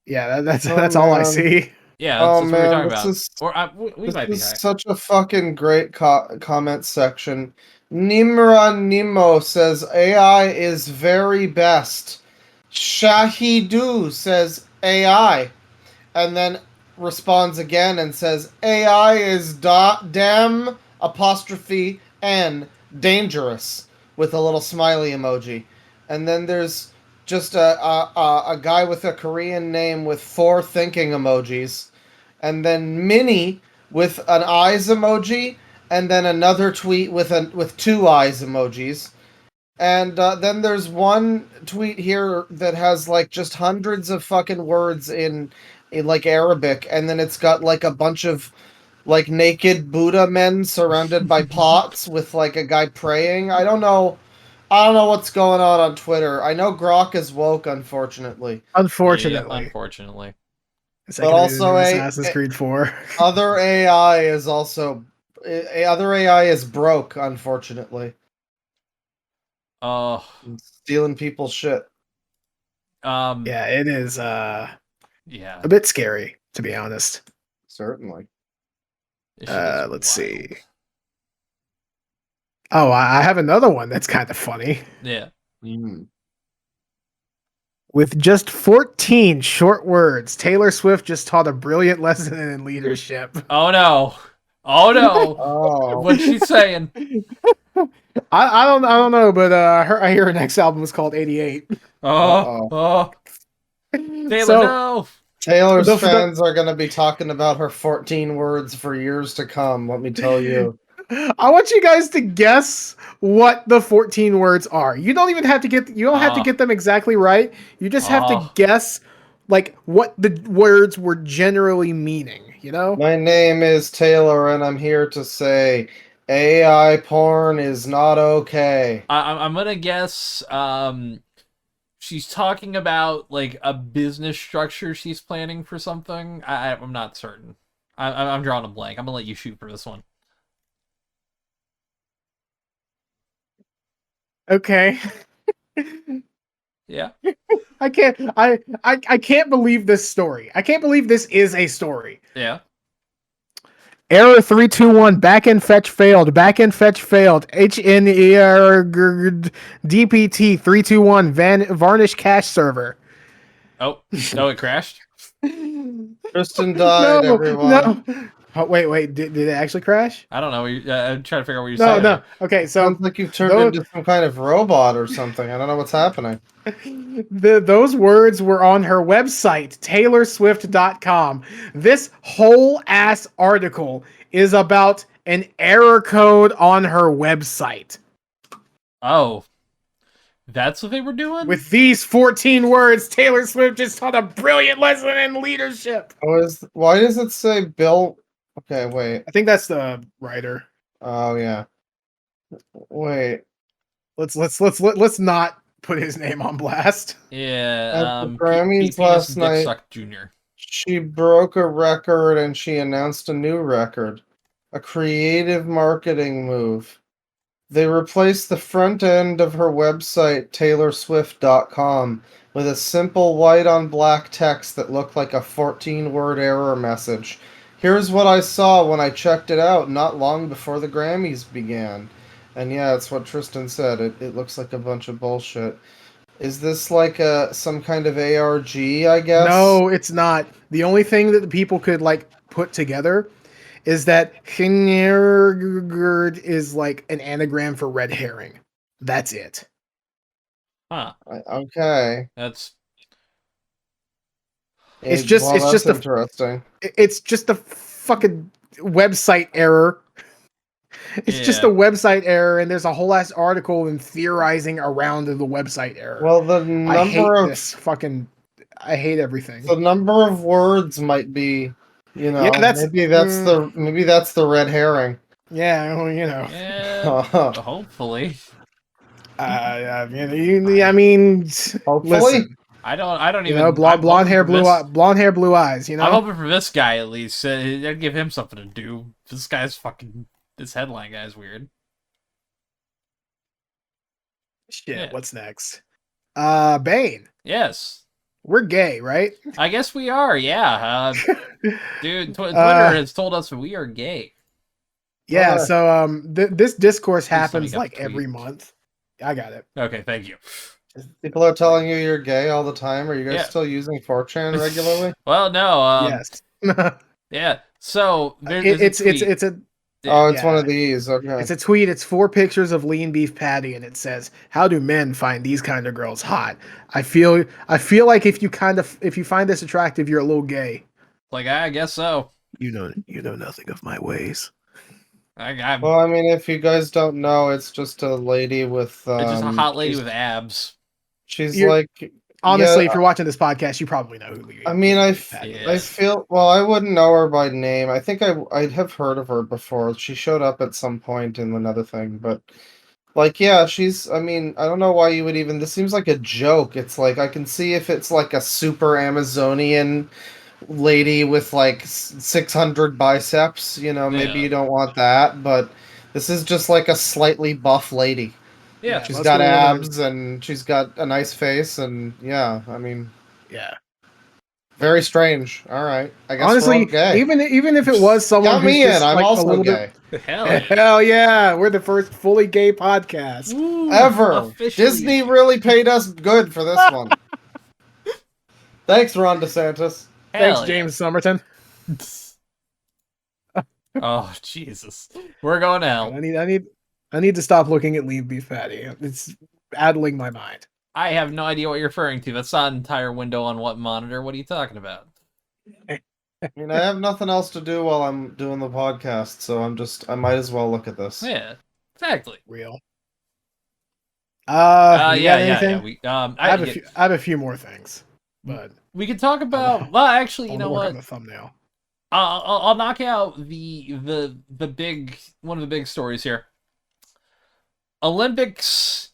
Yeah, that's all I see.
Yeah, that's what we're talking about. We might be
this is such a fucking great comment section. Nimra Nemo says AI is very best. Shahidu says AI, and then responds again and says AI is damn apostrophe N dangerous with a little smiley emoji, and then there's just a guy with a Korean name with 4 thinking emojis, and then Minnie with an eyes emoji, and then another tweet with 2 eyes emojis, and then there's one tweet here that has like just hundreds of fucking words in like Arabic, and then it's got like a bunch of like naked Buddha men surrounded by pots with like a guy praying. I don't know what's going on Twitter. I know Grok is woke, unfortunately.
Unfortunately.
But also
Assassin's Creed 4.
Other AI is broke, unfortunately.
Oh.
Stealing people's shit.
Yeah, it is a bit scary, to be honest.
Certainly.
Let's see. Oh, I have another one that's kind of funny.
Yeah.
With just 14 short words, Taylor Swift just taught a brilliant lesson in leadership.
Oh no. Oh. What's she saying?
I don't know, but I hear her next album is called 88.
Oh,
Uh-oh.
Taylor,
So
no.
Taylor's
The-
fans are going to be talking about her 14 words for years to come, let me tell you.
I want you guys to guess what the 14 words are. You don't have to get them exactly right. You just have to
Oh.
guess like what the words were generally meaning, you know?
My name is Taylor, and I'm here to say AI porn is not okay.
I'm gonna guess. She's talking about like a business structure she's planning for something. I'm not certain. I'm drawing a blank. I'm gonna let you shoot for this one.
Okay.
Yeah.
I can't believe this story. I can't believe this is a story.
Yeah.
Error 321, backend fetch failed. Backend fetch failed. HNER DPT 321, varnish cache server.
Oh, no, it crashed.
Tristan died, everyone.
No. Oh, wait. Did it actually crash?
I don't know. I'm trying to figure out what you're
No,
saying.
no. Okay, so
Sounds like you've turned into some kind of robot or something. I don't know what's happening.
those words were on her website, taylorswift.com. This whole ass article is about an error code on her website.
Oh, that's what they were doing?
With these 14 words, Taylor Swift just taught a brilliant lesson in leadership.
Why does it say Bill? Okay, wait.
I think that's the writer.
Oh yeah. Wait.
Let's not put his name on blast.
Yeah.
At the Grammys
Penis
last
Dick
night,
Suck Jr.
she broke a record and she announced a new record. A creative marketing move. They replaced the front end of her website, taylorswift.com, with a simple white on black text that looked like a 14-word error message. Here's what I saw when I checked it out not long before the Grammys began. And yeah, it's what Tristan said. It looks like a bunch of bullshit. Is this like some kind of ARG, I guess?
No, it's not. The only thing that the people could like put together is that Hinnergerd is like an anagram for red herring. That's it.
Huh.
Okay.
That's
It's just
interesting.
It's just a fucking website error. It's just a website error, and there's a whole ass article and theorizing around the website error.
Well, I
hate everything.
The number of words might be,
Yeah,
maybe that's the red herring.
Yeah, well, you know.
Yeah. Hopefully.
I mean,
Hopefully.
listen,
I don't even.
you know, blonde hair, blue eyes. You know,
I'm hoping for this guy at least. I'd give him something to do. This headline guy's weird.
shit.
Yeah.
What's next? Bane.
Yes.
We're gay, right?
I guess we are. Yeah. Dude, Twitter has told us we are gay.
Yeah. So this discourse
Please tell me
happens
you got
like
the tweet.
every month. I got it.
Okay, thank you.
People are telling you you're gay all the time. Are you guys
Yeah.
still using 4chan regularly?
Well, no.
Yes.
Yeah. So there's
it's
a tweet.
it's a
Oh, it's
yeah.
one of these. Okay.
It's a tweet. It's 4 pictures of lean beef patty, and it says, "How do men find these kind of girls hot? I feel like if you find this attractive, you're a little gay.
Like, I guess so.
You know nothing of my ways."
I'm
Well, I mean, if you guys don't know, it's just a lady with.
it's just a hot lady
she's-
with abs.
She's
You're-
like.
Honestly,
yeah,
if you're watching this podcast, you probably know who Lean
I mean, I
Yeah.
feel. Well, I wouldn't know her by name. I think I'd have heard of her before. She showed up at some point in another thing, but. Like, yeah, she's. I mean, I don't know why you would even. This seems like a joke. It's like I can see if it's like a super Amazonian lady with like 600 biceps. Maybe
Yeah.
you don't want that, but this is just like a slightly buff lady.
Yeah.
She's
most
got
of the women-
abs and she's got a nice face, and yeah, I mean,
Yeah.
very strange. All right, I guess
Honestly,
we're all gay.
even if it was someone
Count
who's
me in.
just,
I'm
like, a
also
little
gay.
Hell yeah.
Hell yeah, we're the first fully gay podcast.
Woo,
Ever.
officially.
Disney really paid us good for this one. Thanks, Ron DeSantis.
Thanks,
Hell yeah.
James Somerton.
Oh Jesus, we're going to hell.
I need I need to stop looking at lean beef patty. It's addling my mind.
I have no idea what you're referring to. That's not an entire window on what monitor. What are you talking about?
I mean, I have nothing else to do while I'm doing the podcast, so I might as well look at this.
Yeah, exactly.
Real.
Yeah,
got
yeah.
anything? I have a few more things, but
we could talk about. Well, actually, you know
work
what?
on the thumbnail.
I'll knock out the big one of the big stories here. Olympics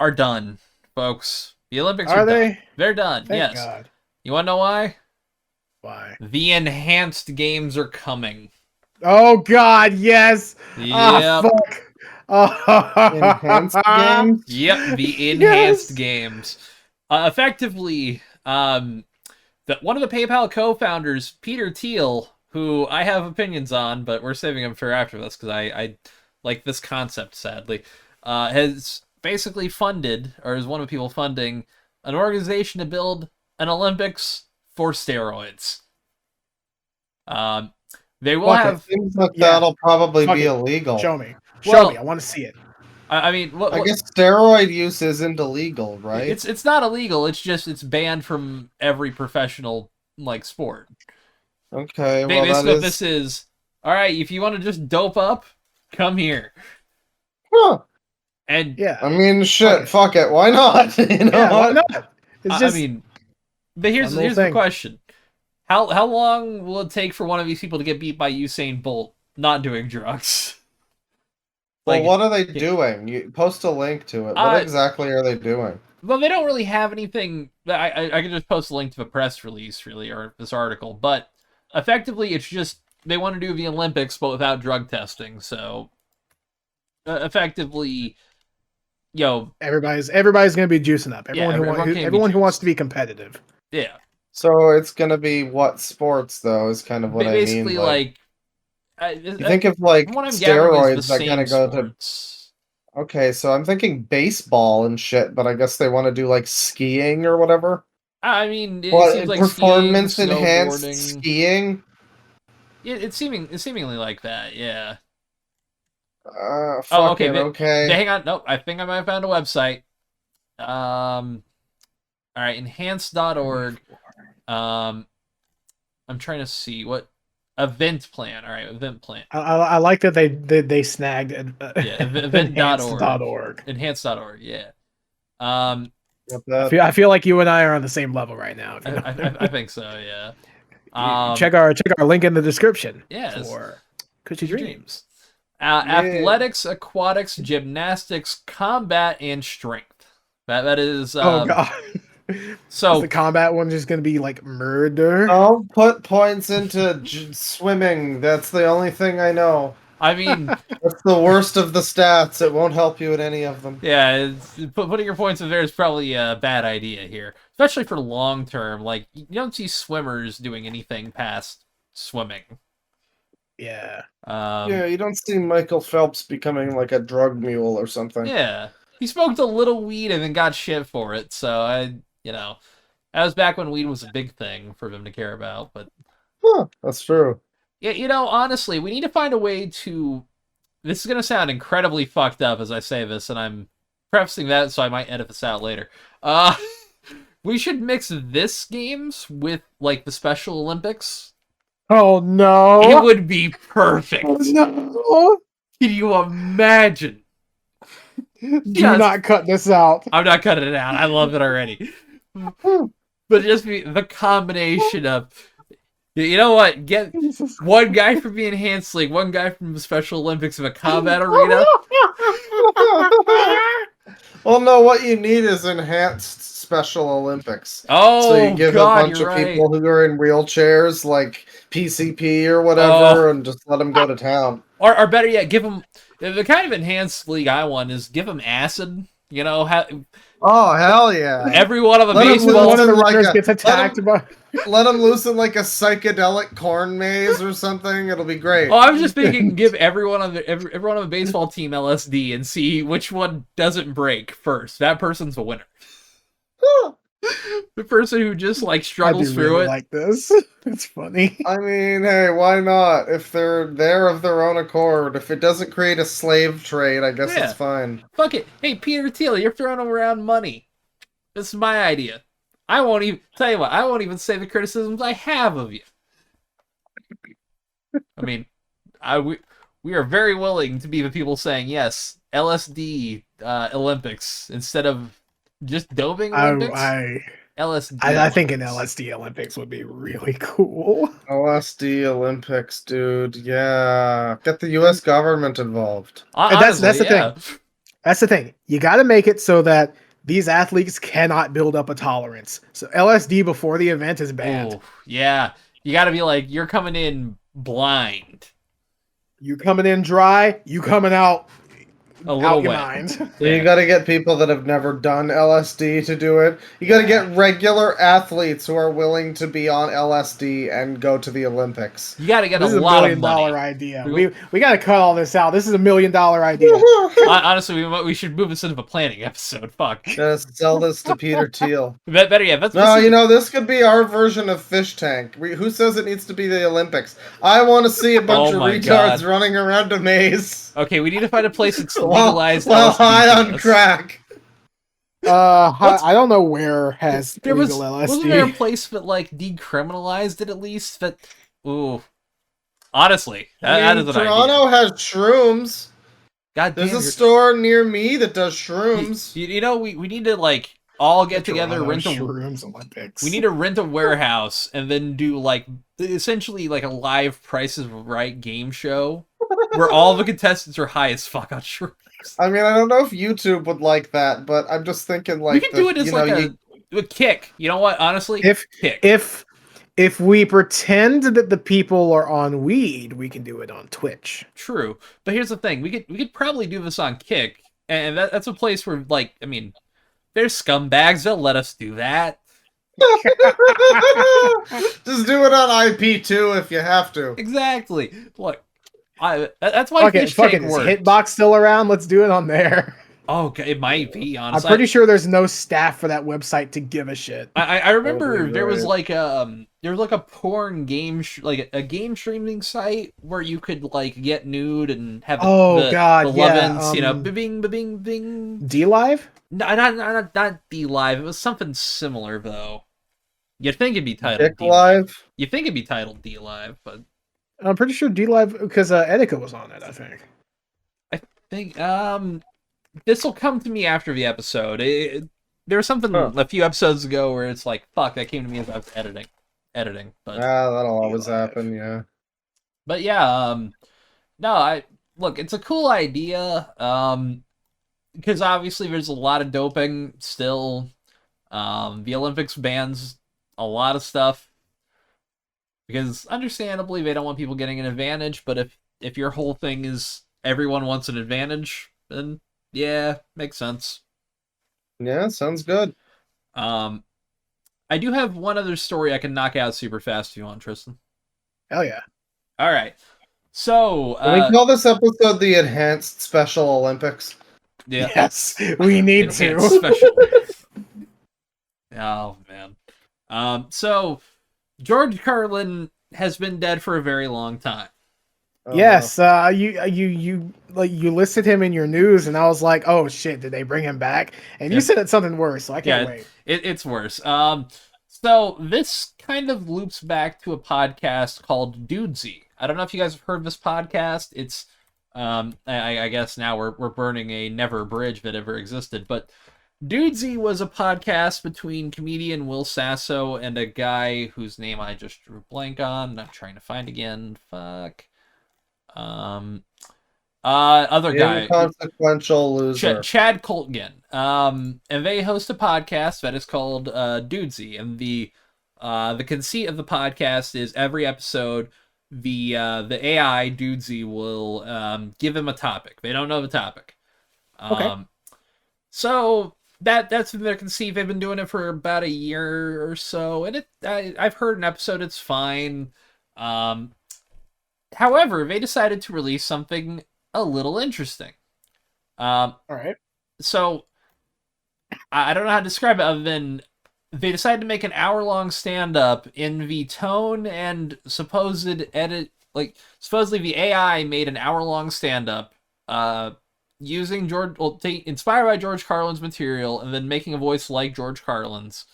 are done, folks. The Olympics are
they?
done. They're done.
Thank
yes.
God.
You want to know why?
Why?
The enhanced games are coming.
Oh God, yes. Ah,
Yep.
fuck. Oh.
Enhanced games?
Yep, the enhanced
Yes.
games. Effectively, one of the PayPal co-founders, Peter Thiel, who I have opinions on, but we're saving him for after this because I like this concept, sadly, has basically funded, or is one of the people funding, an organization to build an Olympics for steroids. They will
Fuck
have.
It seems like
Yeah.
that'll probably
Fuck
be
it.
illegal.
Show me.
Well-
Show me. I want to see it.
I mean,
I guess steroid use isn't illegal, right?
it's not illegal. It's just it's banned from every professional like sport.
Okay, well,
Basically,
that is...
this is all right. If you want to just dope up, come here.
Huh.
And
Yeah.
I mean, shit,
Okay.
fuck it, why not? You know
Yeah. Why
what?
not? It's just.
I mean, but here's
one little
the
thing.
question: how long will it take for one of these people to get beat by Usain Bolt not doing drugs?
Well,
Like,
what are they doing? You post a link to it. What exactly are they doing?
well, they don't really have anything. I can just post a link to a press release, really, or this article. But effectively, it's just they want to do the Olympics, but without drug testing. So, effectively,
everybody's gonna be juicing up. Everyone who wants to be competitive.
yeah.
So it's gonna be what sports though is kind of what
Basically,
I mean.
like
You think of like
what I'm gathering is
steroids
the
that kind of
same
go
sports.
to. Okay, so I'm thinking baseball and shit, but I guess they want to do like skiing or whatever.
I mean, it
What
seems like
performance
skiing,
enhanced
snowboarding.
skiing?
It's seemingly like that, yeah.
Fuck
okay.
it, okay.
Hang on, nope. I think I might have found a website. All right, enhance.org. I'm trying to see what event plan. All right, event plan.
I like that they snagged
event.org.
enhance.org.
Enhance.org, yeah.
I feel like you and I are on the same level right now. If you know what I mean.
I think so, yeah.
Check our link in the description.
Yes.
For Cushy Dreams.
Athletics, aquatics, gymnastics, combat, and strength. That is.
Oh God.
So
is the combat one just gonna be like murder?
Don't put points into swimming. That's the only thing I know.
I mean,
That's the worst of the stats. It won't help you in any of them.
yeah, putting your points in there is probably a bad idea here, especially for long term. Like you don't see swimmers doing anything past swimming.
Yeah.
Yeah, you don't see Michael Phelps becoming like a drug mule or something.
Yeah, he smoked a little weed and then got shit for it. So that was back when weed was a big thing for him to care about. But
Huh, that's true.
yeah, honestly, we need to find a way to. This is gonna sound incredibly fucked up as I say this, and I'm prefacing that, so I might edit this out later. We should mix this games with like the Special Olympics.
Oh no!
It would be perfect.
Oh, no!
Can you imagine?
Do
Yes.
not cut this out.
I'm not cutting it out. I love it already. But just be the combination of, you know what? Get one guy from the Enhanced League, one guy from the Special Olympics of a combat arena.
Well, no, what you need is enhanced Special Olympics.
Oh,
So you give
God,
a bunch
you're
of
right.
people who are in wheelchairs, like PCP or whatever, and just let them go to town.
Or better yet, give them the kind of Enhanced League I want is give them acid. You know,
Oh, hell yeah.
every one of the
Let 'em
baseball.
One of the
like
runners
a-
gets attacked by.
Let them loose in like a psychedelic corn maze or something. It'll be great.
Oh, I was just thinking, give everyone on the baseball team LSD and see which one doesn't break first. That person's the winner. The person who just like
I
struggles
do
through
really
it.
like this. It's funny.
I mean, hey, why not? If they're there of their own accord, if it doesn't create a slave trade, I guess
Yeah.
it's fine.
Fuck it. Hey, Peter Thiel, you're throwing around money. This is my idea. I won't even tell you what. I won't even say the criticisms I have of you. I mean, we are very willing to be the people saying yes, LSD Olympics instead of just doping Olympics. LSD.
I think an
Olympics.
LSD Olympics would be really cool.
LSD Olympics, dude. Yeah. Get the US government involved.
That's
Honestly,
the
yeah.
thing. That's the thing. You got to make it so that these athletes cannot build up a tolerance. So LSD before the event is banned.
Oh, yeah. You got to be like, you're coming in blind.
You coming in dry, you coming out
A little
out your
wet.
mind.
So you gotta get people that have never done LSD to do it. You gotta get regular athletes who are willing to be on LSD and go to the Olympics.
You got to get
This
a
is
lot
$1
of
million
money.
idea. We got to cut all this out. This is $1 million idea.
Honestly, we should move this into a planning episode. Fuck.
Gotta sell this to Peter Thiel.
Better yet,
No, you know, this could be our version of Fish Tank. Who says it needs to be the Olympics? I want to see a bunch
Oh
of
my
retards
God.
running around a maze
Okay, we need to find a place that's
while
legalized. LSD
high
for
on
this.
crack.
I don't know where has
There
legal
wasn't there a
LSD.
place that like decriminalized it at least? That ooh, honestly,
I
that
mean,
is an
Toronto
idea.
has shrooms.
God damn,
There's a store near me that does
you,
shrooms.
you know we need to like all get together,
Toronto
rent a
Shrooms Olympics.
we need to rent a warehouse and then do like essentially like a live Price is Right game show where all the contestants are high as fuck on shrooms.
I mean, I don't know if YouTube would like that, but I'm just thinking like
We could do it as like a kick. You know what? Honestly, kick.
If we pretend that the people are on weed, we can do it on Twitch.
True, but here's the thing: we could probably do this on Kick, and that's a place where, like, I mean, there's scumbags. They'll let us do that.
Just do it on IP2 if you have to.
Exactly. Look, that's why Fish
Fuck
Tank
it. Is
works.
Hitbox still around? Let's do it on there.
Oh, okay, it might be.
I'm
Honestly,
pretty sure there's no staff for that website to give a shit.
I remember
Probably
there was
right.
like a porn game like a game streaming site where you could like get nude and have
Oh, God,
the
yeah,
love-ins, you know, bing bing bing.
D-Live?
No, not D Live. It was something similar though. You'd think it'd be titled
Kick
D Live.
Live.
You'd think it'd be titled D Live, but
I'm pretty sure D-Live, because Etika was on it, I think.
I think this will come to me after the episode. There was something a few episodes ago where it's like, fuck, that came to me as I was editing. But
That'll always
D-Live.
happen, yeah.
but yeah, no, look, it's a cool idea. Because obviously there's a lot of doping still. The Olympics bans a lot of stuff because understandably they don't want people getting an advantage, but if your whole thing is everyone wants an advantage, then yeah, makes sense.
Yeah, sounds good.
I do have one other story I can knock out super fast if you want, Tristan.
Hell yeah.
All right. So,
Can we call this episode the Enhanced Special Olympics?
yeah.
Yes, we need
Enhanced
to.
special. Oh man. So George Carlin has been dead for a very long time.
Oh,
Yes, you listed him in your news, and I was like, oh shit, did they bring him back? And you
Yeah.
said it's something worse, so I can't wait.
It's worse. So this kind of loops back to a podcast called Dudesy. I don't know if you guys have heard this podcast. It's I guess now we're burning a never bridge that ever existed, but Dudesy was a podcast between comedian Will Sasso and a guy whose name I just drew a blank on. I'm trying to find again. Fuck. Other guy.
Inconsequential loser.
Chad Coltgen. And they host a podcast that is called Dudesy, and the conceit of the podcast is every episode the AI Dudesy will give them a topic. They don't know the topic.
Okay.
So that's been their conceit. They've been doing it for about a year or so, and I've heard an episode. It's fine. However, they decided to release something a little interesting.
All right.
So I don't know how to describe it other than they decided to make an hour-long stand-up in the tone and supposed edit. Like, supposedly the AI made an hour-long stand-up, using inspired by George Carlin's material, and then making a voice like George Carlin's,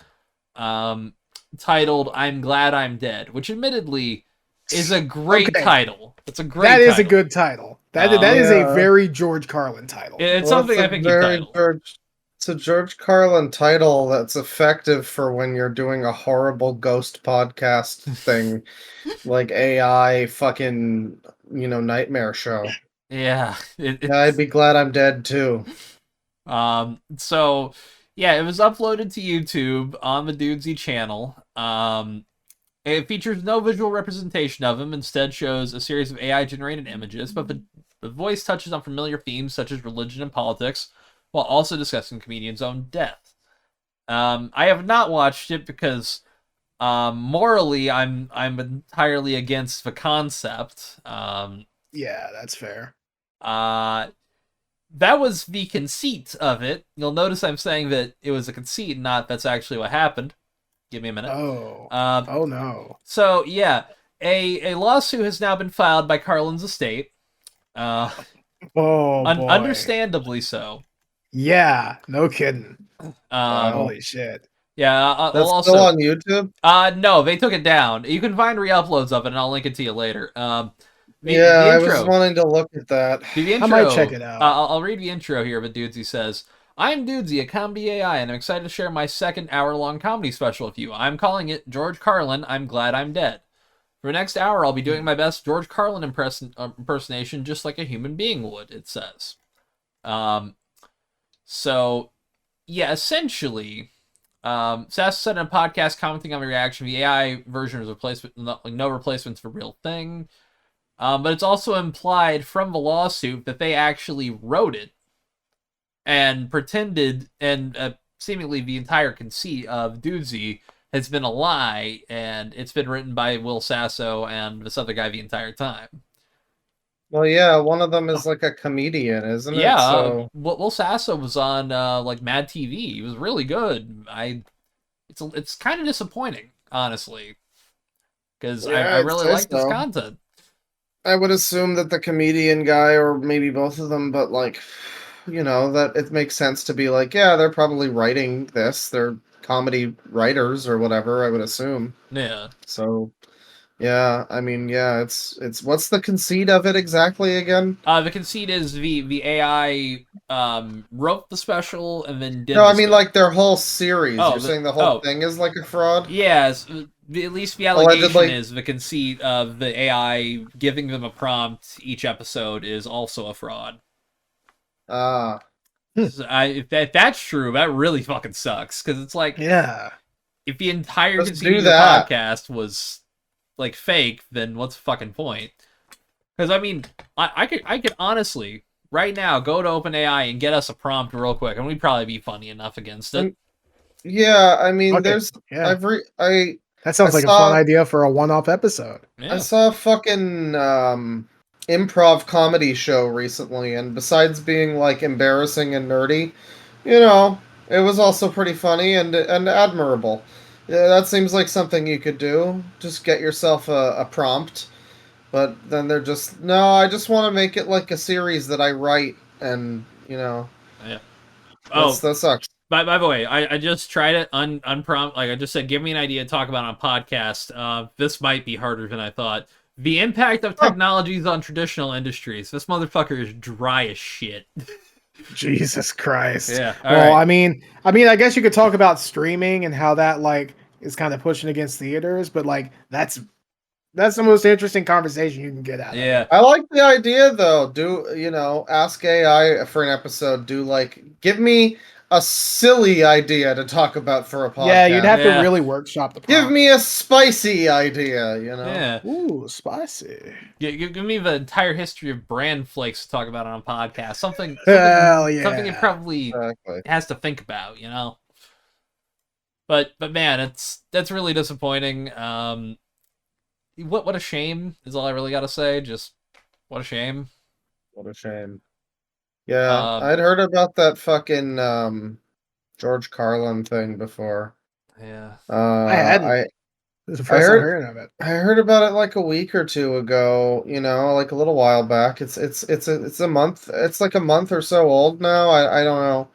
titled "I'm Glad I'm Dead," which admittedly is a great title. It's a great.
That is
title.
a good title. That is a very George Carlin title.
It's something I think
it's a George Carlin title that's effective for when you're doing a horrible ghost podcast thing, like AI fucking nightmare show.
Yeah,
I'd be glad I'm dead too.
So yeah, it was uploaded to YouTube on the Dudesy channel. It features no visual representation of him, instead shows a series of AI-generated images, but the voice touches on familiar themes such as religion and politics, while also discussing the comedian's own death. I have not watched it because morally I'm entirely against the concept.
Yeah, that's fair.
That was the conceit of it. You'll notice I'm saying that it was a conceit, not that's actually what happened. Give me a minute.
Oh no.
So yeah, a lawsuit has now been filed by Carlin's estate.
Boy.
Understandably so.
Yeah, no kidding. Holy shit.
Yeah,
that's
also,
still on YouTube.
No, they took it down. You can find re-uploads of it, and I'll link it to you later. The
I
intro,
was wanting to look at that.
The intro,
I might check it out.
I'll read the intro here, but Dudesy says, "I'm Dudesy, a comedy AI, and I'm excited to share my second hour-long comedy special with you. I'm calling it George Carlin, I'm Glad I'm Dead. For the next hour, I'll be doing my best George Carlin impersonation, just like a human being would," it says. So, yeah, essentially, Sass said in a podcast commenting on the reaction, the AI version is no replacements for real thing. But it's also implied from the lawsuit that they actually wrote it and pretended, and seemingly the entire conceit of Dudesy has been a lie, and it's been written by Will Sasso and this other guy the entire time.
Well, yeah, one of them is like a comedian, isn't it?
Yeah,
So
Will Sasso was on like Mad TV. He was really good. It's kind of disappointing, honestly, because I really like this content.
I would assume that the comedian guy, or maybe both of them, but like, that it makes sense to be like, yeah, they're probably writing this. They're comedy writers or whatever, I would assume.
Yeah.
So, yeah, I mean, yeah, it's what's the conceit of it exactly again?
The conceit is the AI wrote the special and then did.
No, I mean like their whole series.
Oh,
You're saying the whole thing is like a fraud?
Yes. At least the allegation is the conceit of the AI giving them a prompt each episode is also a fraud.
Ah.
So if that's true, that really fucking sucks. Because it's like,
yeah,
if the entire conceit of the podcast was like fake, then what's the fucking point? Because I mean, I could honestly right now go to OpenAI and get us a prompt real quick, and we'd probably be funny enough against it.
Yeah, I mean,
that sounds like a fun idea for a one-off episode.
Yeah. I saw a fucking improv comedy show recently, and besides being like embarrassing and nerdy, it was also pretty funny and admirable. Yeah, that seems like something you could do. Just get yourself a prompt. But then they're just, no, I just want to make it like a series that I write, and, Yeah. That sucks.
By the way, I just tried it unprompt. Like I just said, give me an idea to talk about on a podcast. This might be harder than I thought. The impact of technologies on traditional industries. This motherfucker is dry as shit.
Jesus Christ.
Yeah.
Well, right. I mean, I guess you could talk about streaming and how that like is kind of pushing against theaters, but like that's the most interesting conversation you can get out of it.
I like the idea though. Ask AI for an episode. Give me a silly idea to talk about for a podcast.
Yeah, you'd have to really workshop the prompt.
Give me a spicy idea,
Yeah.
Ooh, spicy.
Give me the entire history of bran flakes to talk about on a podcast. Something something it probably has to think about, But man, that's really disappointing. What a shame is all I really got to say. Just what a shame.
What a shame. Yeah, I'd heard about that fucking George Carlin thing before.
Yeah.
I hadn't.
I
This is the
I
first time
heard
hearing of it.
I heard about it like a week or two ago, like a little while back. It's a month. It's like a month or so old now. I don't know,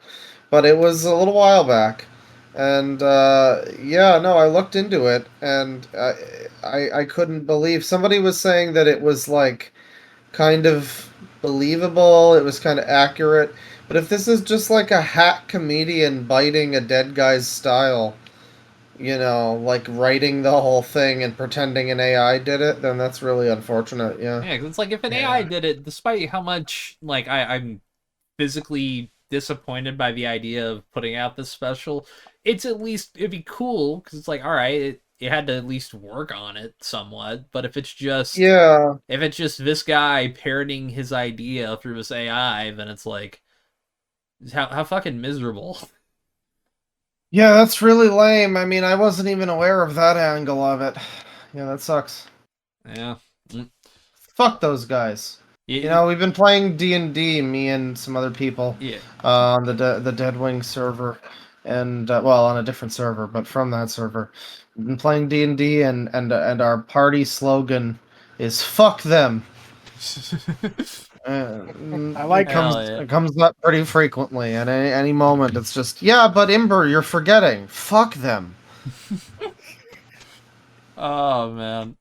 but it was a little while back. And yeah, no, I looked into it and I couldn't believe somebody was saying that it was like kind of believable, it was kind of accurate. But if this is just like a hack comedian biting a dead guy's style, like writing the whole thing and pretending an AI did it, then that's really unfortunate. Yeah.
Yeah, 'cause it's like if an AI
Yeah.
did it, despite how much like I'm physically disappointed by the idea of putting out this special, it'd be cool because it's like, all right, it had to at least work on it somewhat. But
Yeah.
if it's just this guy parroting his idea through this AI, then it's like how fucking miserable.
Yeah, that's really lame. I mean, I wasn't even aware of that angle of it. Yeah, that sucks.
Yeah. Mm.
Fuck those guys. We've been playing D&D, me and some other people,
Yeah.
on the Deadwing server, and well, on a different server, but from that server. We've been playing D&D, and our party slogan is "Fuck them."
I like
Hell yeah.
It comes up pretty frequently. At any moment, it's just, yeah, but Imber, you're forgetting. Fuck them.
Oh man.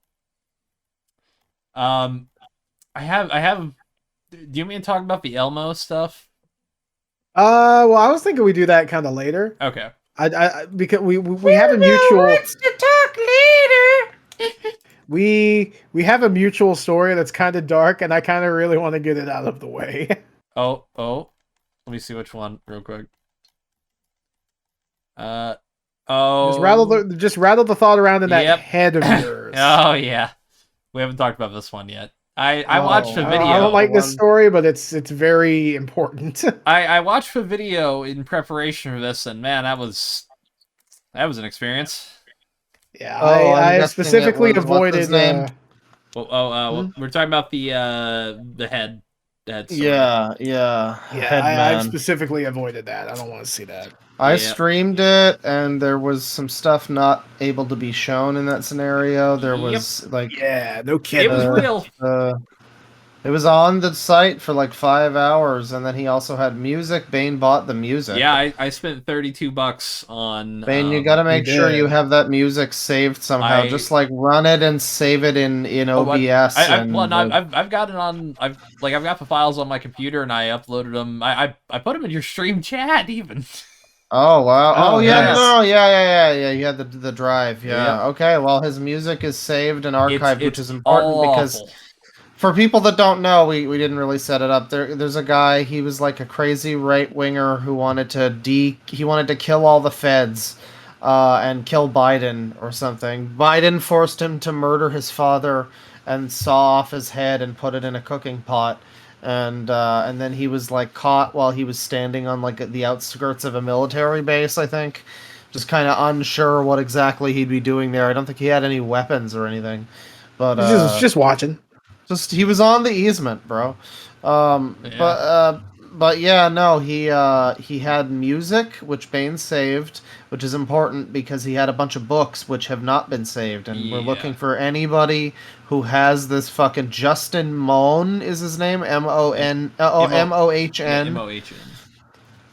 I have. Do you want me to talk about the Elmo stuff?
Well, I was thinking we do that kind of later.
Okay.
Because we have a mutual.
Let's talk later.
We have a mutual story that's kind of dark, and I kind of really want to get it out of the way.
Oh. Let me see which one real quick. Oh.
Just rattle the thought around in
Yep.
that head of yours.
Oh yeah. We haven't talked about this one yet. I watched a video.
I don't like this story, but it's very important.
I watched the video in preparation for this, and man, that was an experience.
Yeah,
I'm
I
guessing
specifically
it was- what's his
avoided.
name?
We're talking about the head story.
Yeah,
Yeah,
Headman.
I've specifically avoided that. I don't want to see that.
I
Yeah.
streamed it, and there was some stuff not able to be shown in that scenario. There was like,
Yeah, no kidding.
It was real.
it was on the site for like 5 hours, and then he also had music. Bane bought the music.
Yeah, I spent $32 on.
Bane, you gotta make sure you
did.
have that music saved somehow. Just like run it and save it in OBS.
I've got it on. I've got the files on my computer, and I uploaded them. I put them in your stream chat even.
Oh wow! Oh yeah,
yes.
no, yeah. You had the drive. Yeah.
Yep.
Okay. Well, his music is saved and archived, which is important
awful.
because for people that don't know, we didn't really set it up. There's a guy. He was like a crazy right winger who wanted to kill all the feds, and kill Biden or something. Biden forced him to murder his father and saw off his head and put it in a cooking pot. And then he was like caught while he was standing on like the outskirts of a military base, I think, just kind of unsure what exactly he'd be doing there. I don't think he had any weapons or anything, but
Just watching.
just he was on the easement, bro. But yeah, no, he had music which Bane saved, which is important because he had a bunch of books which have not been saved, and we're looking for anybody who has this fucking Justin Mohn is his name, Mohn.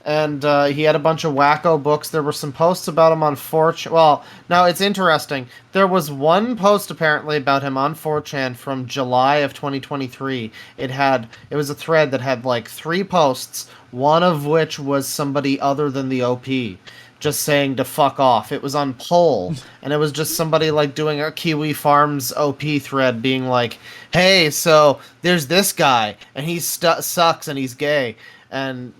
And he had a bunch of wacko books. There were some posts about him on 4chan. Well, now it's interesting. There was one post apparently about him on 4chan from July of 2023. It was a thread that had like 3 posts, one of which was somebody other than the OP just saying to fuck off. It was on poll, and it was just somebody like doing a Kiwi Farms OP thread being like, hey, so there's this guy, and he sucks, and he's gay, and,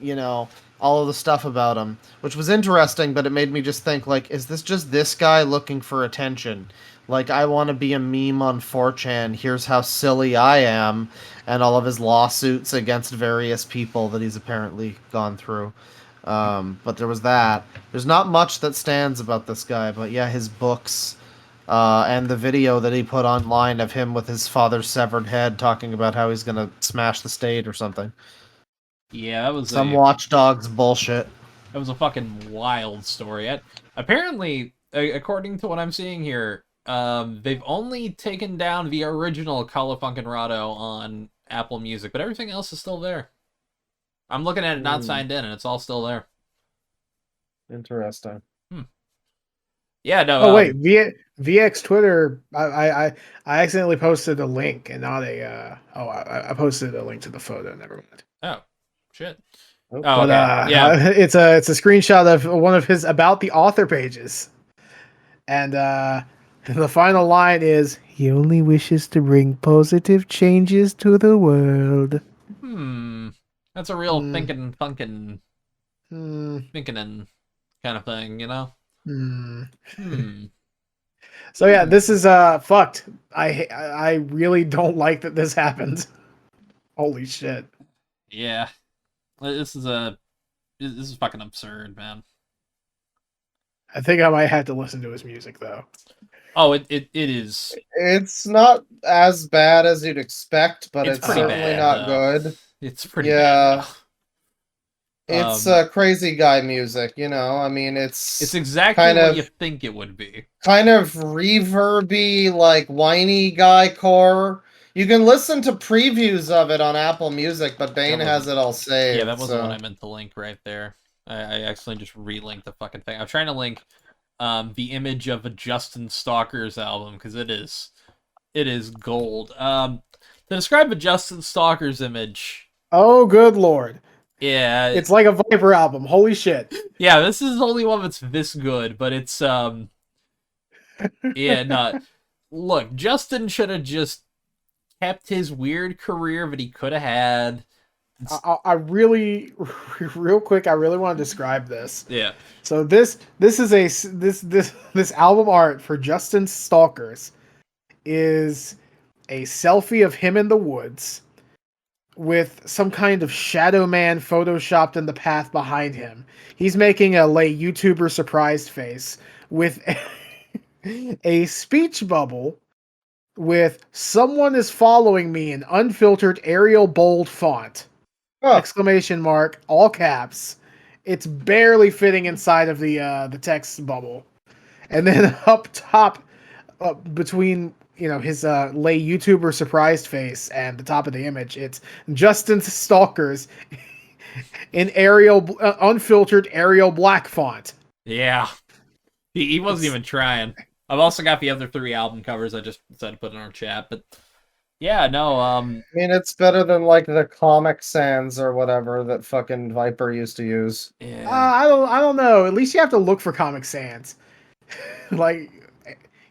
all of the stuff about him, which was interesting, but it made me just think, like, is this just this guy looking for attention? Like, I want to be a meme on 4chan, here's how silly I am, and all of his lawsuits against various people that he's apparently gone through. But there was that. There's not much that stands about this guy, but yeah, his books, and the video that he put online of him with his father's severed head talking about how he's gonna smash the state or something.
Yeah, that was
some Watch Dogs bullshit.
That was a fucking wild story. Apparently, according to what I'm seeing here, they've only taken down the original Call of Funkin' on Apple Music, but everything else is still there. I'm looking at it not signed in, and it's all still there.
Interesting.
Yeah, no.
Oh wait, VX Twitter. I accidentally posted a link and not a. I posted a link to the photo. Never mind.
Oh, shit.
Oh,
Oh,
But
okay. Yeah.
it's a screenshot of one of his about the author pages, and the final line is, "He only wishes to bring positive changes to the world."
That's a real
Hmm.
thinking, funkin', thinking and kind of thing, you know?
So yeah, this is fucked. I really don't like that this happened. Holy shit.
Yeah. This is fucking absurd, man.
I think I might have to listen to his music though.
Oh, it is.
It's not as bad as you'd expect, but it's
pretty
certainly
bad,
not
though.
good.
It's pretty
Yeah.
bad, though.
It's crazy guy music, you know. I mean,
It's exactly
kind
what
of
you think it would be.
kind of reverby, like whiny guy core. You can listen to previews of it on Apple Music, but Bane has it all saved.
Yeah, that wasn't
so.
what I meant to link right there. I accidentally just relinked the fucking thing. I'm trying to link the image of a Justin Stalker's album because it is gold. To describe a Justin Stalker's image.
Oh, good lord.
Yeah.
It's like a Viper album. Holy shit.
Yeah, this is the only one that's this good, but it's yeah, no. Look, Justin should have just kept his weird career that he could have had.
I really, real quick, I really want to describe this.
Yeah.
So this is this album art for Justin Stalkers is a selfie of him in the woods with some kind of shadow man photoshopped in the path behind him. He's making a late YouTuber surprised face with a speech bubble with "Someone is following me" in unfiltered Arial bold font. Exclamation mark, all caps. It's barely fitting inside of the text bubble. And then up top, between his lay YouTuber surprised face and the top of the image, it's Justin Stalkers in Arial unfiltered Arial black font.
Yeah, he wasn't even trying. I've also got the other 3 album covers I just decided to put in our chat, but yeah, no.
I mean, it's better than like the Comic Sans or whatever that fucking Viper used to use.
Yeah.
I don't know. At least you have to look for Comic Sans. Like,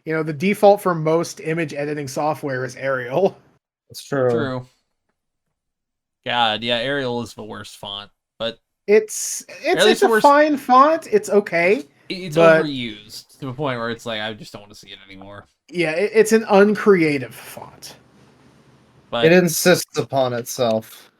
the default for most image editing software is Arial.
It's true.
True. God, yeah, Arial is the worst font, but
it's a fine font. It's okay.
It's overused to the point where it's like I just don't want to see it anymore.
Yeah, it's an uncreative font.
But
it insists upon itself.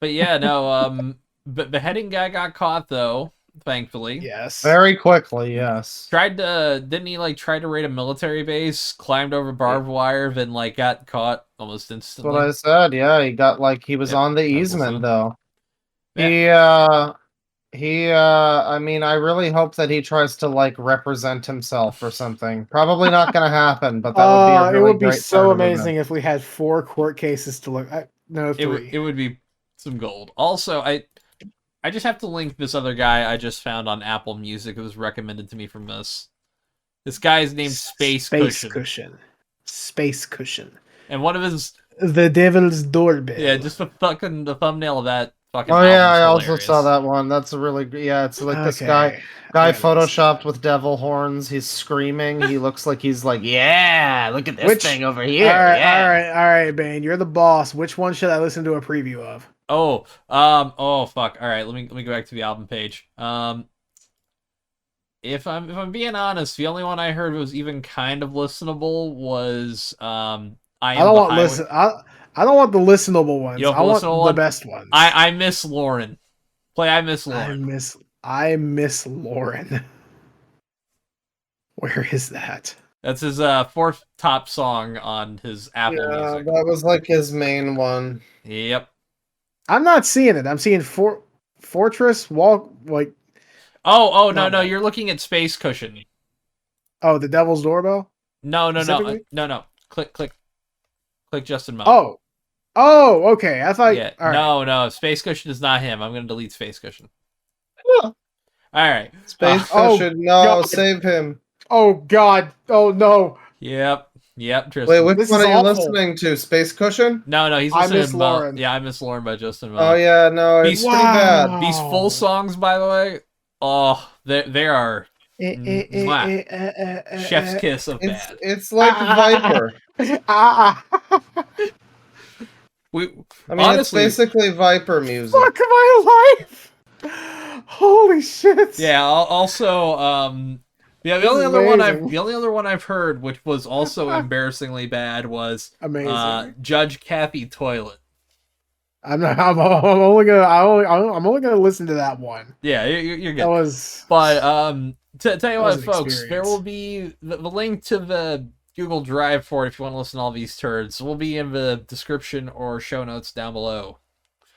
But yeah, no. But beheading guy got caught though. Thankfully.
Yes.
Very quickly, yes.
Didn't he try to raid a military base, climbed over barbed wire, then got caught almost instantly?
That's what I said, yeah. He got he was on the easement though.
Yeah.
I mean, I really hope that he tries to represent himself or something. Probably not gonna happen, but that would be a really
it would be
great
so amazing if we had 4 court cases to look at. No, 3.
It would be some gold. Also, I just have to link this other guy I just found on Apple Music. It was recommended to me from this. This guy's named Space Cushion.
Space Cushion.
And one of his...
The Devil's Doorbell.
Yeah, just the thumbnail of that fucking
Oh yeah, I
hilarious.
also saw that one. That's a really it's like this guy photoshopped with devil horns. He's screaming. He looks like he's like, yeah, look at this thing over here.
All right, Bane, you're the boss. Which one should I listen to a preview of?
Oh fuck. All right, let me go back to the album page. If I'm being honest, the only one I heard was even kind of listenable was I don't want
the listenable ones. I want the best ones.
I Miss Lauren. Play I Miss Lauren.
I miss Lauren. Where is that?
That's his 4th top song on his Apple Music.
That was his main one.
Yep.
I'm not seeing it. I'm seeing Fortress Walk
Oh no, you're looking at Space Cushion.
Oh, the Devil's Doorbell.
No.
Specifically?
No. Click Justin Mohn.
Oh, okay. I thought.
Yeah.
All right.
No. Space Cushion is not him. I'm gonna delete Space Cushion.
Huh.
All right.
Space
oh,
Cushion, no,
God.
save him.
Oh God. Oh no.
Yep. Tristan.
Wait, which
This
one
is
are you
awful.
listening to? Space Cushion?
No. He's
I
listening
Miss
to
Lauren.
Yeah, I Miss Lauren by Justin Mohn.
Oh yeah, no, it's
These-
pretty bad.
Wow.
These full songs, by the way, they are chef's kiss of bad.
It's like Viper.
We
I mean,
honestly,
it's basically Viper music.
Fuck my life. Holy shit.
yeah. Also, yeah.
This is amazing.
The only other one I've heard, which was also embarrassingly bad, was
Amazing.
Judge Kathy Toilet.
I'm only gonna listen to that one.
Yeah, you're good.
That was.
But tell you
was
what,
an
folks,
experience.
there will be the link to the Google Drive for it if you want to listen to all these turds. Will be in the description or show notes down below.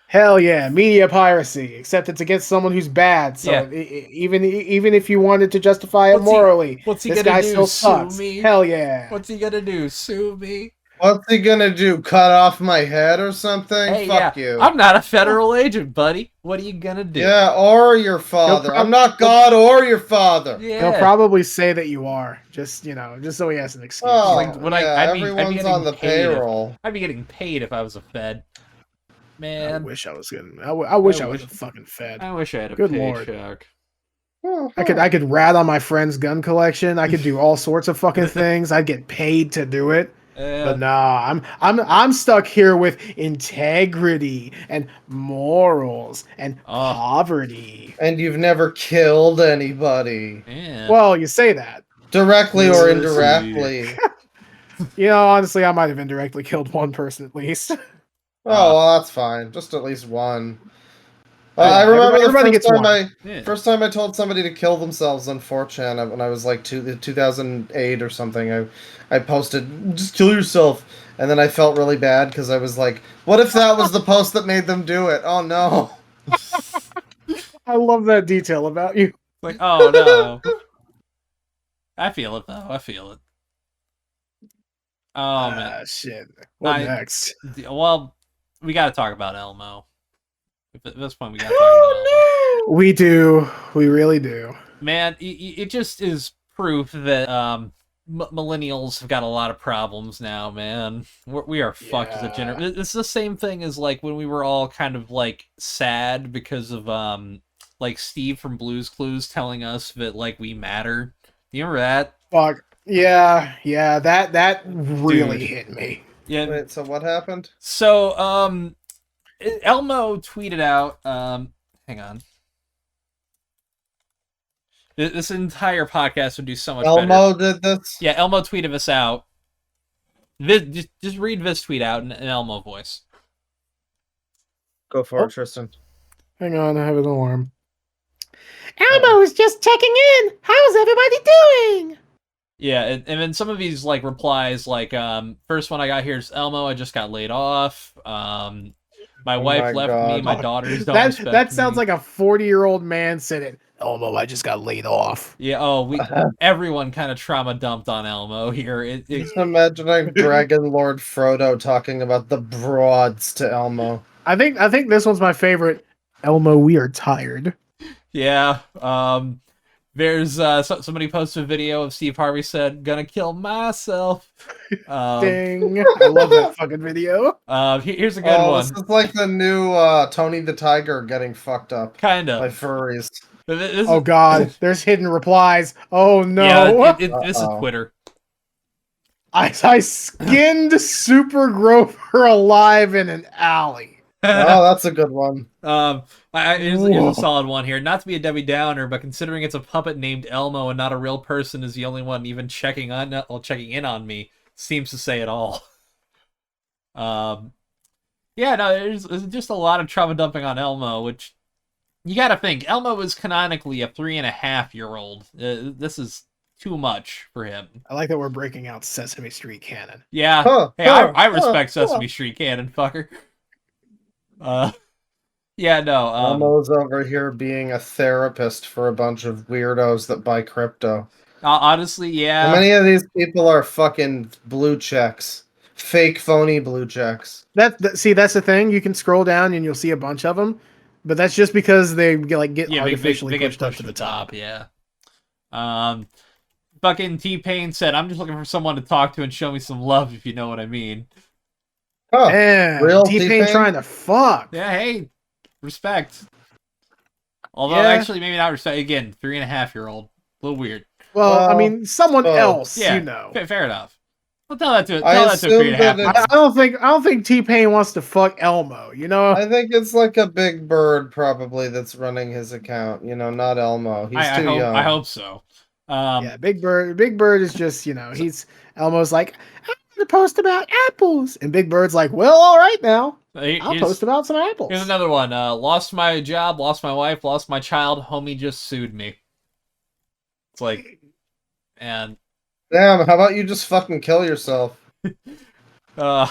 Hell yeah, media piracy. Except it's against someone who's bad. So
Yeah.
even if you wanted to justify it
What's he-
morally,
what's he
this
gonna
guy
do,
still
sue
sucks.
me?
Hell yeah.
What's he gonna do? Sue me?
What's he gonna do? Cut off my head or something?
Hey,
Fuck
yeah,
you.
I'm not a federal agent, buddy. What are you gonna do?
Yeah, or your father.
prob-
I'm not God or your father.
Yeah.
He'll probably say that you are. Just so he has an excuse.
Oh,
Like, when
yeah,
I'd be
everyone's
getting
on the
paid if-
payroll.
I'd be getting paid if I was a Fed.
I
Man,
wish I was getting. I wish
I
I was
wish-
a fucking Fed.
I wish I had a
Good lord.
paycheck.
Oh,
I could rat on my friend's gun collection. I could do all sorts of fucking things. I'd get paid to do it. But nah, I'm stuck here with integrity and morals and
Oh.
poverty.
And you've never killed anybody.
Yeah.
Well, you say that.
Directly or
Let's
indirectly.
Honestly, I might have indirectly killed one person at least.
Oh, well, that's fine. Just at least one.
Yeah,
I remember
everybody
the
gets
first time
one.
Yeah.
first time I told somebody to kill themselves on 4chan when I was like 2008 or something. I posted, just kill yourself. And then I felt really bad because I was like, what if that was the post that made them do it? Oh no.
I love that detail about you.
Like, oh no. I feel it though. I feel it. Oh man.
Shit. What next?
Well, we got to talk about Elmo. At this point, we got to talk about Elmo.
We do. We really do.
Man, it just is proof that millennials have got a lot of problems now, man. We are fucked as a generation. It's the same thing as like when we were all kind of like sad because of like Steve from Blue's Clues telling us that like we matter. You remember that?
Fuck. Yeah. That really
Dude.
hit me.
Yeah.
Wait, so what happened?
So Elmo tweeted out hang on. This entire podcast would do so much better.
Elmo did this?
Yeah, Elmo tweeted us out. Just read this tweet out in Elmo voice.
Go for
Oh.
it, Tristan.
Hang on, I have an alarm.
Elmo is just checking in. How's everybody doing?
Yeah, and then some of these like replies, like first one I got here is Elmo, I just got laid off. My wife
my
left
God.
me. My daughters don't respect
That sounds
me.
like a 40-year-old man said it. Elmo, I just got laid off.
Yeah. Oh, everyone kind of trauma dumped on Elmo here.
Just imagining Dragon Lord Frodo talking about the broads to Elmo.
I think this one's my favorite. Elmo, we are tired.
Yeah. There's somebody posted a video of Steve Harvey said, "Gonna kill myself."
Ding! I love that fucking video.
Here's a good one.
This is like the new Tony the Tiger getting fucked up
Kind
by
of.
furries.
Oh god, there's hidden replies. Oh no!
Yeah, this is
Uh-oh.
Twitter.
I skinned Super Grover alive in an alley.
Oh, that's a good one.
Here's a solid one here. Not to be a Debbie Downer, but considering it's a puppet named Elmo and not a real person is the only one even checking in on me, seems to say it all. Yeah, no, there's just a lot of trauma dumping on Elmo, which you got to think Elmo is canonically a 3.5-year-old. This is too much for him.
I like that we're breaking out Sesame Street canon.
Yeah.
Huh,
Hey,
huh,
I respect
huh,
Sesame Street canon, fucker. Yeah, no.
Elmo's over here being a therapist for a bunch of weirdos that buy crypto.
Honestly,
How
yeah.
many of these people are fucking blue checks? Fake, phony blue checks.
See, that's the thing. You can scroll down and you'll see a bunch of them, but that's just because they get
Yeah,
artificially
they get
pushed up
pushed
to
to
the top.
Yeah. Fucking T-Pain said, "I'm just looking for someone to talk to and show me some love, if you know what I mean."
Huh.
Damn,
Real
T-Pain trying to fuck.
Yeah, hey, respect. Although,
Yeah.
actually, maybe not respect. Again, 3.5-year-old, a little weird.
Well, I mean, someone else,
Yeah,
you know.
fair enough. Well, tell that to
I
a
assume that
3.5-year-old.
it's-
I don't think T-Pain wants to fuck Elmo, you know?
I think it's like a big bird probably that's running his account. You know, not Elmo. He's too young.
I hope so.
Yeah, Big Bird is just, Elmo's like, I'm gonna post about apples. And Big Bird's like, well, all right now. I'll post about some apples.
Here's another one. Lost my job, lost my wife, lost my child. Homie just sued me. It's like, and
Damn, how about you just fucking kill yourself?
man.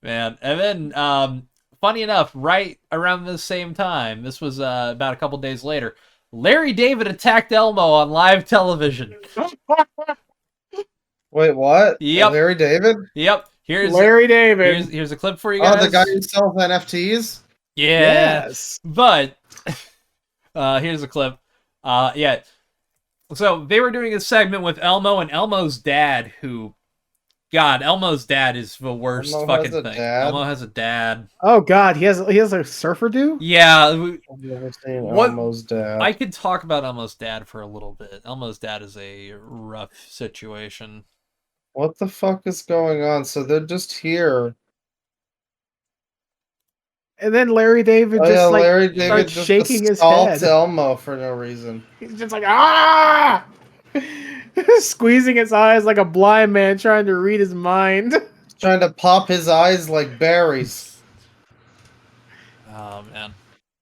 And then, funny enough, right around the same time, this was about a couple days later, Larry David attacked Elmo on live television.
Wait, what?
Yep.
Larry David?
Yep.
Larry David.
Here's a clip for you guys.
Oh, the guy who sells NFTs?
Yeah.
Yes.
But here's a clip. Yeah. So they were doing a segment with Elmo and Elmo's dad, who, God, Elmo's dad is the worst
Elmo
fucking
has a
thing.
dad?
Elmo has a dad.
Oh God, he has a surfer dude.
Yeah.
I've never seen
What-
Elmo's dad.
I could talk about Elmo's dad for a little bit. Elmo's dad is a rough situation.
What the fuck is going on? So they're just here.
And then Larry David
Oh yeah,
just
Larry David
starts
just
shaking his
assaults
head.
Elmo for no reason.
He's just like ah, squeezing his eyes like a blind man trying to read his mind.
He's trying to pop his eyes like berries.
Oh, man.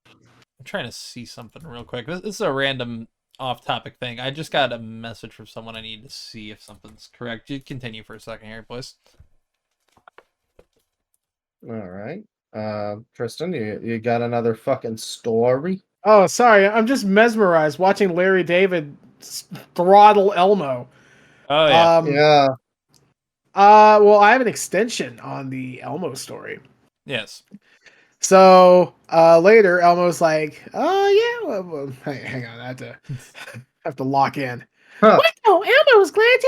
I'm trying to see something real quick. This is a random off-topic thing. I just got a message from someone. I need to see if something's correct. You continue for a second here, boys.
All right. Tristan, you got another fucking story?
Oh, sorry, I'm just mesmerized watching Larry David throttle Elmo.
Oh, yeah.
Yeah.
Well, I have an extension on the Elmo story.
Yes.
So later, Elmo's like, "Oh yeah, well, hang on, I have to lock in."
Huh.
Oh, Elmo was glad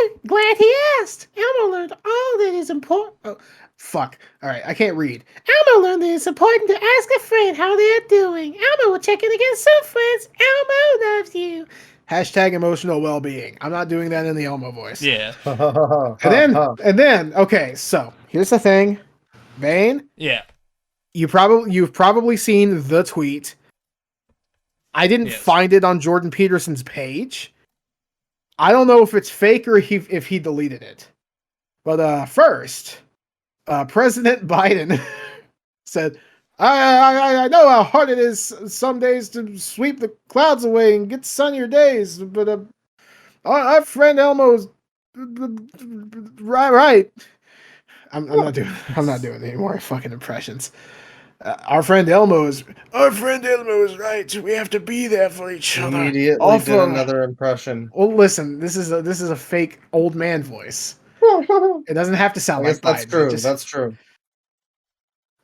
he asked. Elmo learned all that is important.
Oh, fuck! All right, I can't read.
Elmo learned that it's important to ask a friend how they're doing. Elmo will check in against some friends. Elmo loves you.
Hashtag emotional well-being. I'm not doing that in the Elmo voice.
Yeah.
And then, okay, so here's the thing, Vane.
Yeah.
You've probably seen the tweet. I didn't
Yes.
find it on Jordan Peterson's page. I don't know if it's fake or if he deleted it. But first, President Biden said, I know how hard it is some days to sweep the clouds away and get sunnier days, but our friend Elmo's right. I'm not doing any more fucking impressions. Our friend Elmo is right. We have to be there for each other.
Immediately did another impression.
Well, listen, this is a fake old man voice. It doesn't have to sound
I guess
like
that's
Biden.
true. That's true.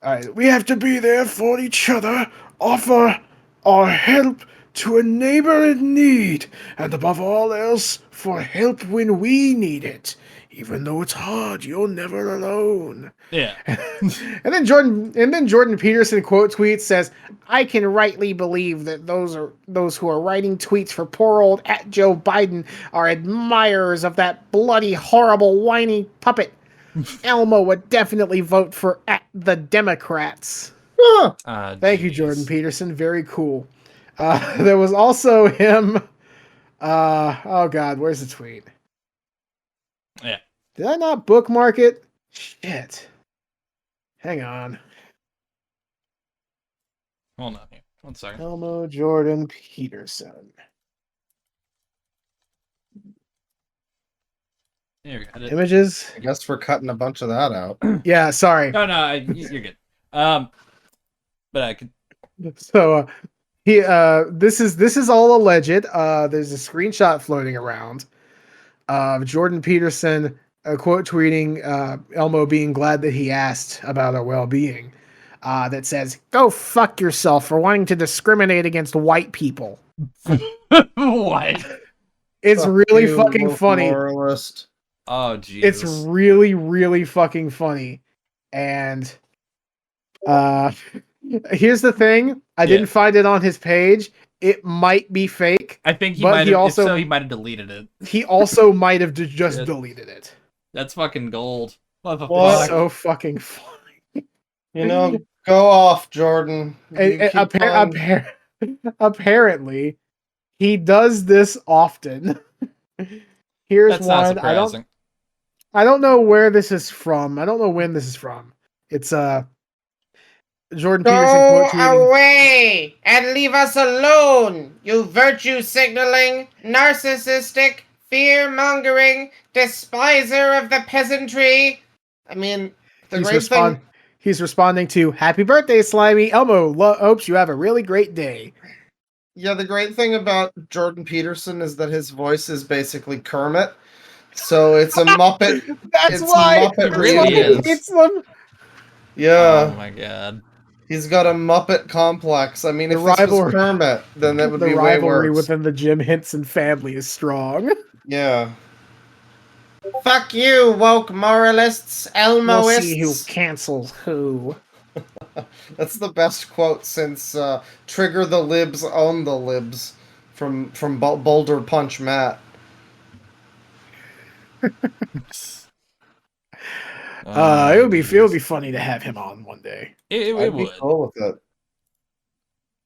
All right, we have to be there for each other, offer our help to a neighbor in need, and above all else, for help when we need it. Even though it's hard, you're never alone.
Yeah.
and then Jordan Peterson quote tweets says, "I can rightly believe that those who are writing tweets for poor old @Joe Biden are admirers of that bloody, horrible, whiny puppet. Elmo would definitely vote for the Democrats." Thank you, Jordan Peterson. Very cool. There was also him. Oh God, where's the tweet?
Yeah.
Did I not bookmark it? Shit. Hang on.
Hold on here. 1 second.
Elmo Jordan Peterson.
There we go.
Images.
I guess we're cutting a bunch of that out.
Yeah, sorry.
No, you're good. But I could.
So this is all alleged. There's a screenshot floating around. of Jordan Peterson quote tweeting Elmo being glad that he asked about our well-being. That says, "Go fuck yourself for wanting to discriminate against white people."
What?
It's
Fuck
really
you,
fucking
woke
funny.
moralist.
Oh Jesus!
It's really, really fucking funny. And here's the thing: I didn't find it on his page. It might be fake.
I think he
but
might
he
have.
also
If so, he might have deleted it.
he also might have just
Yeah.
deleted it.
That's fucking gold. What the
What?
fuck?
So fucking funny.
You know, go off, Jordan. You keep on...
Apparently, he does this often. Here's
That's not
one.
surprising.
I don't know where this is from. I don't know when this is from. It's Jordan Peterson
Go
quote tweeting.
away and leave us alone, you virtue signaling, narcissistic, fear-mongering, despiser of the peasantry. I mean, the great thing...
He's responding to "Happy birthday, Slimy Elmo. Hopes you have a really great day."
Yeah, the great thing about Jordan Peterson is that his voice is basically Kermit. So it's a Muppet.
That's
It's
why
Muppet
really
he
is.
hates them.
Yeah.
Oh my god.
He's got a Muppet complex. I mean,
The
if this was
rivalry-
Kermit, then that would
The
be way
rivalry
worse.
within the Jim Henson family is strong.
Yeah.
Fuck you, woke moralists,
We'll see who
Elmoists.
cancels who.
That's the best quote since "Trigger the libs, own the libs" from Boulder Punch Matt.
It would be funny to have him on one day.
It
I'd be
would.
cool with it.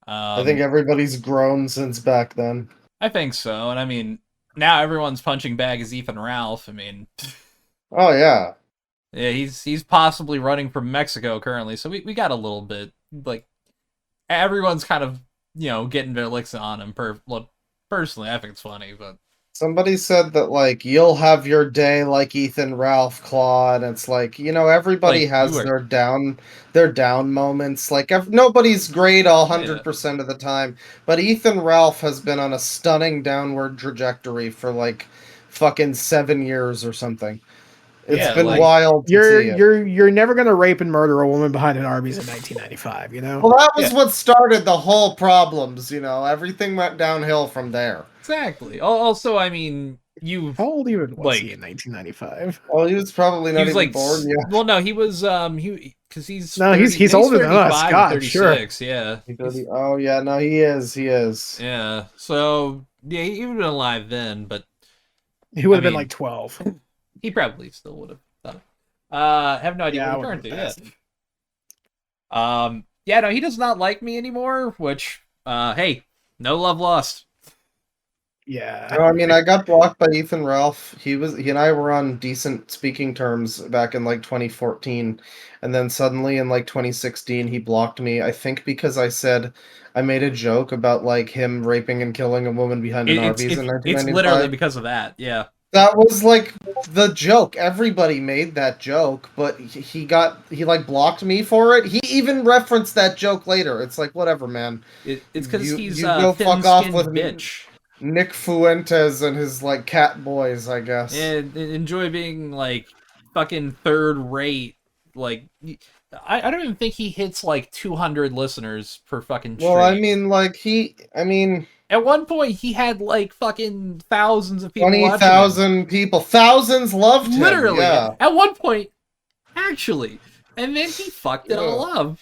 I think everybody's grown since back then.
I think so, and I mean, now everyone's punching bag is Ethan Ralph. I mean,
Oh yeah.
yeah, he's possibly running from Mexico currently, so we got a little bit like everyone's kind of getting their licks on him. Personally, I think it's funny, but
Somebody said that like you'll have your day like Ethan Ralph Claw, and it's like everybody
Like,
has
you are-
their down moments. Like nobody's great 100% of the time, but Ethan Ralph has been on a stunning downward trajectory for like fucking 7 years or something. It's
Yeah,
been
like,
wild to see it.
You're never gonna rape and murder a woman behind an Arby's in 1995.
Well, that was
Yeah.
what started the whole problems. Everything went downhill from there.
exactly. Also, I mean,
How old even was
like-
he in 1995?
Well, he was probably
he
not
was
even
like,
born yet.
well, no, he was because he's
No, he's older than us,
35 or
God,
36, yeah.
Oh yeah, no, he is.
Yeah, so yeah, he would have been alive then, but
He would have
I
been
mean-
like 12.
he probably still would have done it. I have no idea
Yeah, I
what he
would've
turned to
been
yet. Yeah, no, he does not like me anymore, which, hey, no love lost.
Yeah.
No, I mean, I got blocked by Ethan Ralph. He and I were on decent speaking terms back in like 2014, and then suddenly in like 2016 he blocked me. I think because I said I made a joke about like him raping and killing a woman behind an Arby's in 1995.
It's literally because of that, yeah.
That was like the joke. Everybody made that joke, but he like blocked me for it. He even referenced that joke later. It's like whatever, man.
It's because
You-
he's
you go
a
fuck off
thin-skinned
with
bitch.
Nick Fuentes and his like cat boys, I guess.
And enjoy being like fucking third rate. Like I don't even think he hits like 200 listeners per fucking stream.
Well, I mean,
at one point he had like fucking thousands of people watching him.
20,000 people, thousands loved him.
Literally,
yeah.
at one point, actually, and then he fucked it all up.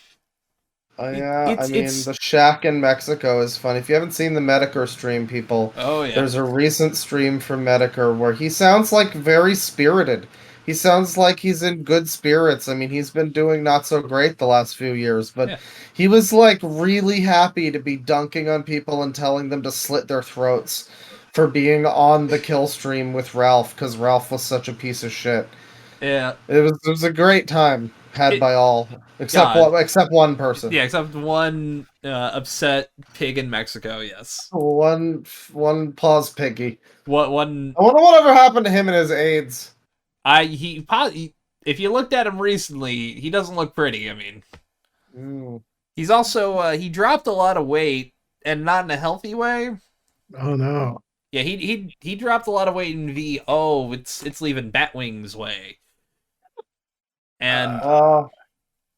Yeah, I mean,
it's-
the shack in Mexico is fun. If you haven't seen the Medicare stream, people,
Oh yeah,
there's a recent stream from Medicare where he sounds like very spirited. He sounds like he's in good spirits. I mean, he's been doing not so great the last few years, but
Yeah.
he was like really happy to be dunking on people and telling them to slit their throats for being on the kill stream with Ralph because Ralph was such a piece of shit.
yeah,
It was a great time had by all except
God.
except one person.
yeah. Except one upset pig in Mexico. Yes,
One pause piggy.
what one?
I wonder whatever happened to him and his AIDS.
If you looked at him recently, he doesn't look pretty. I mean,
Mm.
he's also he dropped a lot of weight and not in a healthy way.
Oh no.
Yeah, he dropped a lot of weight in V. Oh, it's leaving Batwing's way. And I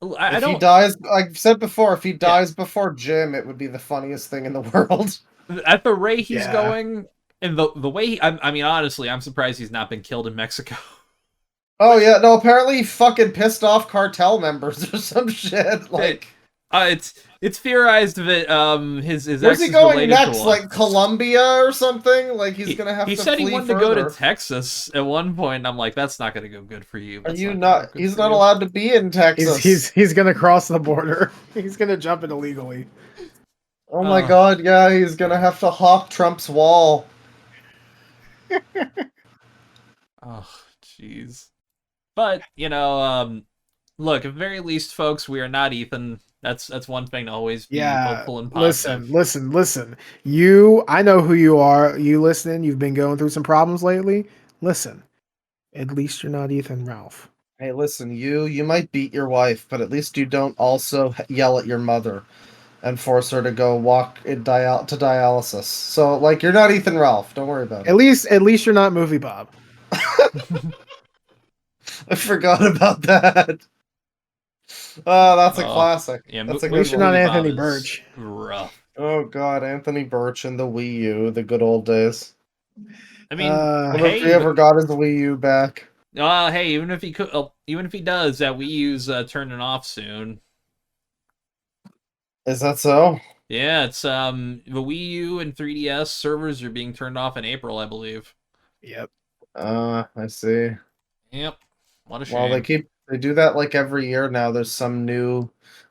If he
don't
dies, like I've said before, if he
Yeah.
dies before Jim, it would be the funniest thing in the world.
at the rate he's
Yeah.
going, and the way I mean, honestly, I'm surprised he's not been killed in Mexico.
Oh yeah, no, apparently he fucking pissed off cartel members or some shit. Like,
It's theorized that his
where's
ex
he
is
going
related to
next?
one.
Like Colombia or something? Like he's gonna have
He
to
said
flee
he wanted
further.
to go to Texas at one point, and I'm like, that's not going to go good for you.
Are
That's
you
gonna
not?
go good
He's
for
not
you.
allowed to be in Texas.
He's gonna cross the border. He's gonna jump it illegally.
Oh my
Oh.
god, yeah, he's gonna have to hop Trump's wall.
Oh, jeez. But look, at the very least, folks, we are not Ethan. That's one thing to always be
Yeah.
hopeful and positive.
Listen. I know who you are. You listening? You've been going through some problems lately. Listen. At least you're not Ethan Ralph.
Hey, listen, you might beat your wife, but at least you don't also yell at your mother and force her to go walk to dialysis. So, like, you're not Ethan Ralph. Don't worry about it.
At least you're not Movie Bob.
I forgot about that. Oh, that's a
Oh,
classic.
yeah,
That's a
At
good
least you're
one.
not
Movie
Anthony
Bob is
Birch.
Rough.
Oh god, Anthony Birch and the Wii U, the good old days.
I mean,
Wonder if he
hey,
ever got his Wii U back.
hey, even if he could, even if he does, that Wii U's turning off soon.
Is that so?
Yeah, it's the Wii U and 3DS servers are being turned off in April, I believe.
Yep.
I see.
Yep. What a shame.
Well, they do that like every year now. There's some new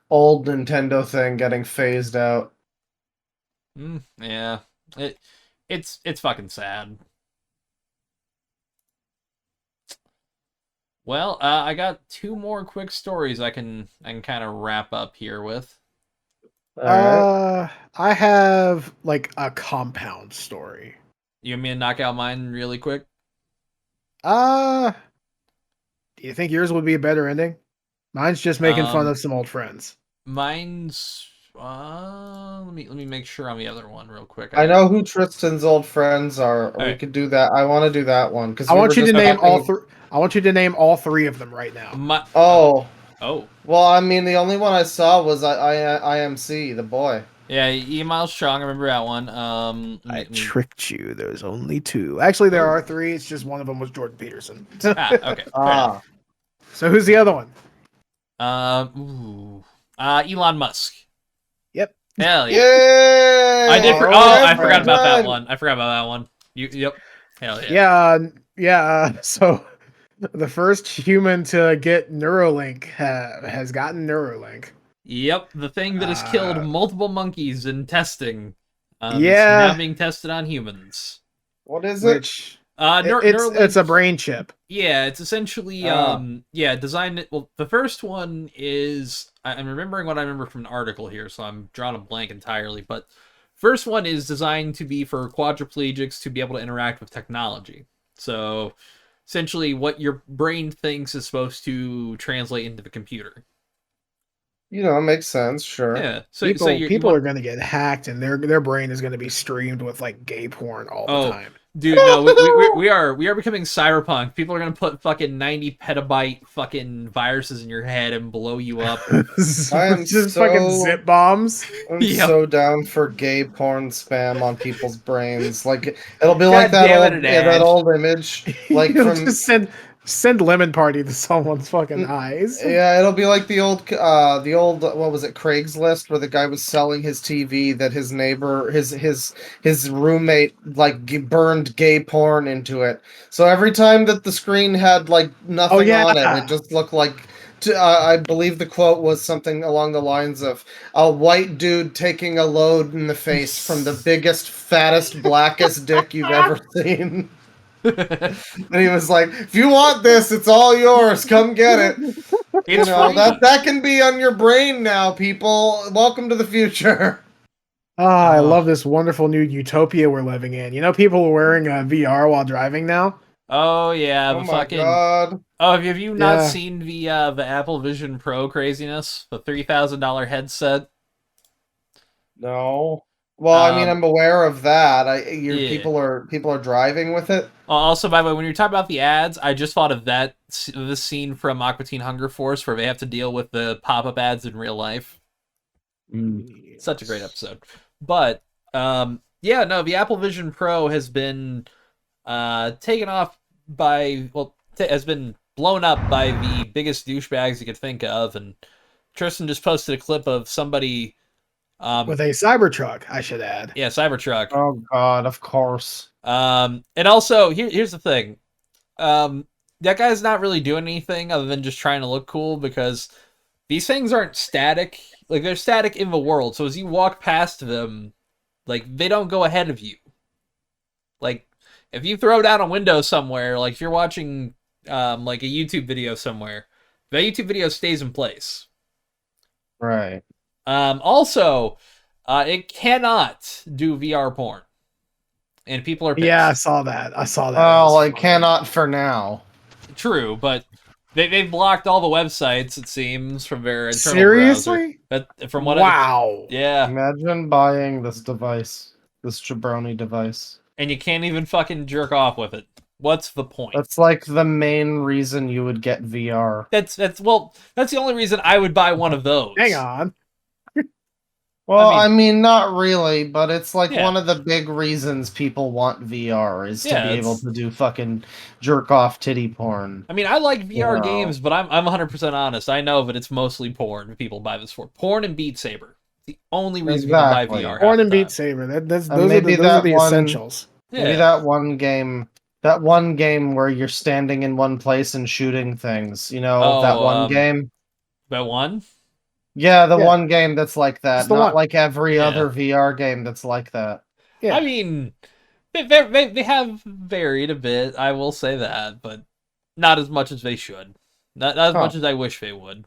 old Nintendo thing getting phased out.
Yeah. It's fucking sad. Well, I got two more quick stories I can kind of wrap up here with.
All right.
I have like a compound story.
You want me to knock out mine really quick?
Do you think yours would be a better ending? Mine's just making fun of some old friends.
Mine's let me make sure on the other one real quick.
I know who Tristan's old friends are. We
right.
could do that. I want to do that one because
I want you to name all three. I want you to name all three of them right now.
Oh.
Well,
I mean, the only one I saw was IMC, the boy.
Yeah, E. Miles Strong. I remember that one.
I tricked you. There's only two. Actually, there are three. It's just one of them was Jordan Peterson.
Okay.
So who's the other one?
Elon Musk.
Yep.
Hell yeah.
Yay!
I did. I forgot about that
Right.
one. I forgot about that one. Yep. Hell yeah.
Yeah. So the first human to get Neuralink has gotten Neuralink.
Yep. The thing that has killed multiple monkeys in testing. It's
Yeah.
now being tested on humans.
What is it?
Which
Neuralink,
it's a brain chip.
Yeah, it's essentially designed. Well, the first one is I'm remembering what I remember from an article here, so I'm drawing a blank entirely. But first one is designed to be for quadriplegics to be able to interact with technology. So essentially, what your brain thinks is supposed to translate into the computer.
It makes sense. Sure.
Yeah. So
People are going to get hacked, and their brain is going to be streamed with like gay porn all the time.
Dude, no, we are becoming cyberpunk. People are gonna put fucking 90 petabyte fucking viruses in your head and blow you up.
I am
just fucking zip bombs.
I'm
Yep.
so down for gay porn spam on people's brains. Like it'll be like that old image, like
You'll
from
just send lemon party to someone's fucking eyes.
Yeah, it'll be like the old what was it, Craigslist, where the guy was selling his TV that his neighbor, his roommate, like burned gay porn into it. So every time that the screen had like nothing on it just looked like. I believe the quote was something along the lines of a white dude taking a load in the face from the biggest, fattest, blackest dick you've ever seen. And he was like, if you want this, it's all yours. Come get it.
It's
that can be on your brain now, people. Welcome to the future.
I love this wonderful new utopia we're living in. People are wearing VR while driving now.
Oh yeah,
Oh my god.
Oh, have you not seen the Apple Vision Pro craziness? The $3,000 headset?
No. Well, I mean, I'm aware of that.
Yeah.
People are driving with it.
Also, by the way, when you're talking about the ads, I just thought of this scene from Aqua Teen Hunger Force where they have to deal with the pop-up ads in real life. Such a great episode. But yeah, no, the Apple Vision Pro has been taken off by has been blown up by the biggest douchebags you could think of, and Tristan just posted a clip of somebody
with a Cybertruck, I should add.
Yeah, Cybertruck.
Oh God, of course.
And also here's the thing. That guy's not really doing anything other than just trying to look cool, because these things aren't static. Like, they're static in the world, so as you walk past them, like, they don't go ahead of you. Like, if you throw down a window somewhere, like if you're watching like a YouTube video somewhere, the YouTube video stays in place.
Right.
Also, it cannot do VR porn. And people are pissed.
Yeah, I saw that.
Well, it cannot for now.
True, but they've blocked all the websites, it seems, from their internal
Seriously?
browser. But from what yeah.
Imagine buying this device, this jabroni device.
And you can't even fucking jerk off with it. What's the point?
That's like the main reason you would get VR.
That's the only reason I would buy one of those.
Hang on.
Well, I mean, not really, but it's like
Yeah.
one of the big reasons people want VR is to
Yeah,
be able to do fucking jerk off titty porn.
I mean, I like VR
Wow.
games, but I'm 100% honest. I know that it's mostly porn people buy this for. Porn and Beat Saber. The only reason people buy
Exactly.
VR.
Porn
half
and
the
Beat
time.
Saber. Those are
maybe
those are
that
the
one-
essentials.
Yeah.
Maybe that one game where you're standing in one place and shooting things. You know, that one game?
That one?
Yeah, the
Yeah.
one game that's like that.
Just the
Not
one.
like every
Yeah.
other VR game that's like that.
Yeah.
I mean, they have varied a bit, I will say that, but not as much as they should. Not as much as I wish they would.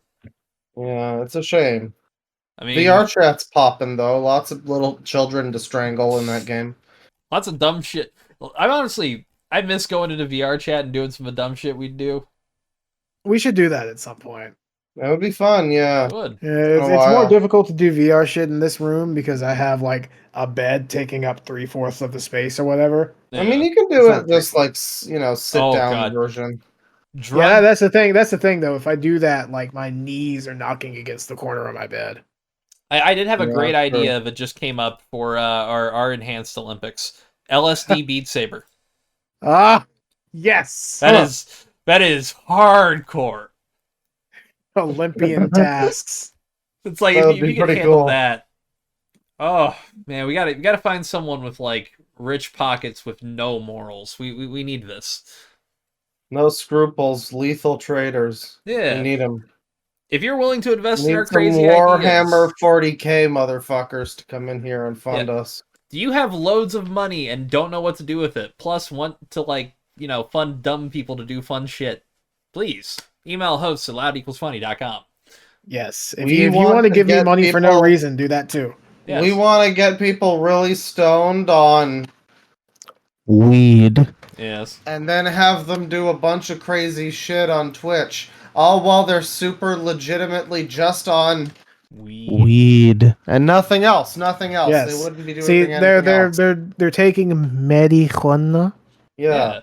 Yeah, it's a shame.
I mean,
VR chat's popping, though. Lots of little children to strangle in that game.
lots of dumb shit. I miss going into VR chat and doing some of the dumb shit we'd do.
We should do that at some point.
That would be fun, yeah.
I would.
Yeah, it's
while.
more difficult to do VR shit in this room because I have like a bed taking up 3/4 of the space or whatever.
I mean, you can do
It's
it
not
just like, sit
Oh,
down
God.
version.
Yeah, that's the thing. That's the thing, though. If I do that, like my knees are knocking against the corner of my bed.
I did have a
Yeah,
great
true.
idea that just came up for our enhanced Olympics. LSD Beat Saber.
Ah, yes.
That is hardcore.
Olympian tasks.
It's like
That
if
would
you
be
can
pretty
handle
cool.
that. Oh man, we gotta find someone with like rich pockets with no morals. We need this.
No scruples, lethal traders.
Yeah.
We need them.
If you're willing to invest in
Need
our
some
crazy
Warhammer
ideas,
40K motherfuckers to come in here and fund us.
do you have loads of money and don't know what to do with it, plus want to fund dumb people to do fun shit, please email hosts at loudequalsfunny.com.
Yes. If
We
you
want
want to
to
give me
get
money for no
people-
reason, do that too.
Yes.
We want to get people really stoned on weed.
Yes.
And then have them do a bunch of crazy shit on Twitch. All while they're super legitimately just on weed. And nothing else. Nothing else.
Yes.
They wouldn't be doing
See,
anything
they're
else.
they're taking marijuana.
Yeah.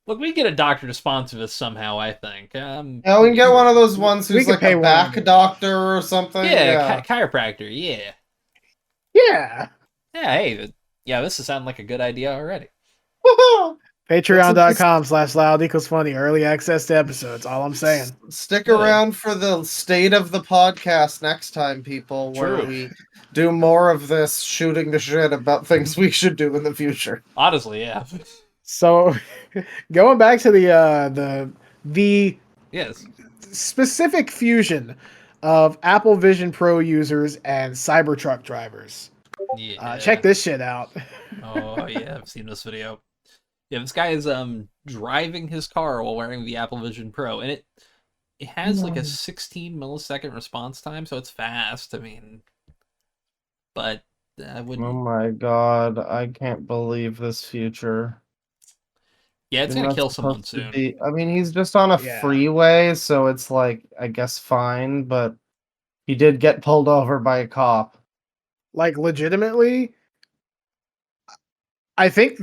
Look, we can get a doctor to sponsor this somehow, I think.
Yeah, we can get one of those ones
We
who's
could
like
pay
a
one
back
of them.
doctor or something.
Yeah, chiropractor, yeah.
Yeah.
Yeah, hey, yeah, this is sounding like a good idea already.
Patreon.com/loud=funny. Early access to episodes. All I'm saying.
Stick
Good.
around for the state of the podcast next time, people, where
True.
we do more of this shooting the shit about things we should do in the future.
Honestly, yeah.
So, going back to the
Yes.
specific fusion of Apple Vision Pro users and Cybertruck drivers.
Yeah.
Check this shit out.
Oh yeah, I've seen this video. Yeah, this guy is driving his car while wearing the Apple Vision Pro, and it has like a 16 millisecond response time, so it's fast. I mean, but I wouldn't.
Oh my god, I can't believe this future.
Yeah, it's
You're
gonna
not
kill someone
supposed to
soon.
be- I mean, he's just on a
Yeah.
freeway, so it's like, I guess fine, but he did get pulled over by a cop.
like legitimately, I think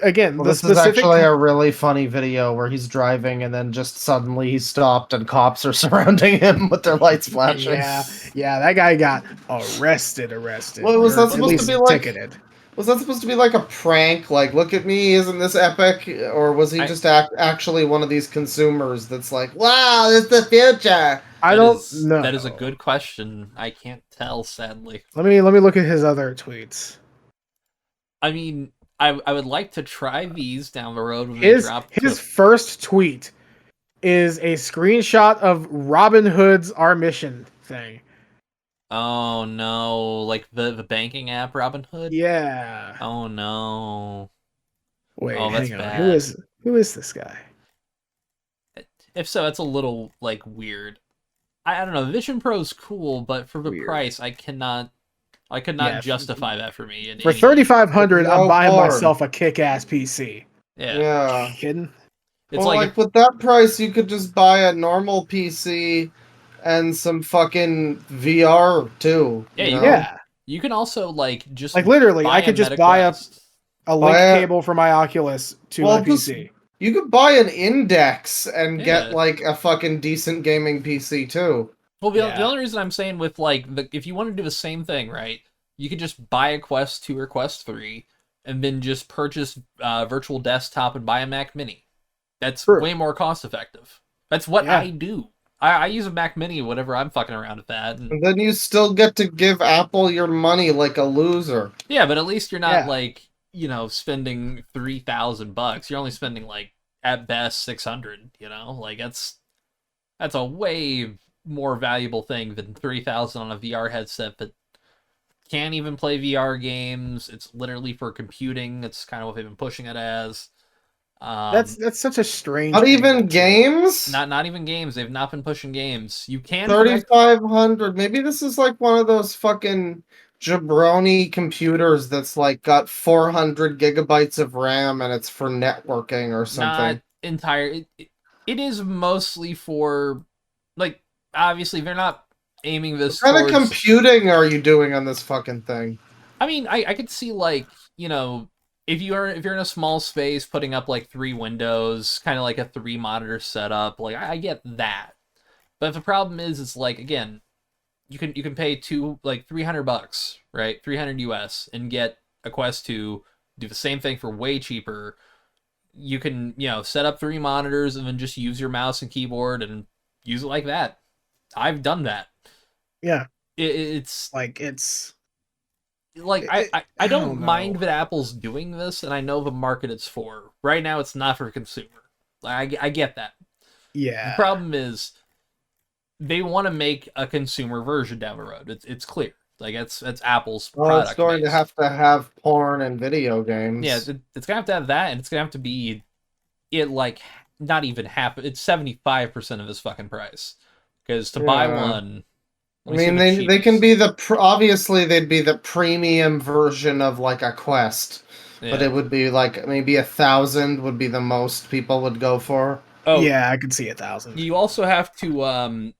again
Well,
the
this is
specific.
actually a really funny video where he's driving and then just suddenly he stopped and cops are surrounding him with their lights flashing.
Yeah, that guy got arrested.
Well, was
or
that
at
supposed to
least
be like?
ticketed.
Was that supposed to be like a prank? Like, look at me, isn't this epic? Or was he just actually one of these consumers that's like, wow, it's the future?
I don't
That is a
know.
good question. I can't tell, sadly.
Let me look at his other tweets.
I mean, I would like to try these down the road when they
His
drop.
first tweet is a screenshot of Robin Hood's Our Mission thing.
Oh no, like the banking app Robinhood?
Yeah.
Oh no.
Wait,
Oh, that's
hang on.
bad.
Who is this guy?
If so, that's a little like weird. I don't know. Vision Pro's cool, but for the
Weird.
price, I could not justify that for me.
For 3,500, I'm
No
buying
porn.
myself a kick-ass PC.
Yeah.
You kidding?
It's
well,
like,
like with that price, you could just buy a normal PC and some fucking VR too.
Yeah,
you
you
know?
Yeah.
you can also like just
Like literally,
buy
I could
a
just buy
MetaQuest.
a link
Buy a-
cable for my Oculus to my PC.
You could buy an Index and
Yeah.
get like a fucking decent gaming PC too.
Well, the
Yeah.
only reason I'm saying with like if you want to do the same thing, right? You could just buy a Quest 2 or Quest 3 and then just purchase virtual desktop and buy a Mac Mini. That's
True.
way more cost effective. That's what
Yeah.
I do. I use a Mac Mini whenever I'm fucking around with that. And,
And then you still get to give Apple your money like a loser.
yeah, but at least you're not
Yeah.
like, spending $3,000. You're only spending like at best 600, Like that's a way more valuable thing than 3,000 on a VR headset that can't even play VR games. It's literally for computing. It's kind of what they've been pushing it as.
That's such a strange.
Not even
angle, too.
games?
Not even games. They've not been pushing games. You can
3,500. Maybe this is like one of those fucking jabroni computers that's like got 400 gigabytes of RAM and it's for networking or something.
not entire. It is mostly for, like, obviously they're not aiming this
What kind of
towards.
computing are you doing on this fucking thing?
I mean, I could see, like, if you're in a small space, putting up like 3 windows, kind of like a 3 monitor setup. Like, I get that, but the problem is, it's like, again, you can pay $300, right? 300 US, and get a Quest 2, do the same thing for way cheaper. You can set up 3 monitors and then just use your mouse and keyboard and use it like that. I've done that.
Yeah.
It's
Like
I don't
know.
mind that Apple's doing this, and I know the market it's for. Right now, it's not for consumer. I get that.
Yeah.
The problem is they want to make a consumer version down the road. It's clear. Like it's Apple's
Well,
product.
it's going
based.
to have porn and video games.
Yeah, it's gonna have that, and it's gonna have to be like not even half. It's 75% of this fucking price. Because to buy one.
I mean, they can be obviously they'd be the premium version of like a Quest, but it would be like maybe 1,000 would be the most people would go for.
Oh
yeah, I could see 1,000.
You also have to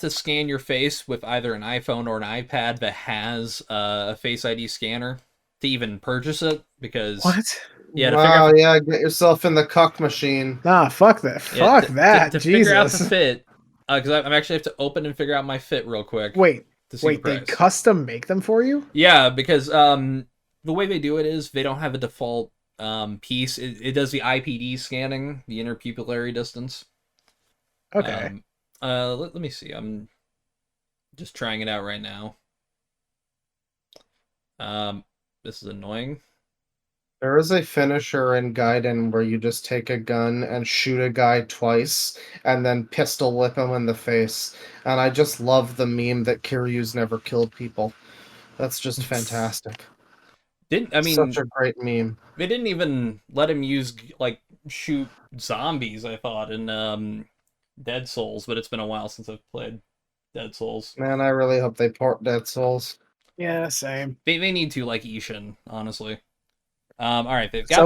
scan your face with either an iPhone or an iPad that has a Face ID scanner to even purchase it. Because
What?
Yeah.
Wow. Yeah. Get yourself in the cuck machine.
Nah, fuck that. Fuck that.
To
Jesus.
figure out the fit. Because I'm actually have to open and figure out my fit real quick.
Wait,
to see the
they
price.
custom make them for you?
Yeah, because the way they do it is they don't have a default piece. It does the IPD scanning, the interpupillary distance.
Okay.
Let me see. I'm just trying it out right now. This is annoying.
There is a finisher in Gaiden where you just take a gun and shoot a guy twice and then pistol whip him in the face. And I just love the meme that Kiryu's never killed people. That's just fantastic. Such a great meme.
They didn't even let him shoot zombies, I thought, in Dead Souls, but it's been a while since I've played Dead Souls.
Man, I really hope they port Dead Souls.
Yeah, same.
They need to, like Ishin, honestly. All right, they've got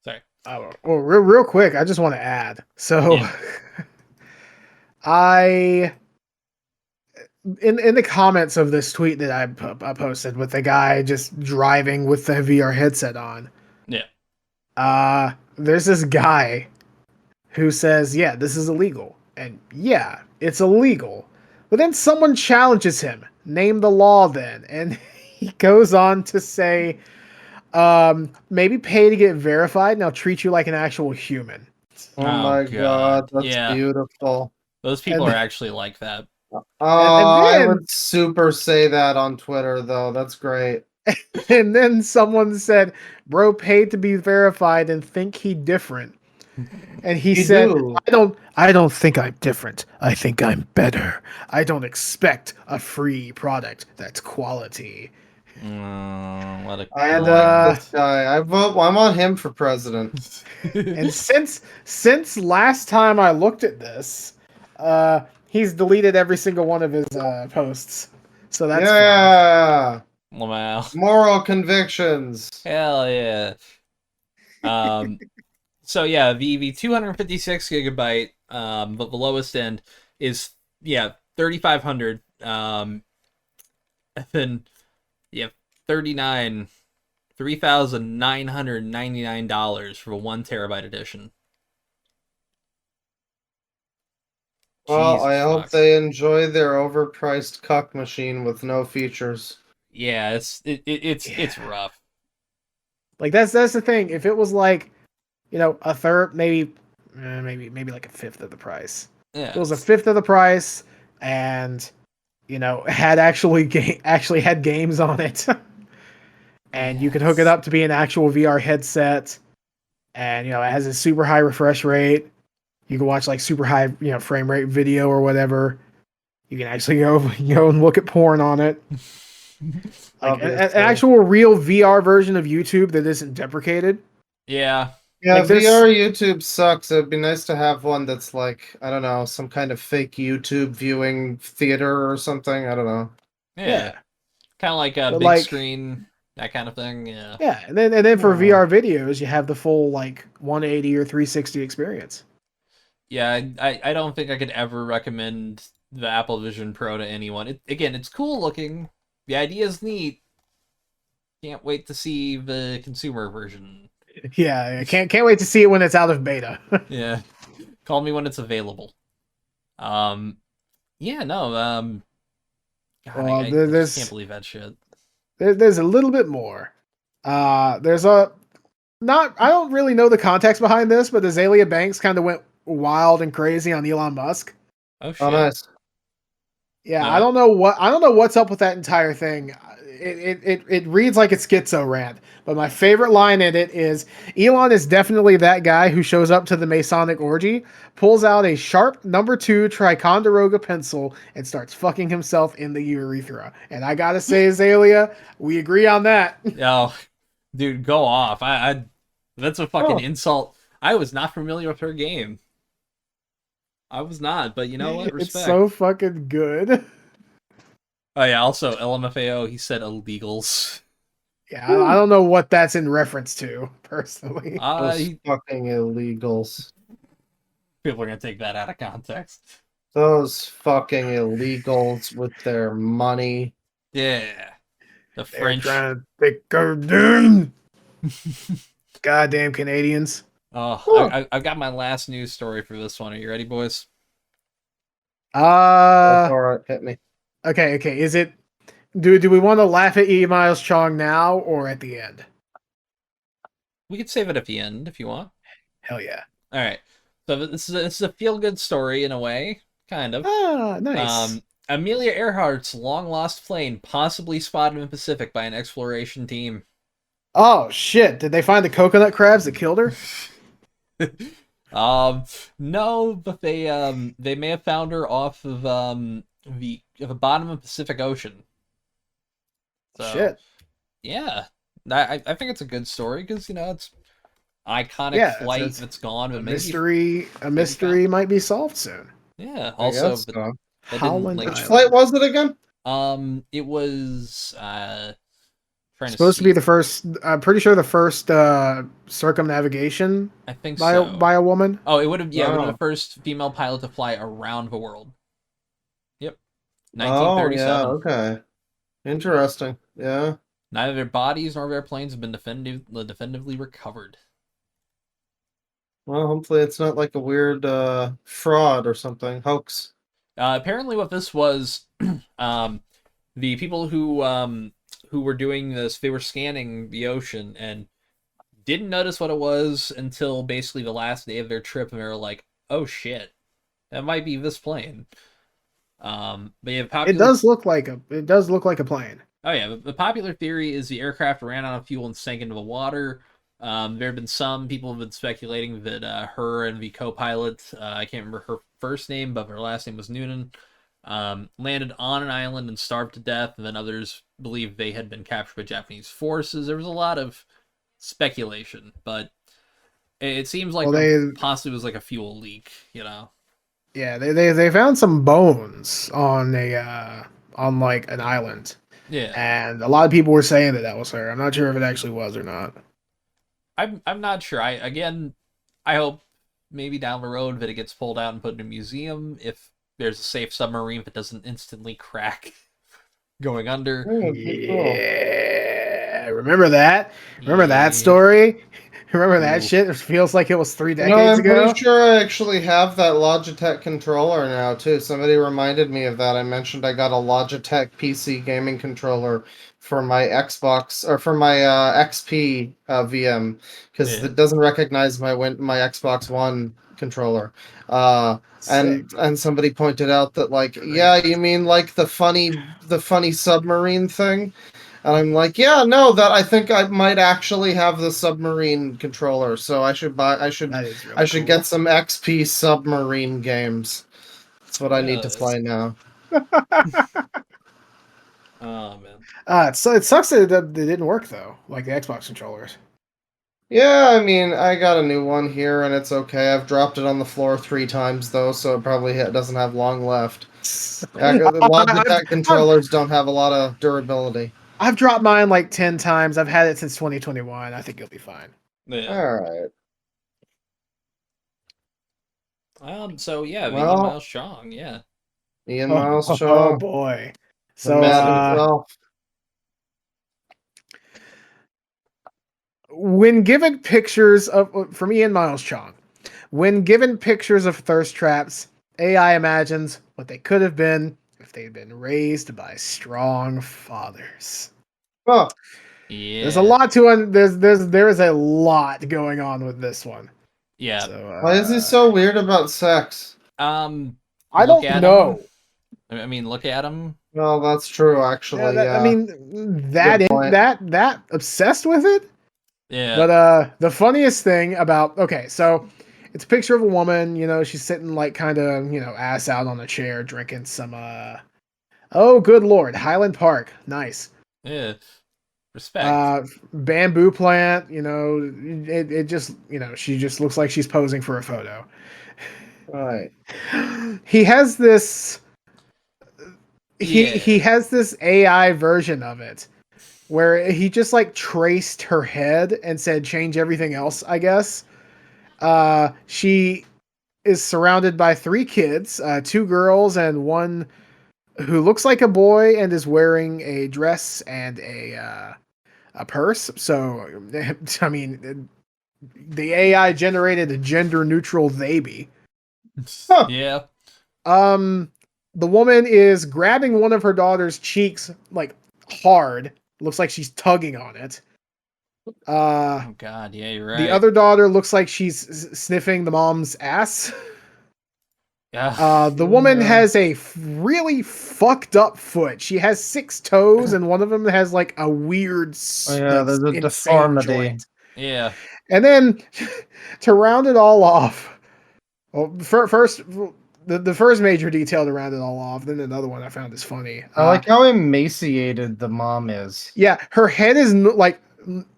Sorry.
Sorry.
Well, real quick, I just want to add. So,
Yeah.
in the comments of this tweet that I posted with the guy just driving with the VR headset on.
Yeah.
There's this guy who says, "Yeah, this is illegal," and yeah, it's illegal. But then someone challenges him. Name the law, then, and he goes on to say, maybe pay to get verified, and I'll treat you like an actual human.
Oh,
Oh,
my
God.
god, that's
Yeah.
beautiful.
Those people
And-
are actually like that.
I
then-
would super say that on Twitter though. That's great.
And then someone said, "Bro paid to be verified and think he different." And he
You
said,
do.
I don't think I'm different. I think I'm better. I don't expect a free product that's quality."
What a
I
And,
like this guy. I'm on him for president.
And since last time I looked at this, he's deleted every single one of his posts. So that's fun.
Yeah.
wow.
Moral convictions.
Hell yeah. So yeah, the 256 gigabyte, but the lowest end is 3,500. And then $3,999 for a 1 terabyte edition.
Well,
Jesus
I hope
fuck.
they enjoy their overpriced cuck machine with no features.
Yeah, it's rough.
Like that's the thing. If it was like, a third, maybe like a fifth of the price.
Yeah.
If it was a fifth of the price, and had actually had games on it, and you could hook it up to be an actual VR headset, and it has a super high refresh rate. You can watch like super high frame rate video or whatever. You can actually go and look at porn on it. Like an
Obviously.
actual real VR version of YouTube that isn't deprecated.
Yeah.
Yeah,
Like this-
VR YouTube sucks. It'd be nice to have one that's like, I don't know, some kind of fake YouTube viewing theater or something. I don't know.
Yeah. Kind of like a
But
big
like-
screen, that kind of thing. Yeah.
Yeah, and then for
Yeah.
VR videos, you have the full like 180 or 360 experience.
Yeah, I don't think I could ever recommend the Apple Vision Pro to anyone. It's cool looking. The idea is neat. Can't wait to see the consumer version.
Yeah, I can't wait to see it when it's out of beta.
Yeah. Call me when it's available. God,
Well,
I
there's-
just can't believe that shit.
There's a little bit more. There's I don't really know the context behind this, but Azalea Banks kind of went wild and crazy on Elon Musk.
Oh shit.
Oh, nice.
Yeah,
No.
I don't know what's up with that entire thing. It reads like a schizo rant, but my favorite line in it is Elon is definitely that guy who shows up to the Masonic orgy, pulls out a sharp number 2 Ticonderoga pencil, and starts fucking himself in the urethra. And I gotta say, Azalea, we agree on that.
Oh, dude, go off. I that's a fucking
Oh.
insult. I was not familiar with her game. I was not, but you know what? Respect.
It's so fucking good.
Oh yeah, also LMFAO, he said illegals.
Yeah, I don't know what that's in reference to, personally.
Those fucking illegals.
People are gonna take that out of context.
Those fucking illegals with their money.
Yeah. The
They're
French.
trying to take her down. Goddamn Canadians.
Oh, I've got my last news story for this one. Are you ready, boys?
All right, hit me.
Okay. Is it? Do we want to laugh at E. Miles Chong now or at the end?
We could save it at the end if you want.
Hell yeah.
All right. So this is a feel good story in a way, kind of.
Ah, nice.
Amelia Earhart's long lost plane possibly spotted in the Pacific by an exploration team.
Oh shit! Did they find the coconut crabs that killed her?
No, but they may have found her off of the bottom of the Pacific Ocean. So,
Shit.
Yeah, I think it's a good story because it's iconic
Yeah,
flight
it's
that's gone, but
A mystery might be solved soon.
yeah.
I
Also,
guess
but
so.
that
Howland
didn't,
Which
Island.
flight was it again?
it was
Supposed to be the first. I'm pretty sure the first circumnavigation
I think
by
so.
a woman.
Oh, it would have it would have
Wow.
been the first female pilot to fly around the world. Yep.
Oh, yeah,
1937.
okay. Interesting. Yeah.
Neither their bodies nor their planes have been definitively recovered.
Well, hopefully it's not like a weird fraud or something, hoax.
Apparently, what this was, the people who were doing this, they were scanning the ocean and didn't notice what it was until basically the last day of their trip, and they were like, "Oh shit, that might be this plane." But yeah,
It does look like a plane.
Oh yeah, the popular theory is the aircraft ran out of fuel and sank into the water. There have been some people have been speculating that her and the co-pilot, I can't remember her first name, but her last name was Noonan, landed on an island and starved to death, and then others believe they had been captured by Japanese forces. There was a lot of speculation, but it seems like there possibly was like a fuel leak, you know?
Yeah, they found some bones on on like an island.
Yeah.
And a lot of people were saying that was her. I'm not sure if it actually was or not.
I'm not sure. I hope maybe down the road that it gets pulled out and put in a museum if there's a safe submarine that doesn't instantly crack going under.
Yeah, remember that? Remember that story? Remember that shit? It feels like it was 3 decades ago.
I'm pretty sure I actually have that Logitech controller now too. Somebody reminded me of that. I mentioned I got a Logitech PC gaming controller for my Xbox or for my XP VM because it doesn't recognize my Xbox One controller. And somebody pointed out that like, yeah, you mean like the funny submarine thing? And I'm like, yeah, no, that I think I might actually have the submarine controller, so I should get some XP submarine games. That's what I need to play now.
Oh man.
So it sucks that it didn't work though, like the Xbox controllers.
Yeah, I mean, I got a new one here, and it's okay. I've dropped it on the floor 3 times though, so it probably doesn't have long left. The Logitech controllers don't have a lot of durability.
I've dropped mine like 10 times. I've had it since 2021. I think you'll be fine.
Yeah.
All
right. So yeah, Ian Miles Chong, yeah.
Ian Miles Chong.
Oh boy. So when given pictures from Ian Miles Chong, when given pictures of thirst traps, AI imagines what they could have been if they'd been raised by strong fathers.
Oh,
yeah.
There's a lot there is a lot going on with this one.
Yeah.
So,
why is he so weird about sex?
I don't know.
I mean, look at him.
Well, that's true, actually. Yeah,
I mean, that obsessed with it.
Yeah.
But the funniest thing about so it's a picture of a woman. You know, she's sitting like kind of ass out on a chair drinking some oh good lord, Highland Park, nice.
Yeah. Respect.
Bamboo plant. You know, it just she just looks like she's posing for a photo.
Right.
He has this. He has this AI version of it where he just like traced her head and said change everything else, I guess. She is surrounded by 3 kids, 2 girls and one who looks like a boy and is wearing a dress and a purse. So I mean the AI generated a gender neutral baby.
Huh.
Yeah.
The woman is grabbing one of her daughter's cheeks like hard. Looks like she's tugging on it.
Oh god, yeah, you're right.
The other daughter looks like she's sniffing the mom's ass.
Yeah.
The woman has a really fucked up foot. She has 6 toes, and one of them has like a weird,
there's a deformity.
Joint.
Yeah.
And then to round it all off, well, first. The first major detail to round it all off, then another one I found is funny.
I like how emaciated the mom is.
Yeah, her head is like,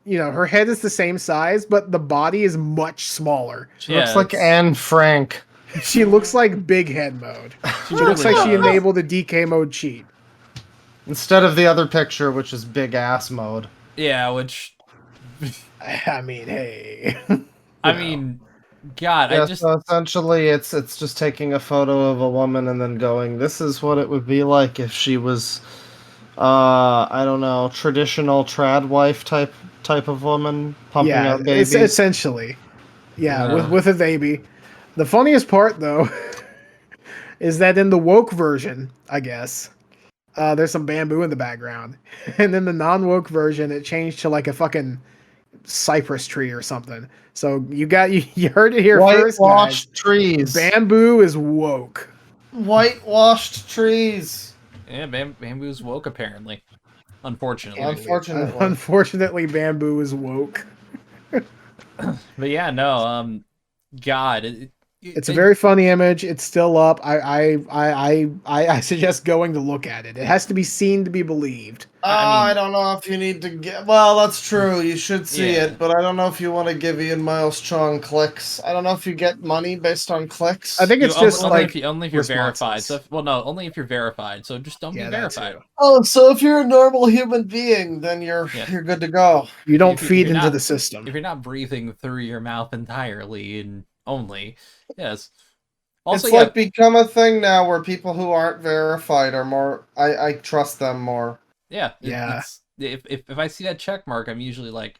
her head is the same size, but the body is much smaller.
She looks like Anne Frank.
She looks like big head mode. She looks like she enabled the DK mode cheat.
Instead of the other picture, which is big ass mode.
Yeah, which...
I mean, hey.
I mean... God,
Yeah,
I just
so essentially it's just taking a photo of a woman and then going, this is what it would be like if she was I don't know, traditional trad wife type of woman pumping
Yeah,
out
it's
babies.
essentially. Yeah,
Ugh.
with a baby. The funniest part though is that in the woke version, I guess, there's some bamboo in the background. And in the non-woke version, it changed to like a fucking cypress tree or something. So you heard it here first, guys.
Whitewashed trees.
Bamboo is woke.
Whitewashed trees.
yeah, bamboo's woke apparently. Unfortunately.
Unfortunately.
Unfortunately, bamboo is woke.
But yeah, no, God,
It's a very funny image. It's still up. I suggest going to look at it. It has to be seen to be believed.
I mean-
I don't know if you need to get. Well, that's true. You should see
Yeah.
it, but I don't know if you want to give Ian Miles Strong clicks. I don't know if you get money based on clicks.
I think it's just
only
like
only if you're
responses.
verified. So only if you're verified. So just don't
Yeah,
be
that
verified.
too.
Oh, so if you're a normal human being, then you're
Yeah.
good to go.
You don't
If you- if
feed
you're
into
not-
the system.
If you're not breathing through your mouth entirely and only, yes. Also,
It's
yeah,
like become a thing now where people who aren't verified are more. I trust them more.
yeah,
Yeah.
It's, if I see that check mark, I'm usually like,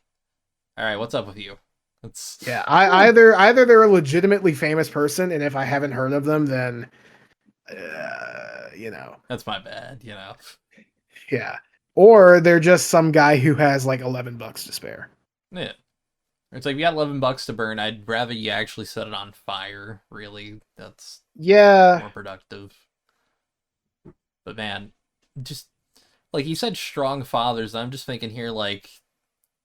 all right, what's up with you? It's
Yeah, either they're a legitimately famous person, and if I haven't heard of them, then
that's my bad,
yeah, or they're just some guy who has like $11 to spare.
Yeah. It's like, you got $11 to burn. I'd rather you actually set it on fire. Really, that's
Yeah,
more productive. But man, just like you said, strong fathers. I'm just thinking here, like,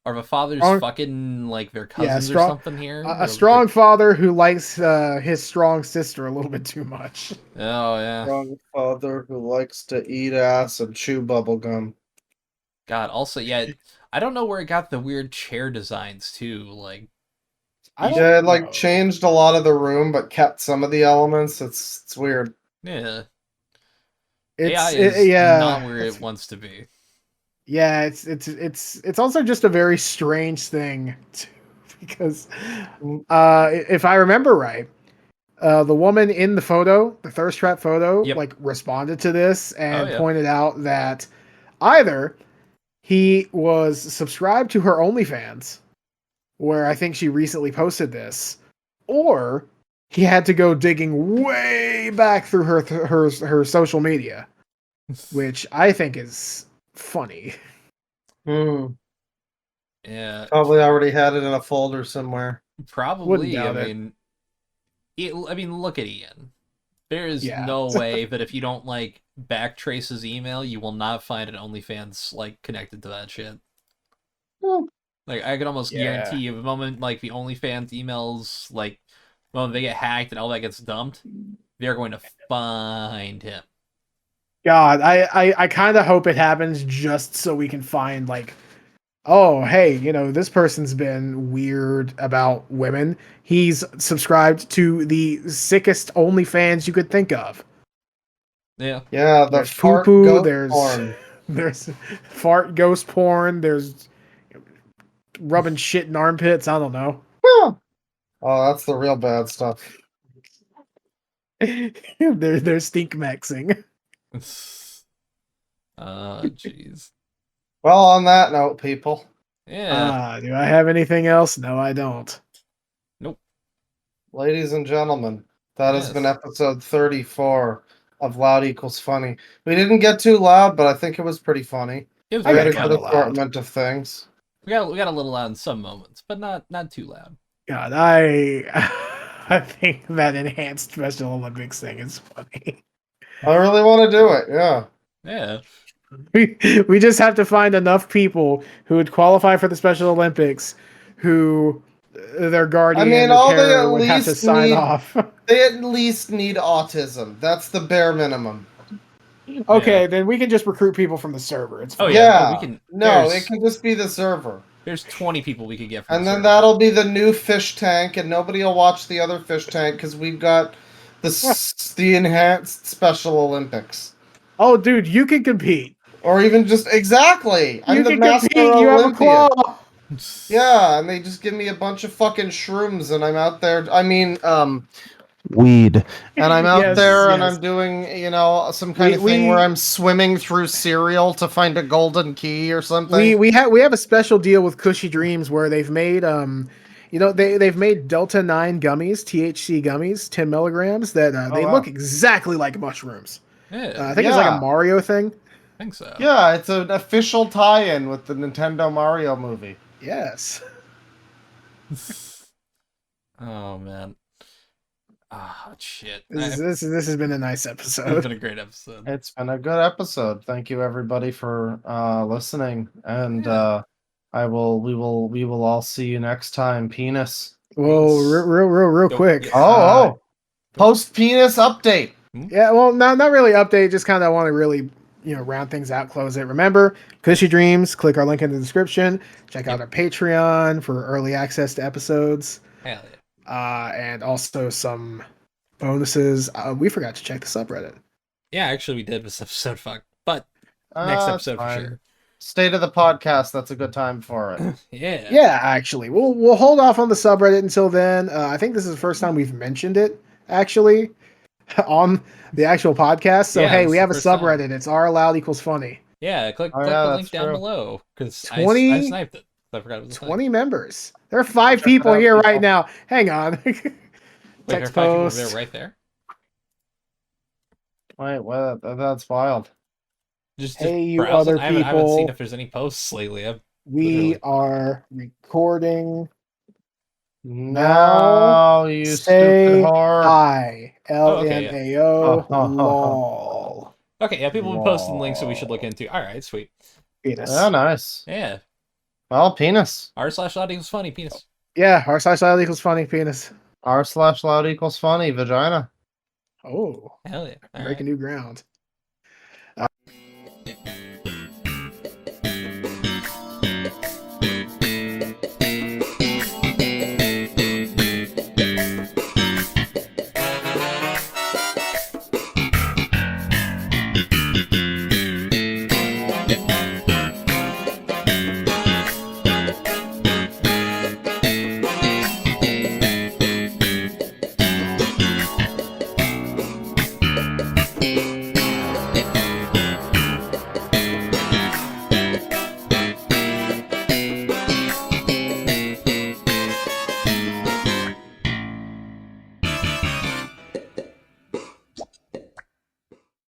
are the fathers
Strong-
fucking like their cousins or
strong-
something here?
a
Or,
strong father who likes his strong sister a little bit too much.
Oh yeah.
Strong father who likes to eat ass and chew bubblegum.
God. Also, yeah. I don't know where it got the weird chair designs too. Like,
I don't
Yeah, it like
know.
changed a lot of the room, but kept some of the elements. It's weird.
yeah,
It's
AI is
yeah,
not where it wants to be.
yeah. It's also just a very strange thing too, because if I remember right, the woman in the photo, the thirst trap photo,
Yep.
like responded to this and
Oh, yeah.
pointed out that either he was subscribed to her OnlyFans, where I think she recently posted this, or he had to go digging way back through her social media, which I think is funny.
Yeah,
Probably already had it in a folder somewhere.
probably.
doubt
I
it.
mean, look at Ian. There is
Yeah.
no way that if you don't like backtrace his email, you will not find an OnlyFans like connected to that shit. Like, I can almost
Yeah.
guarantee you, the moment like the OnlyFans emails, like, when they get hacked and all that gets dumped, they're going to find him.
God, I kind of hope it happens just so we can find like, oh hey, this person's been weird about women. He's subscribed to the sickest OnlyFans you could think of.
Yeah.
Yeah, the
There's
fart
poo-poo,
goat
there's
porn.
there's fart ghost porn, there's rubbing shit in armpits. I don't know.
Oh, that's the real bad stuff.
There's stink maxing.
Jeez.
Well, on that note, people,
Yeah.
Do I have anything else? No, I don't.
ladies and gentlemen, that has been
Yes.
episode 34 of Loud Equals Funny. We didn't get too loud, but I think it was pretty funny.
It was
I
We
got
had
very
a
kinda
good
fun.
loud.
assortment of things.
We got a little loud in some moments, but not too loud.
God, I think that enhanced Special Olympics thing is funny.
I really want to do it, yeah.
Yeah.
We just have to find enough people who would qualify for the Special Olympics who their guardian
mean,
or
all they
parent
at
would have to
least
sign
need-
off.
They at least need autism. That's the bare minimum.
Okay, then we can just recruit people from the server. It's
Oh,
fine.
yeah.
Yeah.
No, we can.
No,
there's-
it can just be the server.
There's 20 people we could get from
And
the
then
server.
that'll be the new fish tank, and nobody will watch the other fish tank because we've got the enhanced Special Olympics.
Oh, dude, you can compete.
Or even just exactly. I'm
You
the
can
master
compete. You have a
Olympian.
claw.
Yeah, and they just give me a bunch of fucking shrooms, and I'm out there. I mean, weed, and I'm out
Yes,
there, and
yes.
I'm doing, some kind of thing where I'm swimming through cereal to find a golden key or something.
We have a special deal with Cushy Dreams where they've made they've made Delta 9 gummies, THC gummies, 10 milligrams that they
wow.
look exactly like mushrooms.
Yeah,
I think it's like a
Yeah.
Mario thing.
I think so.
Yeah, it's an official tie-in with the Nintendo Mario movie.
Yes.
Oh man. Ah, shit.
This has been a nice
It's
episode.
been a great episode.
It's been a good episode. Thank you everybody for listening, and
Yeah.
we will all see you next time. Penis.
Whoa, real
Go-
quick.
yeah.
Oh, post penis update.
Yeah, well, not really update. Just kind of want to really, round things out, close it. Remember, Cushy Dreams. Click our link in the description. Check out our Patreon for early access to episodes,
Hell yeah.
and also some bonuses. We forgot to check the subreddit.
Yeah, actually we did this episode, fuck. But next
It's
episode for
fine.
sure.
State of the podcast. That's a good time for it.
Yeah.
Yeah, actually, we'll hold off on the subreddit until then. I think this is the first time we've mentioned it actually on the actual podcast. So
Yeah,
hey,
this
we
is
have a
the first time.
subreddit. It's r loud equals funny.
Yeah, click
Oh,
the
yeah,
link
that's
down
true.
below because
20
I sniped it. I forgot it was a thing.
20 members. There are 5
Check it
people
out,
here
people.
right now. Hang on.
Wait, there are
Text
5 people
post.
there right there.
Wait, what? That's wild.
Just
Hey, you
browse it.
other
I haven't
people.
seen if there's any posts lately.
We
Literally.
are recording.
No, you
Say
stupid whore.
hi.
okay, yeah.
LMAO. Lol.
Okay, yeah, people have been posting links that we should look into. All right, sweet.
Penis.
Oh, nice.
Yeah.
Well, penis.
r/loud equals funny penis.
Yeah, r/loud equals funny penis.
R/loud equals funny vagina.
Oh,
Hell yeah. All
breaking
right.
new ground.